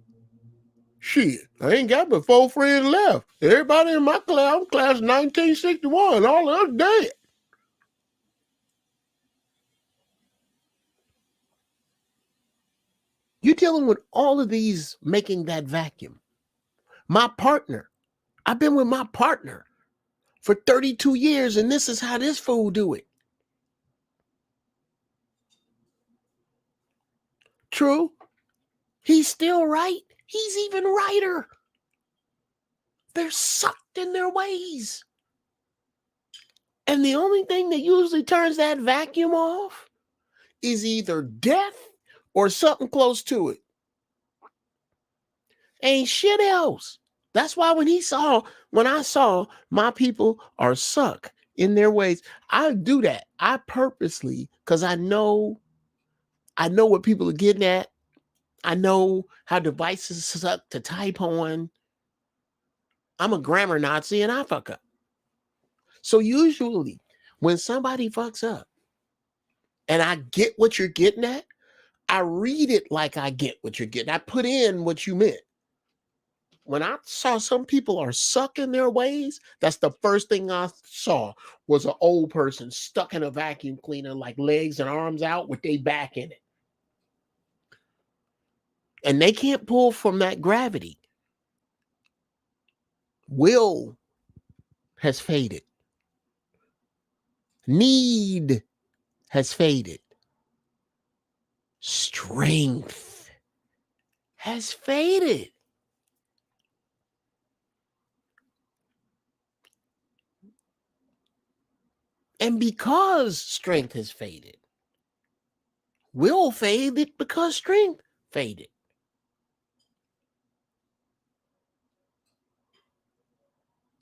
Shit, I ain't got but 4 friends left. Everybody in my class, I'm class 1961, all of them dead. You're dealing with all of these making that vacuum. My partner, I've been with my partner for 32 years, and this is how this fool do it. True. He's still right. He's even righter. They're sucked in their ways. And the only thing that usually turns that vacuum off is either death or something close to it. Ain't shit else. That's why when I saw my people are suck in their ways, I do that. I purposely, because I know what people are getting at. I know how devices suck to type on. I'm a grammar Nazi and I fuck up. So usually when somebody fucks up and I get what you're getting at, I read it like I get what you're getting. I put in what you meant. When I saw some people are suck in their ways, that's the first thing I saw was an old person stuck in a vacuum cleaner, like legs and arms out with their back in it. And they can't pull from that gravity. Will has faded. Need has faded. Strength has faded. And because strength has faded, will faded because strength faded.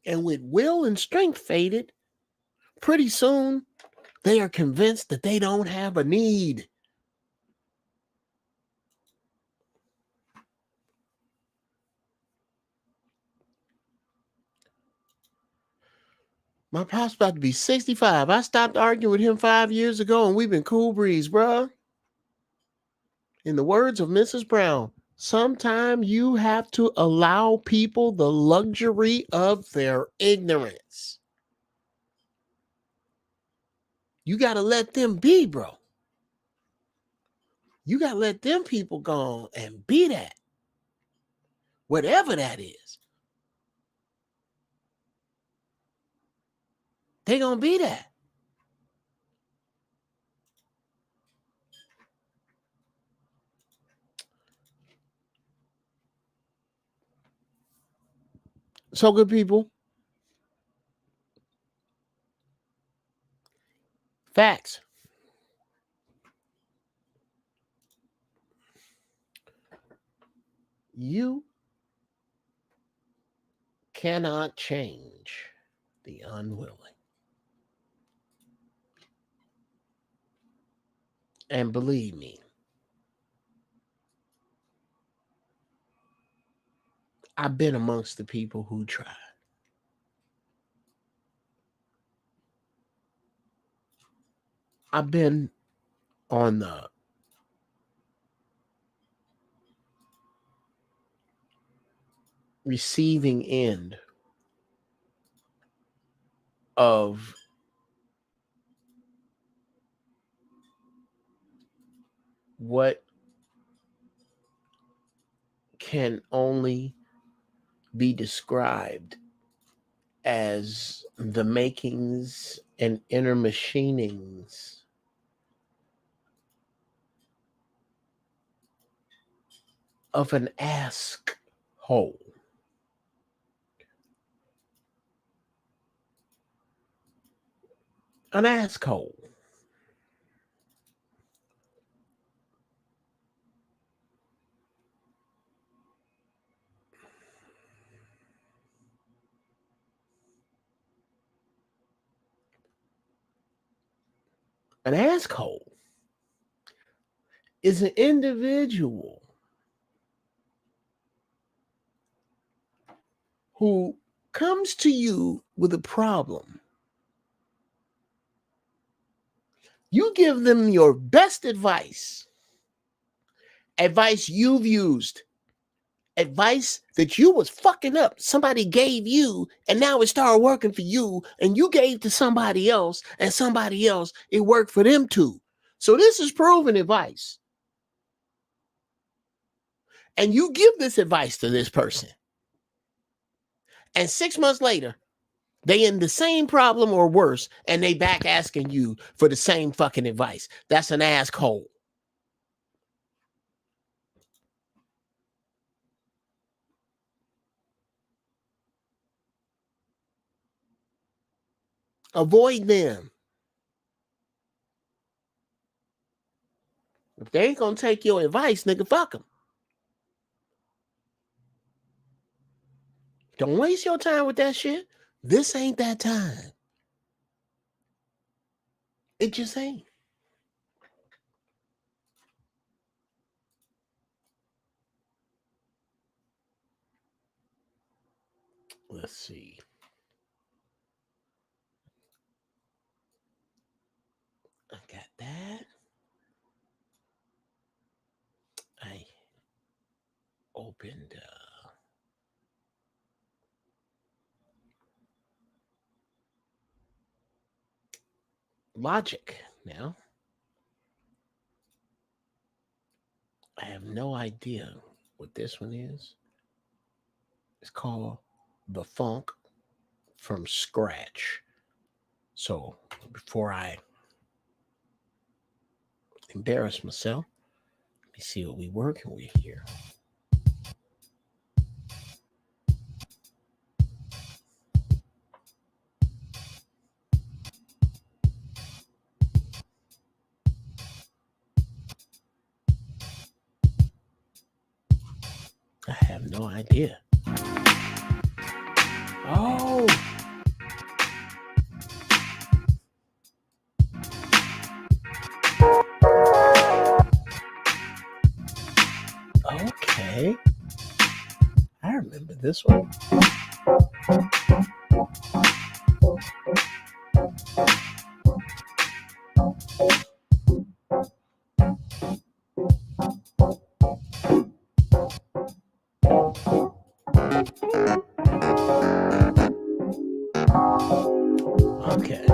And with will and strength faded, pretty soon they are convinced that they don't have a need. My pop's about to be 65. I stopped arguing with him 5 years ago and we've been cool breeze, bruh. In the words of Mrs. Brown, sometimes you have to allow people the luxury of their ignorance. You got to let them be, bro. You got to let them people go on and be that. Whatever that is. They going to be that. So, good people. Facts. You cannot change the unwilling. And believe me, I've been amongst the people who tried. I've been on the receiving end of what can only be described as the makings and inner machinings of an ask hole. An ask hole. An ask hole is an individual who comes to you with a problem. You give them your best advice you've used, advice that you was fucking up. Somebody gave you, and now it started working for you, and you gave to somebody else, and somebody else, it worked for them too. So this is proven advice. And you give this advice to this person. And 6 months later, they in the same problem or worse, and they back asking you for the same fucking advice. That's an asshole. Avoid them. If they ain't gonna take your advice, nigga, fuck them. Don't waste your time with that shit. This ain't that time. It just ain't. Let's see. I got that. I opened Logic now. I have no idea what this one is. It's called The Funk from Scratch. So before I embarrass myself, let me see what we working with here. I have no idea. Oh. Okay. I remember this one. Okay.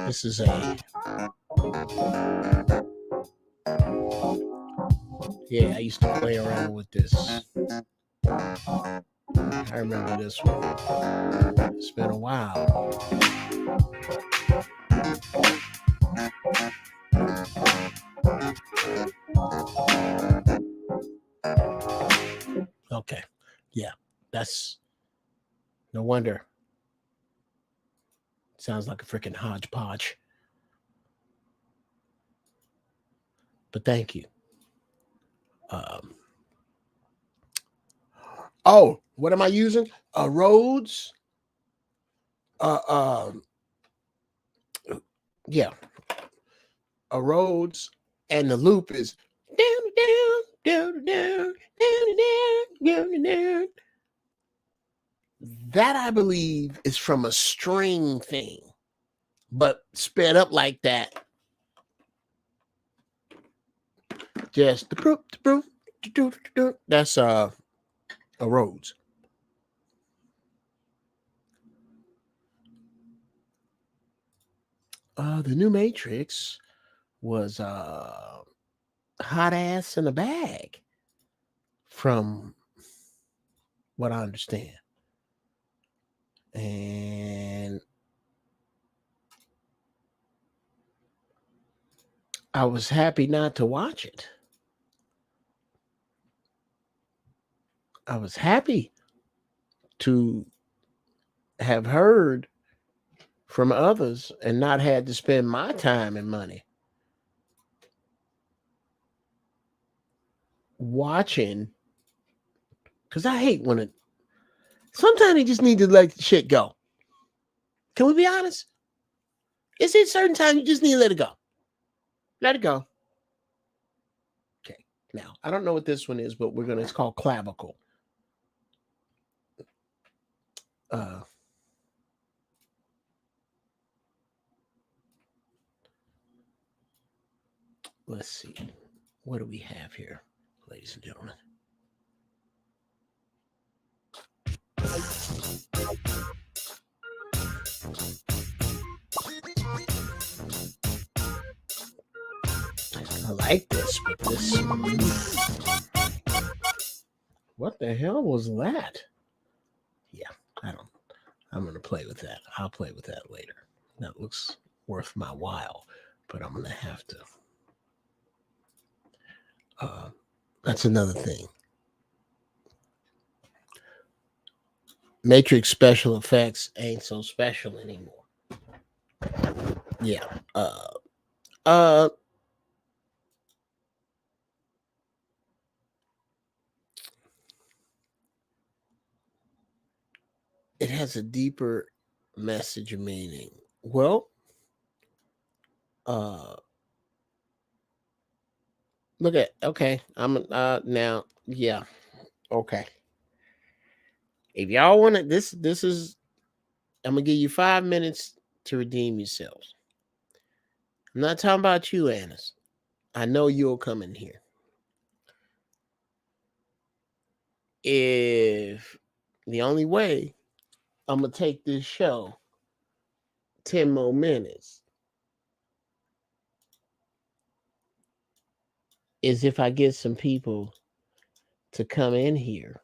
This is a... Yeah, I used to play around with this. I remember this one. It's been a while. Okay. Yeah, that's... No wonder. Sounds like a freaking hodgepodge. But thank you. Oh, what am I using? Rhodes. Yeah. A Rhodes, and the loop is down, down, down, down, down, down, down, down. That, I believe, is from a string thing, but sped up like that. Just the proof, that's a Rhodes. The new Matrix was hot ass in a bag, from what I understand. And I was happy not to watch it. I was happy to have heard from others and not had to spend my time and money watching, because I hate when it... Sometimes you just need to let shit go. Can we be honest? It's at certain times you just need to let it go. Let it go. Okay. Now, I don't know what this one is, but it's called clavicle. Let's see. What do we have here, ladies and gentlemen? I like this, but this... What the hell was that? Yeah, I'm going to play with that. I'll play with that later. That looks worth my while, but I'm going to have to... that's another thing. Matrix special effects ain't so special anymore. Yeah. It has a deeper message or meaning. Well, look at... Okay, I'm now... Yeah. Okay. If y'all want it, this is... I'm gonna give you 5 minutes to redeem yourselves. I'm not talking about you, Annis. I know you'll come in here. If the only way I'm gonna take this show 10 more minutes is if I get some people to come in here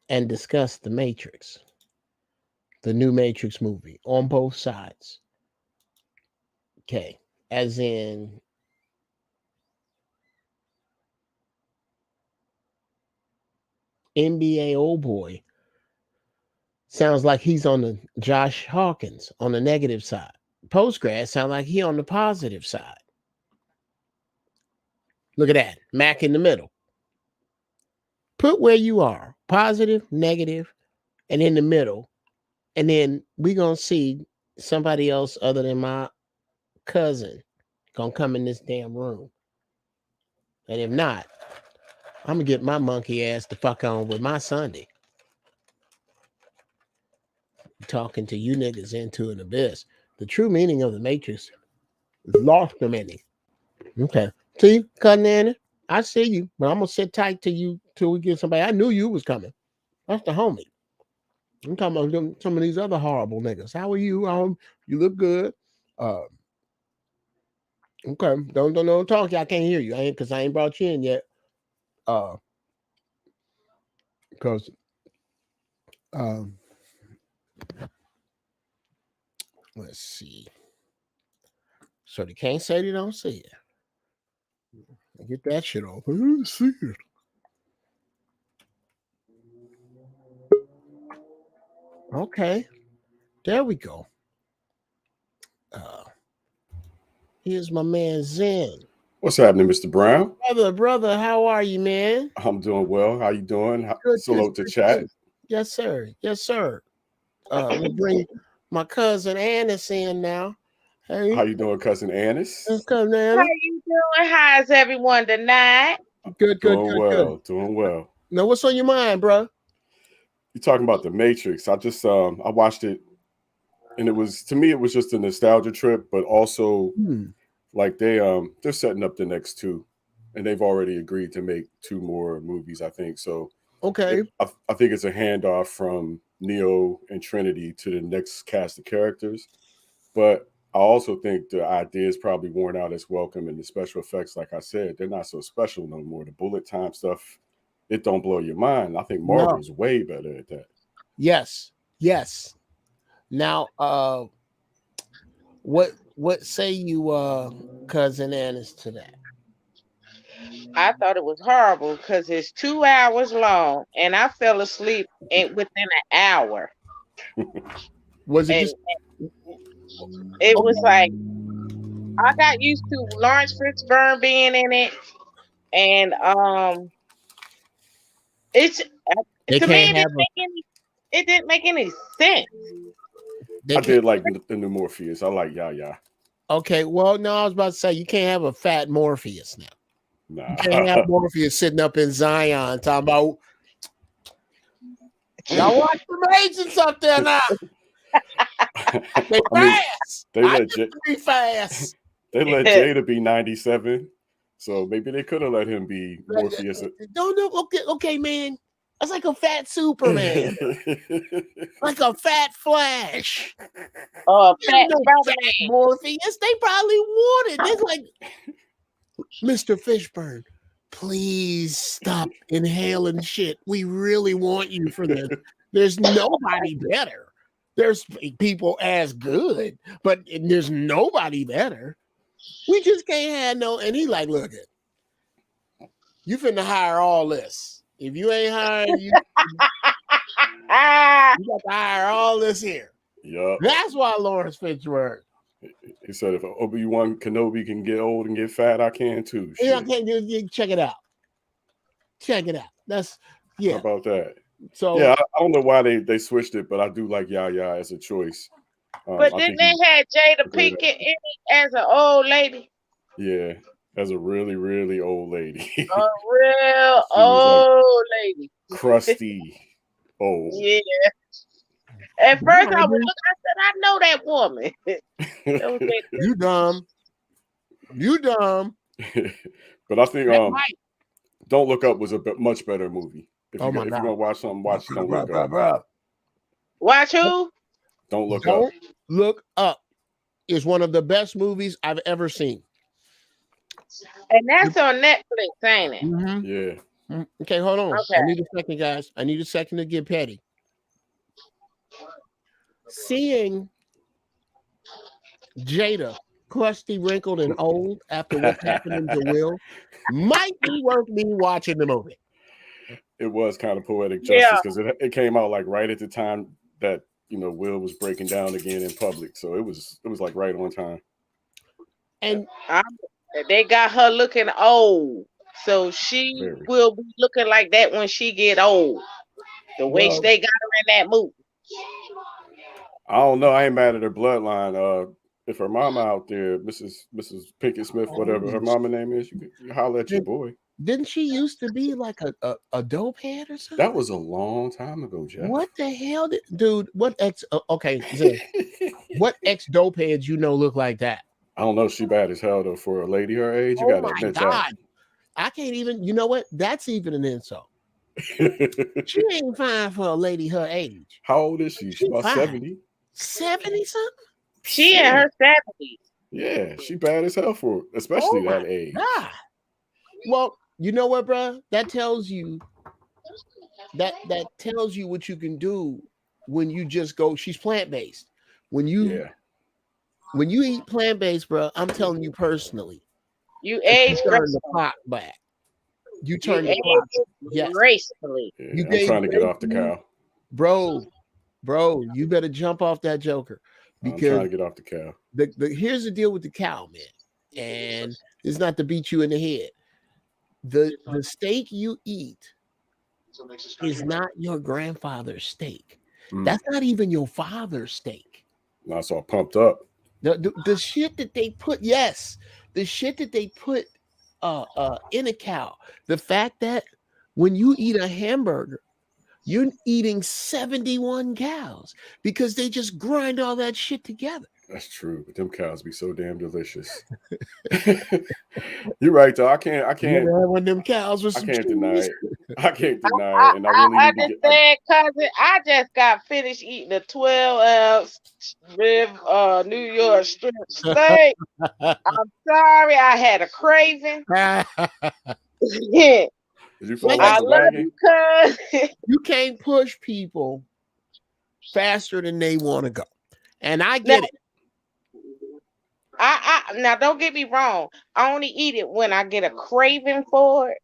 and discuss the Matrix, the new Matrix movie, on both sides. Okay. As in, NBA old boy sounds like he's on the Josh Hawkins on the negative side. Postgrad sound like he on the positive side. Look at that. Mac in the middle. Put where you are. Positive, negative, and in the middle. And then we going to see somebody else other than my cousin going to come in this damn room. And if not, I'm going to get my monkey ass the fuck on with my Sunday. Talking to you niggas into an abyss. The true meaning of the Matrix is lost to many. Okay. See, Cousin Annie, I see you, but I'm going to sit tight to you till we get somebody. I knew you was coming. That's the homie. I'm talking about some of these other horrible niggas. How are you? You look good. Okay, don't talk. I can't hear you. Because I ain't brought you in yet. Because let's see. So they can't say they don't see it. Get that shit off. I didn't see it. Okay, there we go. Here's my man Zen. What's happening, Mr. Brown? Brother, how are you, man? I'm doing well. How you doing? Good, Salute to chat. Yes, sir. We'll bring my cousin Annis in now. Hey, How you doing, cousin Annis? let's come, How Annis. you doing? How's everyone tonight? Good. Doing well. Now, what's on your mind, bro? You talking about The Matrix? I just I watched it, and it was, to me, it was just a nostalgia trip, but also like they're setting up the next two, and they've already agreed to make 2 more movies, I think. So Okay. I think it's a handoff from Neo and Trinity to the next cast of characters, but I also think the idea is probably worn out as welcome, and the special effects, like I said, they're not so special no more. The bullet time stuff, it don't blow your mind. I think Marvel's way better at that. Yes. Now, what say you, cousin Annis, to that? I thought it was horrible because it's 2 hours long, and I fell asleep within an hour. Was it just? It was like I got used to Lawrence Fishburne being in it, and it's to me it didn't make any sense. I did like the new Morpheus. I like Yaya. Okay, well, no, I was about to say you can't have a fat Morpheus now. Nah. You can't have Morpheus sitting up in Zion talking about y'all watch the agents up there now. They fast. They let fast. They let Jada be 97, so maybe they could have let him be Morpheus. No. Okay, man. That's like a fat Superman, like a fat Flash. Oh, fat Morpheus. They probably wanted. It's like, Mr. Fishburne, please stop inhaling shit. We really want you for this. There's nobody better. There's people as good, but there's nobody better. We just can't have no. And he like, look it. You finna hire all this. If you ain't hiring, you got to hire all this here. Yep. That's why Lawrence Fishburne. He said, if Obi-Wan Kenobi can get old and get fat, I can too. Yeah, I can't do. Check it out. That's How about that? So yeah, I don't know why they switched it, but I do like Yaya as a choice. But then they had Jada Pinkett in it as an old lady. Yeah, as a really, really old lady. A real old lady. Crusty old. Yeah. At first I was looking, I said, I know that woman. You dumb. But I think Don't Look Up was a much better movie. If you're gonna watch something, watch Don't Look Up. Watch who? Don't Look Up. Look Up is one of the best movies I've ever seen. And that's on Netflix, ain't it? Mm-hmm. Yeah. Okay, hold on. Okay. I need a second, guys. I need a second to get petty. Seeing Jada crusty, wrinkled, and old after what's happening to Will might be worth me watching the movie. It was kind of poetic justice because it came out like right at the time that Will was breaking down again in public, so it was like right on time. And they got her looking old, so she will be looking like that when she get old. The way they got her in that movie. I don't know. I ain't mad at her bloodline. If her mama out there, Mrs. Pinkett Smith, whatever her mama name is, you can holler at your boy. Didn't she used to be like a dope head or something? That was a long time ago, Jeff. What the hell, dude? What ex? Okay, what ex dope heads look like that? I don't know. She bad as hell though for a lady her age. You gotta admit that. I can't even. You know what? That's even an insult. She ain't fine for a lady her age. How old is she? She's about fine. 70. 70 something? She in her 70s. Yeah, she bad as hell for especially that age. God. Well, you know what, bro? That tells you that tells you what you can do when you just go. She's plant-based. When you eat plant-based, bro, I'm telling you personally, you age turn the clock back. You turn the clock. Yes. Gracefully. Yeah, I'm trying to get off the cow. Bro, you better jump off that joker. Because I'm trying to get off the cow. Here's the deal with the cow, man. And it's not to beat you in the head. The steak you eat is not your grandfather's steak. That's not even your father's steak. That's all pumped up. The shit that they put, the shit that they put in a cow. The fact that when you eat a hamburger, you're eating 71 cows because they just grind all that shit together. That's true, but them cows be so damn delicious. You're right, though. I can't. When them cows was I can't deny it. I can't deny it, and I really understand, cousin. I just got finished eating a 12-ounce rib New York strip steak. I'm sorry, I had a craving. Did you fall off the wagon? You can't push people faster than they want to go, and I get it. Now don't get me wrong. I only eat it when I get a craving for it.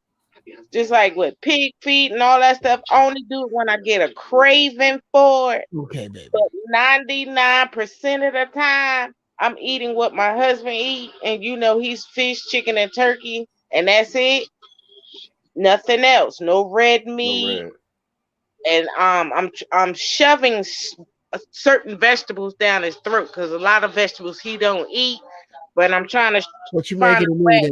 Just like with pig feet and all that stuff. I only do it when I get a craving for it. Okay, baby. But 99% of the time, I'm eating what my husband eat, and he's fish, chicken, and turkey, and that's it. Nothing else. No red meat. No red. And I'm shoving certain vegetables down his throat because a lot of vegetables he don't eat. But I'm trying to find a way.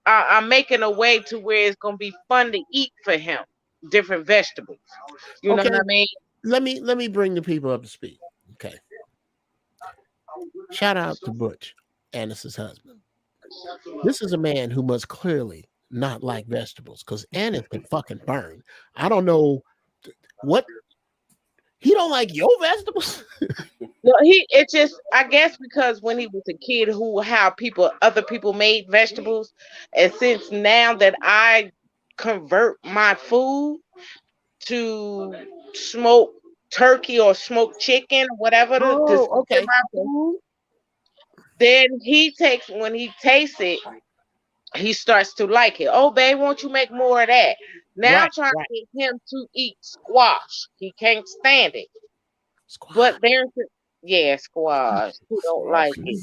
I'm making a way to where it's gonna be fun to eat for him. Different vegetables. You know what I mean? Let me bring the people up to speed. Okay. Shout out to Butch, Annis's husband. This is a man who must clearly not like vegetables because Annis can fucking burn. I don't know what he don't like your vegetables. No, it's just I guess because when he was a kid, how other people made vegetables, and since now that I convert my food to smoked turkey or smoked chicken, whatever okay. my food, then when he tastes it, he starts to like it. Oh, babe, won't you make more of that? Now I'm trying to get him to eat squash. He can't stand it. Squash. But there's squash. Who don't like it?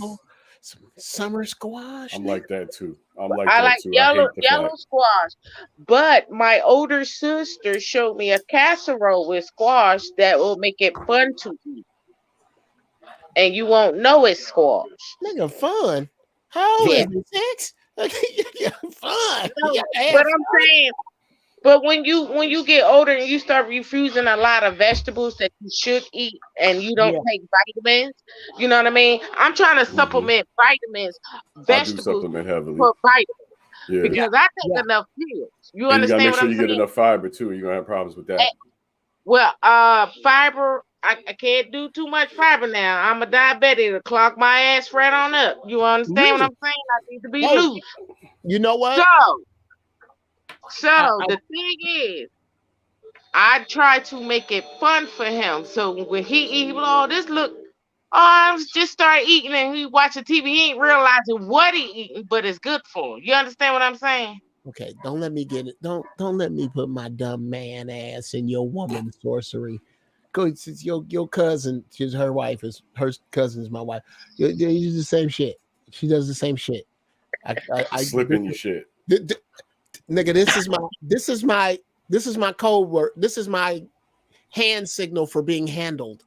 Some summer squash. I'm like that too. I like yellow squash. But my older sister showed me a casserole with squash that will make it fun to eat. And you won't know it's squash. Nigga, fun. How old is it? 6? Fun. No, but I'm saying, but when you get older and you start refusing a lot of vegetables that you should eat and you don't take vitamins, you know what I mean? I'm trying to supplement vitamins, vegetables, I do supplement heavily for vitamins because I take enough pills. You understand make sure what I'm saying? You get enough fiber too. You're gonna have problems with that. Well, fiber. I can't do too much fiber now. I'm a diabetic. It'll clog my ass right on up. You understand what I'm saying? I need to be loose. You know what? So the thing is, I try to make it fun for him. So when he eat, I just start eating and he watching TV. He ain't realizing what he eating, but it's good for him. You understand what I'm saying? Okay, don't let me get it. Don't let me put my dumb man ass in your woman sorcery. Because your cousin, her wife is her cousin is my wife. You do the same shit. She does the same shit. I slip in your shit. Nigga, this is my code word. This is my hand signal for being handled.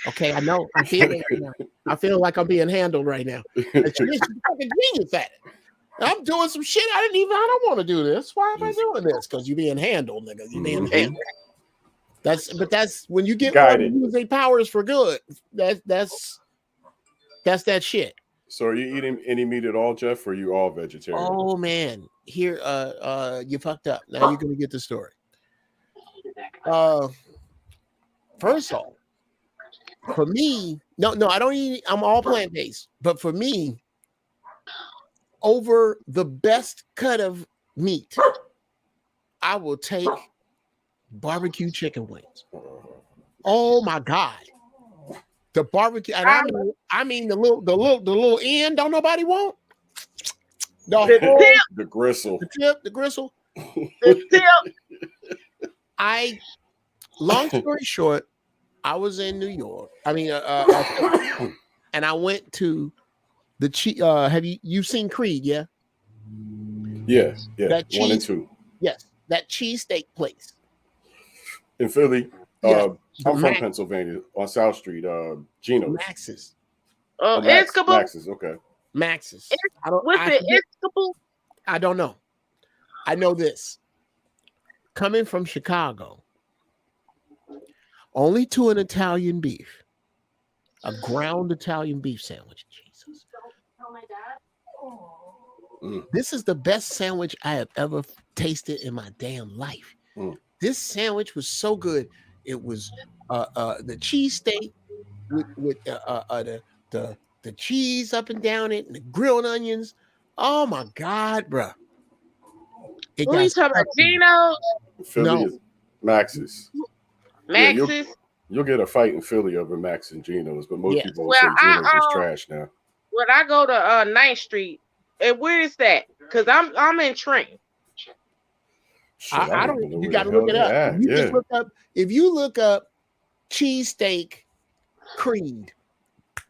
Okay, I know. I feel it right now. I feel like I'm being handled right now. And she's fucking genius at it. I'm doing some shit I don't want to do this. Why am I doing this? Because you're being handled, nigga. You're being handled. That's when you get one to use their powers for good. That's that shit. So are you eating any meat at all, Geoff, or are you all vegetarian? Oh man. Here you fucked up. Now you're gonna get the story. First off, for me, no, I don't eat. I'm all plant based, but for me, over the best cut of meat, I will take barbecue chicken wings. Oh my God. The barbecue, and I mean the little end don't nobody want. The gristle. The tip, the gristle. The tip. Long story short, I was in New York. I mean, and I went to the have you've seen Creed, yeah? Yeah. That 1 and 2. Yes, that cheesesteak place. In Philly. Yes. I'm from Pennsylvania on South Street. Geno's. Max's. Max's, okay. Max's. I don't know. I know this. Coming from Chicago, only to an Italian beef, a ground Italian beef sandwich. Jesus. This is the best sandwich I have ever tasted in my damn life. This sandwich was so good. It was the cheesesteak with the cheese up and down it and the grilled onions. Oh my God, bro. Who are you talking about? Gino? Philly is Max's. Max's? Yeah, you'll get a fight in Philly over Max and Geno's, but most people say Geno's is trash now. When I go to 9th Street, and where is that? Because I'm in Trent. I don't. You got to look it up. If you look up cheesesteak Creed,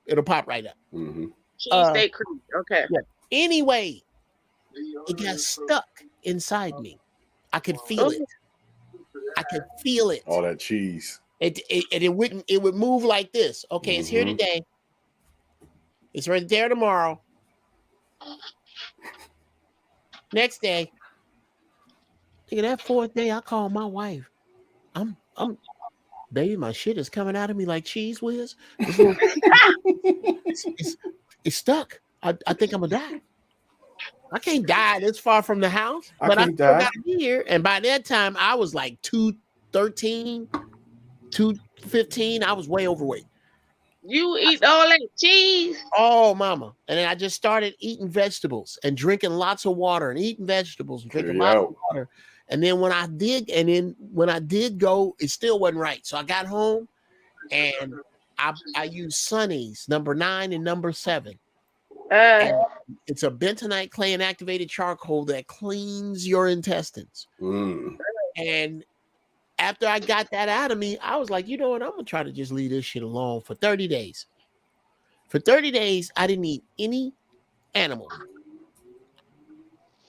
it'll pop right up. Cheesesteak Creed. Okay. Yeah. Anyway, it got stuck inside me. I could feel it. I could feel it. All that cheese. It wouldn't. It would move like this. Okay, it's here today. It's right there tomorrow. Next day. Look at that 4th day. I call my wife. Baby, my shit is coming out of me like cheese whiz. It's stuck. I think I'm gonna die. I can't die this far from the house, but I still gotta be here. And by that time, I was like 213, 215. I was way overweight. You eat all that cheese? Oh, mama. And then I just started eating vegetables and drinking lots of water and eating vegetables and drinking lots of water. And then when I did go, it still wasn't right. So I got home and I used Sunny's number 9 and number 7. It's a bentonite clay and activated charcoal that cleans your intestines. And after I got that out of me, I was like, you know what? I'm going to try to just leave this shit alone for 30 days. For 30 days, I didn't eat any animal.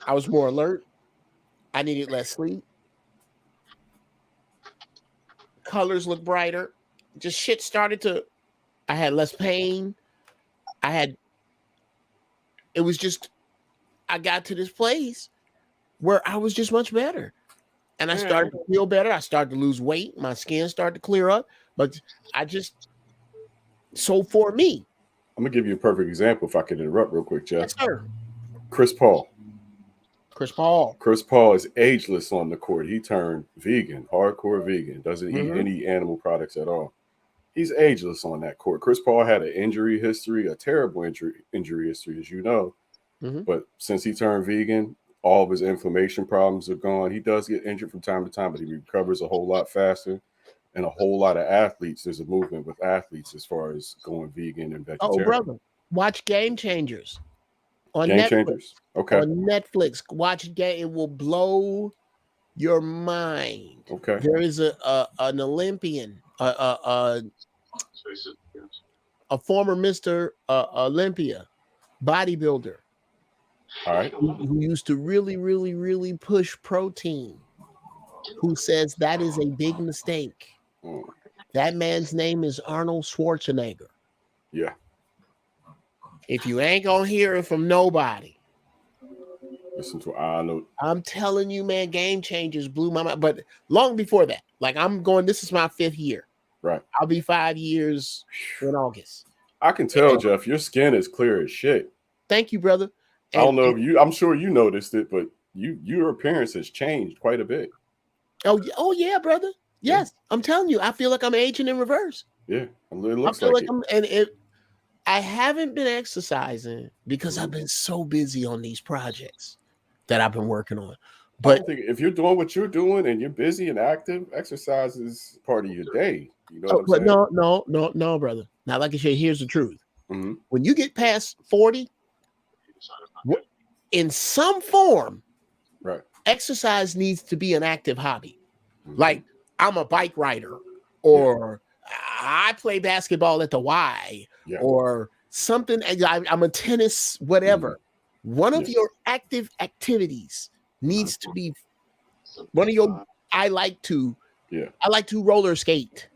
I was more alert. I needed less sleep. Colors looked brighter. Just shit started to, I had less pain. It was just, I got to this place where I was just much better. And I started to feel better. I started to lose weight. My skin started to clear up. But so for me. I'm going to give you a perfect example if I could interrupt real quick, Jeff. Yes, sir. Chris Paul is ageless on the court. He turned vegan, hardcore vegan, doesn't eat any animal products at all. He's ageless on that court. Chris Paul had an injury history, a terrible injury history, as you know. But since he turned vegan, all of his inflammation problems are gone. He does get injured from time to time, but he recovers a whole lot faster. And a whole lot of athletes, there's a movement with athletes as far as going vegan and vegetarian. Oh, brother, watch Game Changers on Game Netflix. Changers? Okay. On Netflix, watch it will blow your mind. Okay. There is an Olympian, a former Mr. Olympia bodybuilder. All right. Who used to really, really, really push protein, who says that is a big mistake. That man's name is Arnold Schwarzenegger. Yeah. If you ain't gonna hear it from nobody, listen to Arnold. I'm telling you, man, Game Changers blew my mind. But long before that, like this is my 5th year. Right. I'll be 5 years in August. I can tell, Jeff, your skin is clear as shit. Thank you, brother. I don't know if I'm sure you noticed it, but your appearance has changed quite a bit. Oh yeah, brother. Yes, I'm telling you, I feel like I'm aging in reverse. Yeah, it looks I feel like it. I haven't been exercising because I've been so busy on these projects that I've been working on. I But don't think if you're doing what you're doing and you're busy and active, exercise is part of your day. You know what I'm but saying? no, brother. Now, like I said, here's the truth. Mm-hmm. When you get past 40, in some form, Right. exercise needs to be an active hobby. Mm-hmm. Like I'm a bike rider, or I play basketball at the Y, or something. I'm a tennis, whatever. One of your active activities needs to be one of your. I like to roller skate.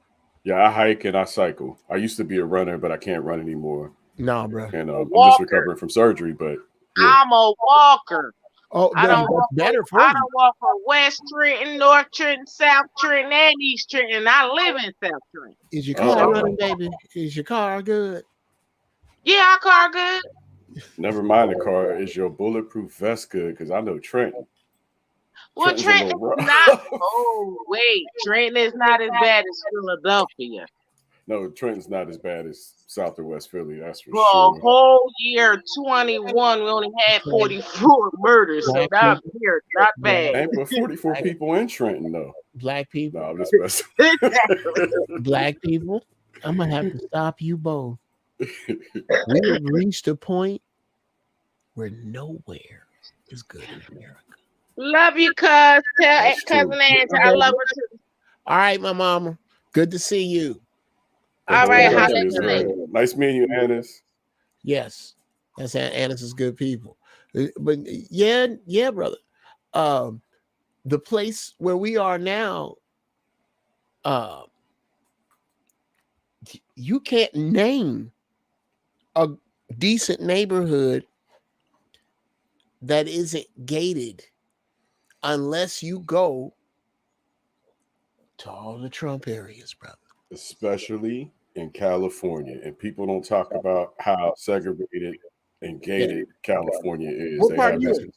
Yeah, I hike and I cycle. I used to be a runner, but I can't run anymore. No, bro. And I'm just recovering from surgery, but I'm a walker. Oh, I don't walk better for I you. don't walk from West Trenton, North Trenton, South Trenton, and East Trenton. I live in South Trenton. Is your car running, baby? Is your car good? Yeah, our car good. Never mind the car. Is your bulletproof vest good? Because I know Trenton. Well, Trenton is not. Oh, wait. Trenton is not as bad as Philadelphia. No, Trenton's not as bad as South or West Philly. That's for sure. For a whole year 21, we only had 44 murders. So that here, not bad. And but 44 people in Trenton, though. Black people. No, I'm just messing. Black people. I'm gonna have to stop you both. We have reached a point where nowhere is good in America. Love you, cousin Angie. I love her too. All right, my mama. Good to see you. All right, nice meeting you, Annis. Yes, that's Annis is good people. But yeah, brother. The place where we are now, you can't name a decent neighborhood that isn't gated unless you go to all the Trump areas, brother. Especially in California. And people don't talk about how segregated and gated California is. What part are you in?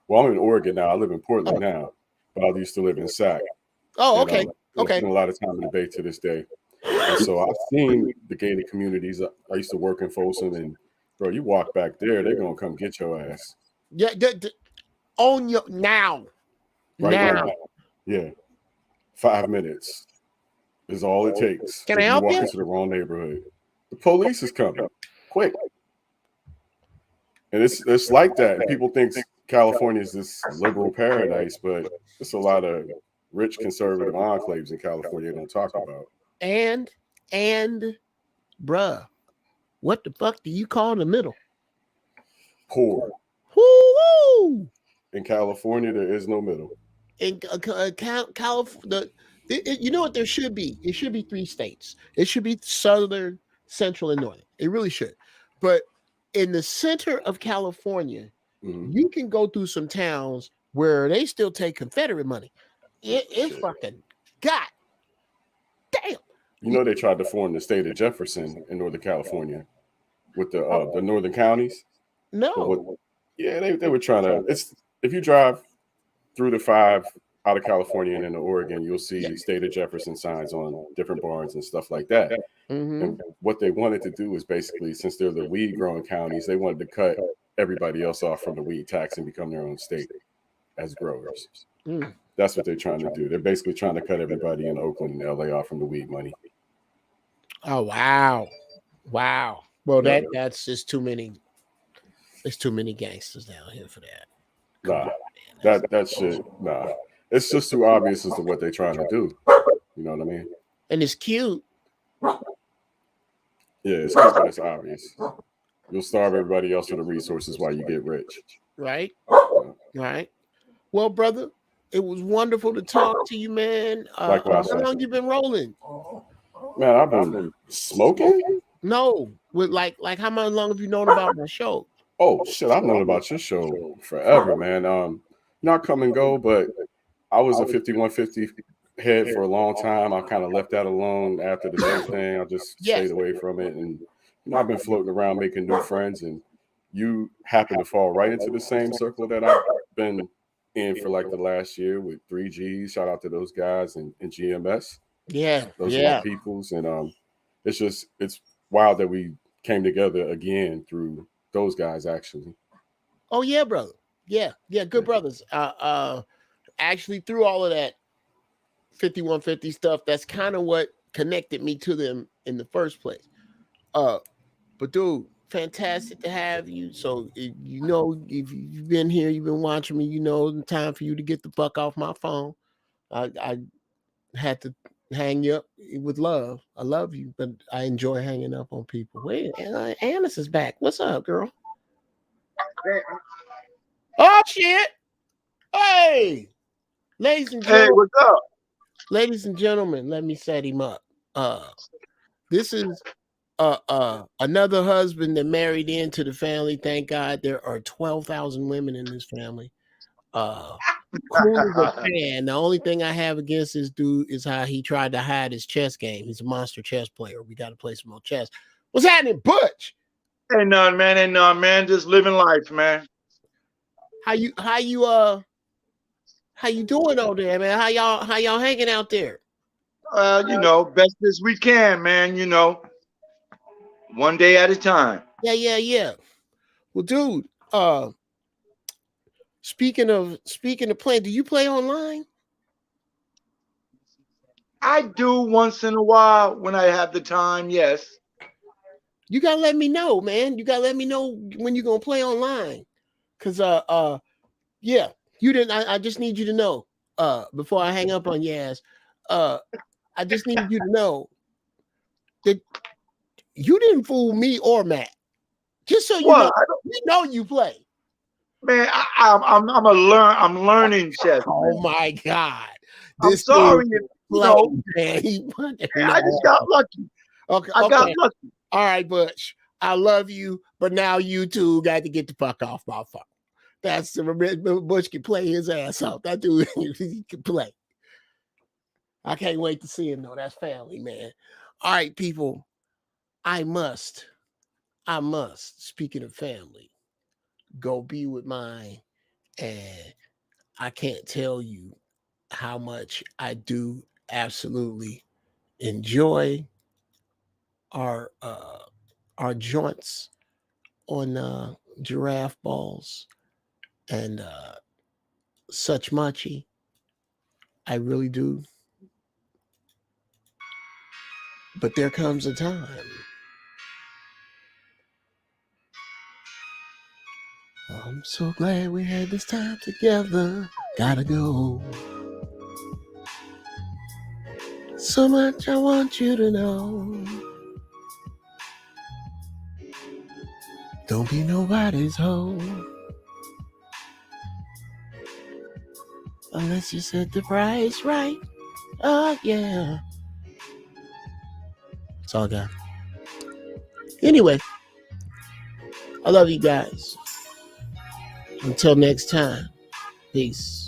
Well, I'm in Oregon now. I live in Portland now, but I used to live in Sac. Oh, okay. I spend a lot of time in the Bay to this day. And so I've seen the gated communities. I used to work in Folsom, and bro, you walk back there, they're gonna come get your ass. Yeah, on your now. Now. Yeah. 5 minutes is all it takes. Can I help you? Walk into the wrong neighborhood. The police is coming quick. And it's like that. And people think California is this liberal paradise, but it's a lot of rich conservative enclaves in California they don't talk about. And bruh, what the fuck do you call the middle? Poor. Woo-woo! In California, there is no middle. In California, you know what there should be? It should be 3 states. It should be southern, central, and northern. It really should. But in the center of California, you can go through some towns where they still take Confederate money. It's fucking god damn. You know they tried to form the state of Jefferson in Northern California with the northern counties. No. They were trying to. If you drive through the 5 out of California and into Oregon, you'll see state of Jefferson signs on different barns and stuff like that. And what they wanted to do is basically, since they're the weed growing counties, they wanted to cut everybody else off from the weed tax and become their own state as growers. That's what they're trying to do. They're basically trying to cut everybody in Oakland and LA off from the weed money. Oh wow. Well, that's just too many. There's too many gangsters down here for that. That shit. Nah. It's just too obvious as to what they're trying to do. You know what I mean? And it's cute. Yeah, it's cute, but it's obvious. You'll starve everybody else for the resources while you get rich. Right. Right. Well, brother, it was wonderful to talk to you, man. Likewise. How long you been rolling? Man, I've been smoking? No. With like how long have you known about my show? Oh shit, I've known about your show forever, man. Not come and go, but I was a 5150 head for a long time. I kind of left that alone after the next thing. I just stayed away from it. And I've been floating around making new friends, and you happen to fall right into the same circle that I've been in for like the last year with 3G. Shout out to those guys and GMS. Yeah, Those are my peoples, and it's wild that we came together again through those guys actually. Oh yeah, brother. Yeah, good brothers. Actually through all of that 5150 stuff, that's kind of what connected me to them in the first place. But dude, fantastic to have you. So if you've been here, you've been watching me, it's time for you to get the fuck off my phone. I had to hang you up with love. I love you, but I enjoy hanging up on people. Wait, Annis is back. What's up, girl? Oh shit! Hey, ladies and gentlemen. Hey, what's up? Ladies and gentlemen, let me set him up. This is another husband that married into the family. Thank God there are 12,000 women in this family. Cool as a fan. The only thing I have against this dude is how he tried to hide his chess game. He's a monster chess player. We got to play some more chess. What's happening, Butch? Ain't none, man. Just living life, man. How you doing over there, man? How y'all hanging out there? Best as we can, man. One day at a time. Yeah. Well, dude, speaking of playing, do you play online? I do once in a while when I have the time, yes. You gotta let me know, man. You gotta let me know when you're gonna play online. Cause yeah, you didn't I just need you to know before I hang up on your ass. I just need you to know that you didn't fool me or Matt. Just so you know, we know you play. Man, I'm learning chess. Oh my God. I'm sorry. Man. I just got lucky. Okay. I got lucky. All right, Butch. I love you, but now you two got to get the fuck off my phone. That's the Butch can play his ass off. That dude, he can play. I can't wait to see him though. That's family, man. All right, people. I must, speaking of family, go be with mine. And I can't tell you how much I do absolutely enjoy our joints on giraffe balls and such muchy. I really do. But there comes a time. I'm so glad we had this time together. Gotta go. So much I want you to know. Don't be nobody's hoe. Unless you set the price right. Oh, yeah. It's all good. Anyway, I love you guys. Until next time, peace.